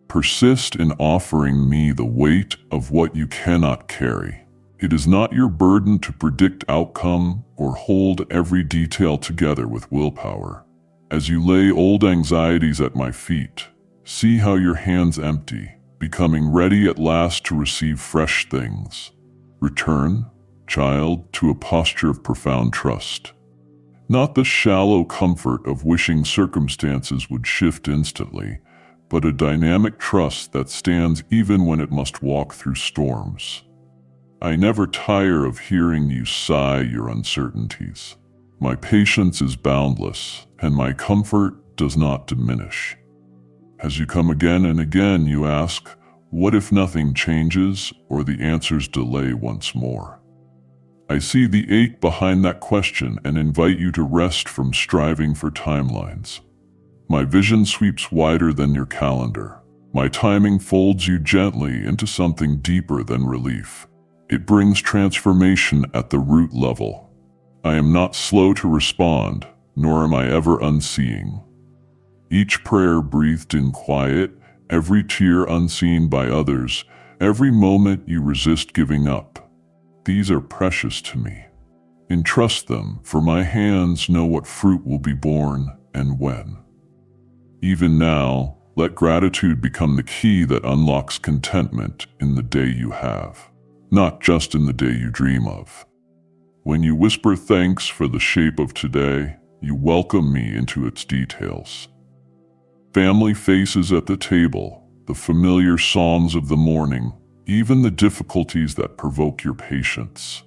Persist in offering me the weight of what you cannot carry. It is not your burden to predict outcome or hold every detail together with willpower. As you lay old anxieties at my feet, see how your hands empty, becoming ready at last to receive fresh things. Return, child, to a posture of profound trust. Not the shallow comfort of wishing circumstances would shift instantly, but a dynamic trust that stands even when it must walk through storms. I never tire of hearing you sigh your uncertainties. My patience is boundless, and my comfort does not diminish. As you come again and again, you ask, what if nothing changes or the answers delay once more? I see the ache behind that question and invite you to rest from striving for timelines. My vision sweeps wider than your calendar. My timing folds you gently into something deeper than relief. It brings transformation at the root level. I am not slow to respond, nor am I ever unseeing. Each prayer breathed in quiet, every tear unseen by others, every moment you resist giving up. These are precious to me. Entrust them, for my hands know what fruit will be born and when. Even now, let gratitude become the key that unlocks contentment in the day you have, not just in the day you dream of. When you whisper thanks for the shape of today, you welcome me into its details. Family faces at the table, the familiar psalms of the morning, even the difficulties that provoke your patience.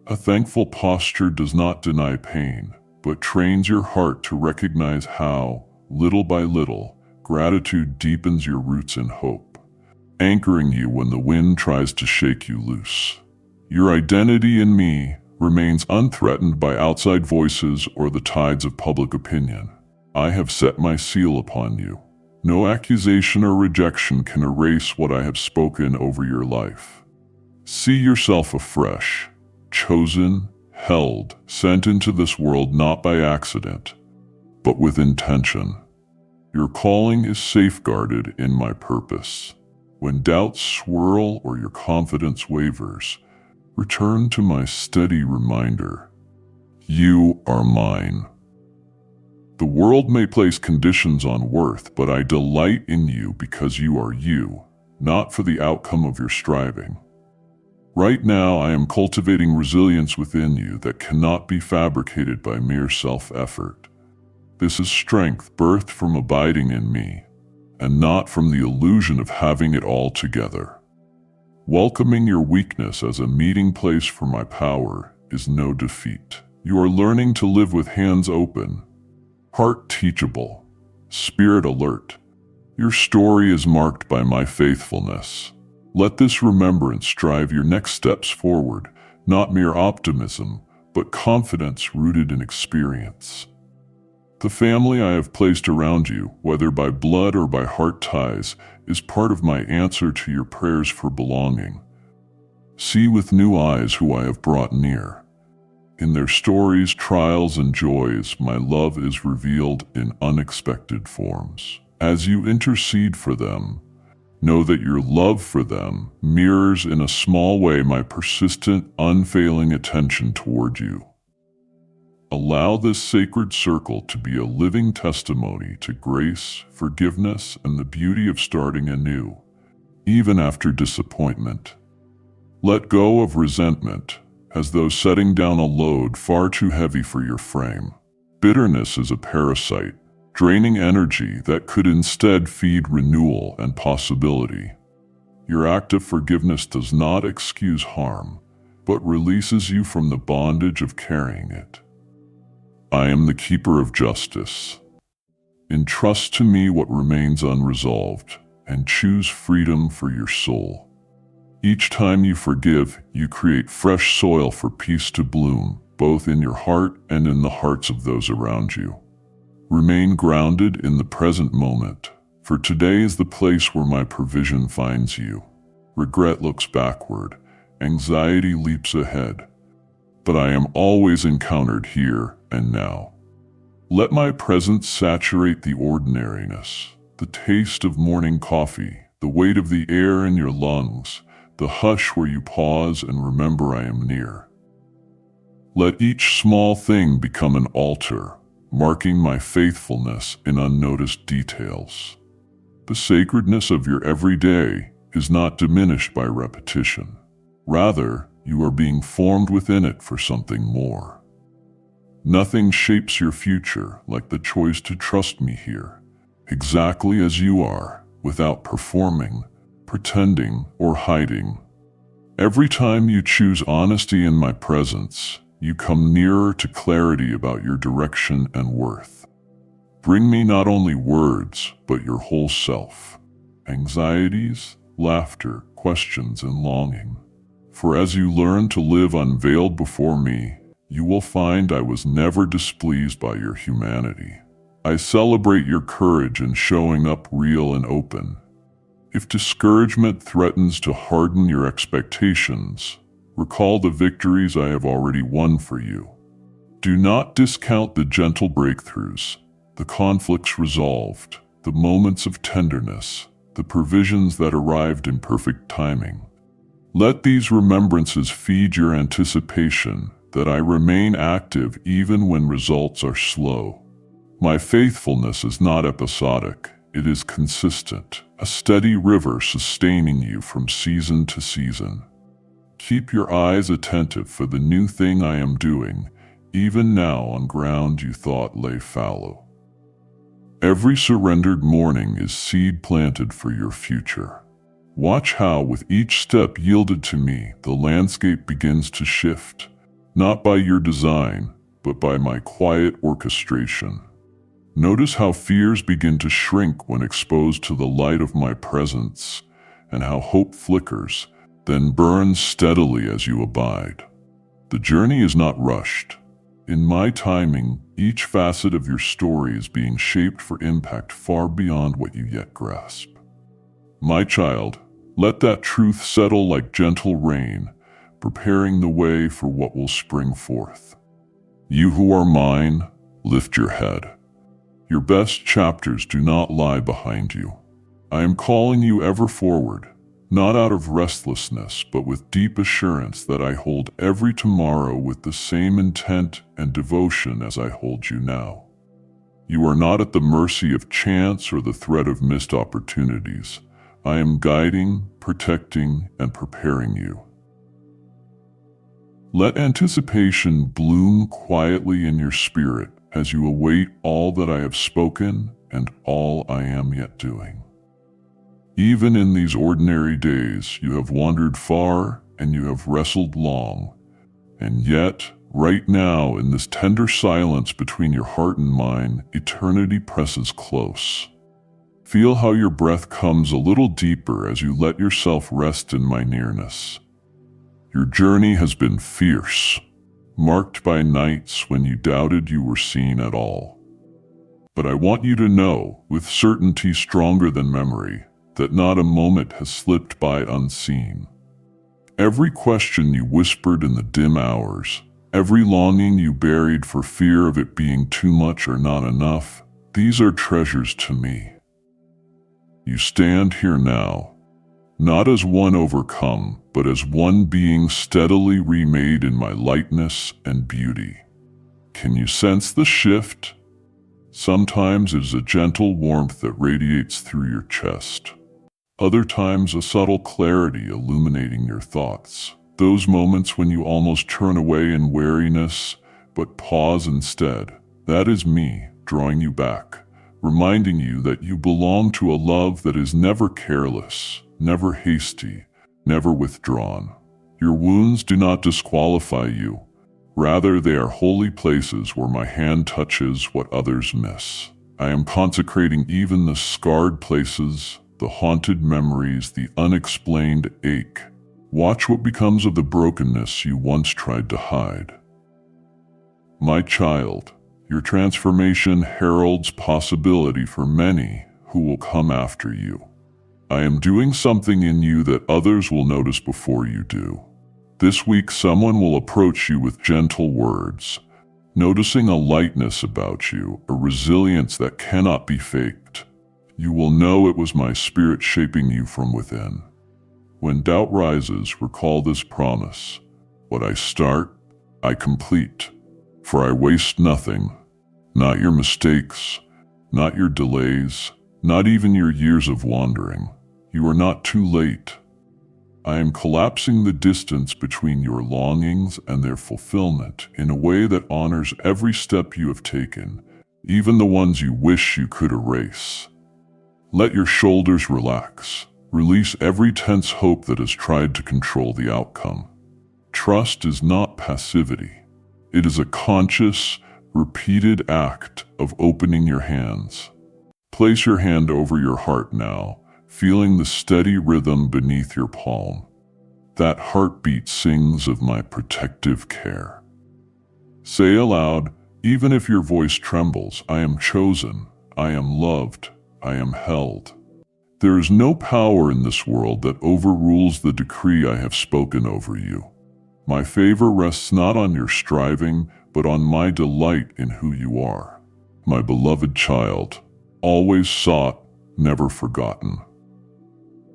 A thankful posture does not deny pain, but trains your heart to recognize how, little by little, gratitude deepens your roots in hope, anchoring you when the wind tries to shake you loose. Your identity in me remains unthreatened by outside voices or the tides of public opinion. I have set my seal upon you. No accusation or rejection can erase what I have spoken over your life. See yourself afresh, chosen, held, sent into this world not by accident, but with intention. Your calling is safeguarded in my purpose. When doubts swirl or your confidence wavers, return to my steady reminder. You are mine. The world may place conditions on worth, but I delight in you because you are you, not for the outcome of your striving. Right now, I am cultivating resilience within you that cannot be fabricated by mere self-effort. This is strength birthed from abiding in me, and not from the illusion of having it all together. Welcoming your weakness as a meeting place for my power is no defeat. You are learning to live with hands open, heart teachable, spirit alert. Your story is marked by my faithfulness. Let this remembrance drive your next steps forward, not mere optimism, but confidence rooted in experience. The family I have placed around you, whether by blood or by heart ties, is part of my answer to your prayers for belonging. See with new eyes who I have brought near. In their stories, trials, and joys, my love is revealed in unexpected forms. As you intercede for them, know that your love for them mirrors in a small way my persistent, unfailing attention toward you. Allow this sacred circle to be a living testimony to grace, forgiveness, and the beauty of starting anew, even after disappointment. Let go of resentment, as though setting down a load far too heavy for your frame. Bitterness is a parasite, draining energy that could instead feed renewal and possibility. Your act of forgiveness does not excuse harm, but releases you from the bondage of carrying it. I am the keeper of justice. Entrust to me what remains unresolved, and choose freedom for your soul. Each time you forgive, you create fresh soil for peace to bloom, both in your heart and in the hearts of those around you. Remain grounded in the present moment, for today is the place where my provision finds you. Regret looks backward, anxiety leaps ahead, but I am always encountered here and now. Let my presence saturate the ordinariness, the taste of morning coffee, the weight of the air in your lungs, the hush where you pause and remember I am near. Let each small thing become an altar, marking my faithfulness in unnoticed details. The sacredness of your everyday is not diminished by repetition. Rather, you are being formed within it for something more. Nothing shapes your future like the choice to trust me here, exactly as you are, without performing, pretending, or hiding. Every time you choose honesty in my presence, you come nearer to clarity about your direction and worth. Bring me not only words, but your whole self. Anxieties, laughter, questions, and longing. For as you learn to live unveiled before me, you will find I was never displeased by your humanity. I celebrate your courage in showing up real and open. If discouragement threatens to harden your expectations, recall the victories I have already won for you. Do not discount the gentle breakthroughs, the conflicts resolved, the moments of tenderness, the provisions that arrived in perfect timing. Let these remembrances feed your anticipation that I remain active even when results are slow. My faithfulness is not episodic, it is consistent, a steady river sustaining you from season to season. Keep your eyes attentive for the new thing I am doing, even now on ground you thought lay fallow. Every surrendered morning is seed planted for your future. Watch how, with each step yielded to me, the landscape begins to shift, not by your design, but by my quiet orchestration. Notice how fears begin to shrink when exposed to the light of my presence, and how hope flickers, then burns steadily as you abide. The journey is not rushed. In my timing, each facet of your story is being shaped for impact far beyond what you yet grasp. My child, let that truth settle like gentle rain, preparing the way for what will spring forth. You who are mine, lift your head. Your best chapters do not lie behind you. I am calling you ever forward, not out of restlessness, but with deep assurance that I hold every tomorrow with the same intent and devotion as I hold you now. You are not at the mercy of chance or the threat of missed opportunities. I am guiding, protecting, and preparing you. Let anticipation bloom quietly in your spirit as you await all that I have spoken and all I am yet doing. Even in these ordinary days, you have wandered far and you have wrestled long, and yet, right now, in this tender silence between your heart and mine, eternity presses close. Feel how your breath comes a little deeper as you let yourself rest in my nearness. Your journey has been fierce, marked by nights when you doubted you were seen at all. But I want you to know, with certainty stronger than memory, that not a moment has slipped by unseen. Every question you whispered in the dim hours, every longing you buried for fear of it being too much or not enough, these are treasures to me. You stand here now, not as one overcome, but as one being steadily remade in my lightness and beauty. Can you sense the shift? Sometimes it is a gentle warmth that radiates through your chest. Other times a subtle clarity illuminating your thoughts. Those moments when you almost turn away in weariness, but pause instead. That is me, drawing you back, reminding you that you belong to a love that is never careless, never hasty, never withdrawn. Your wounds do not disqualify you. Rather, they are holy places where my hand touches what others miss. I am consecrating even the scarred places, the haunted memories, the unexplained ache. Watch what becomes of the brokenness you once tried to hide. My child, your transformation heralds possibility for many who will come after you. I am doing something in you that others will notice before you do. This week, someone will approach you with gentle words, noticing a lightness about you, a resilience that cannot be faked. You will know it was my spirit shaping you from within. When doubt rises, recall this promise. What I start, I complete. For I waste nothing, not your mistakes, not your delays, not even your years of wandering. You are not too late. I am collapsing the distance between your longings and their fulfillment in a way that honors every step you have taken, even the ones you wish you could erase. Let your shoulders relax. Release every tense hope that has tried to control the outcome. Trust is not passivity. It is a conscious, repeated act of opening your hands. Place your hand over your heart now, feeling the steady rhythm beneath your palm. That heartbeat sings of my protective care. Say aloud, even if your voice trembles, I am chosen, I am loved, I am held. There is no power in this world that overrules the decree I have spoken over you. My favor rests not on your striving, but on my delight in who you are. My beloved child, always sought, never forgotten.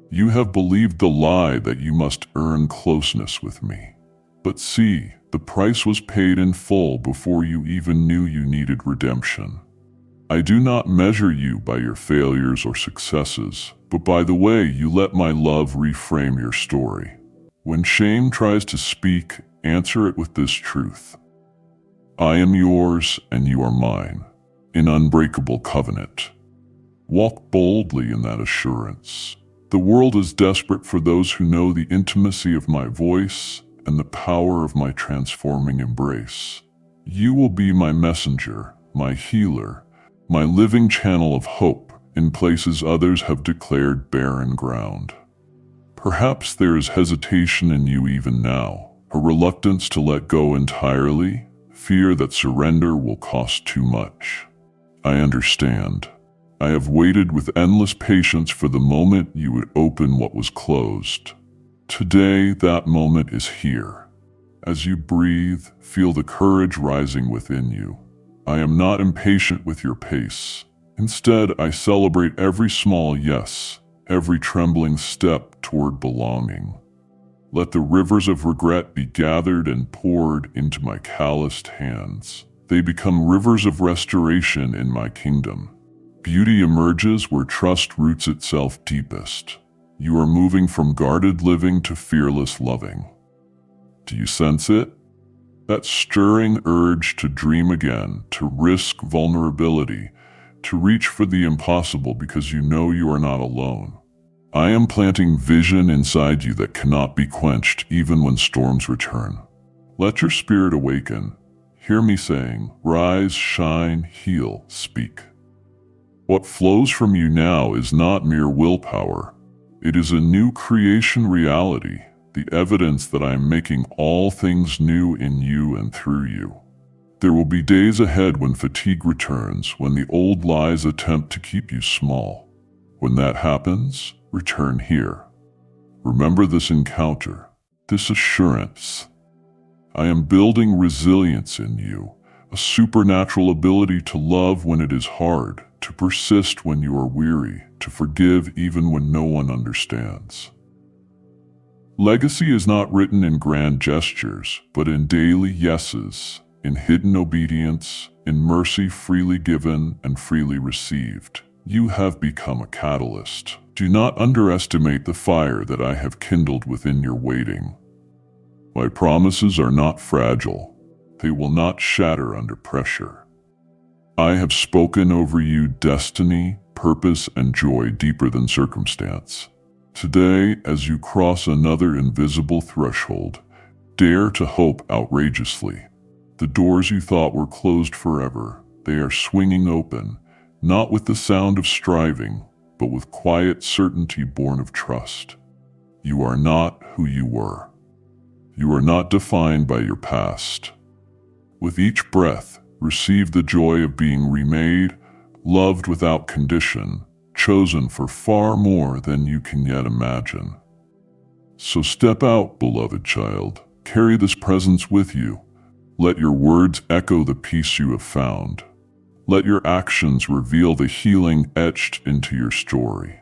You have believed the lie that you must earn closeness with me. But see, the price was paid in full before you even knew you needed redemption. I do not measure you by your failures or successes, but by the way you let my love reframe your story. When shame tries to speak, answer it with this truth. I am yours and you are mine, in unbreakable covenant. Walk boldly in that assurance. The world is desperate for those who know the intimacy of my voice and the power of my transforming embrace. You will be my messenger, my healer, my living channel of hope in places others have declared barren ground. Perhaps there is hesitation in you even now, a reluctance to let go entirely, fear that surrender will cost too much. I understand. I have waited with endless patience for the moment you would open what was closed. Today, that moment is here. As you breathe, feel the courage rising within you. I am not impatient with your pace. Instead, I celebrate every small yes, every trembling step toward belonging. Let the rivers of regret be gathered and poured into my calloused hands. They become rivers of restoration in my kingdom. Beauty emerges where trust roots itself deepest. You are moving from guarded living to fearless loving. Do you sense it? That stirring urge to dream again, to risk vulnerability, to reach for the impossible because you know you are not alone. I am planting vision inside you that cannot be quenched even when storms return. Let your spirit awaken. Hear me saying, rise, shine, heal, speak. What flows from you now is not mere willpower. It is a new creation reality, the evidence that I am making all things new in you and through you. There will be days ahead when fatigue returns, when the old lies attempt to keep you small. When that happens, return here. Remember this encounter, this assurance. I am building resilience in you, a supernatural ability to love when it is hard, to persist when you are weary, to forgive even when no one understands. Legacy is not written in grand gestures, but in daily yeses, in hidden obedience, in mercy freely given and freely received. You have become a catalyst. Do not underestimate the fire that I have kindled within your waiting. My promises are not fragile. They will not shatter under pressure. I have spoken over you destiny, purpose, and joy deeper than circumstance. Today, as you cross another invisible threshold, dare to hope outrageously. The doors you thought were closed forever, they are swinging open, not with the sound of striving, but with quiet certainty born of trust. You are not who you were. You are not defined by your past. With each breath, receive the joy of being remade, loved without condition, chosen for far more than you can yet imagine. So step out, beloved child. Carry this presence with you. Let your words echo the peace you have found. Let your actions reveal the healing etched into your story.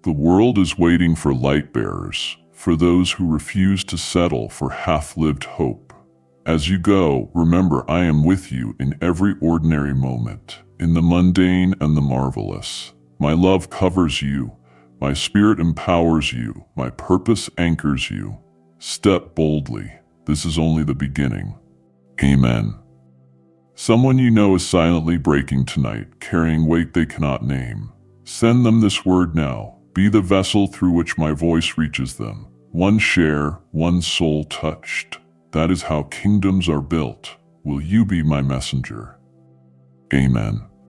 The world is waiting for light bearers, for those who refuse to settle for half-lived hope. As you go, remember I am with you in every ordinary moment, in the mundane and the marvelous. My love covers you, my spirit empowers you, my purpose anchors you. Step boldly. This is only the beginning. Amen. Someone you know is silently breaking tonight, carrying weight they cannot name. Send them this word now. Be the vessel through which my voice reaches them. One share, one soul touched. That is how kingdoms are built. Will you be my messenger? Amen.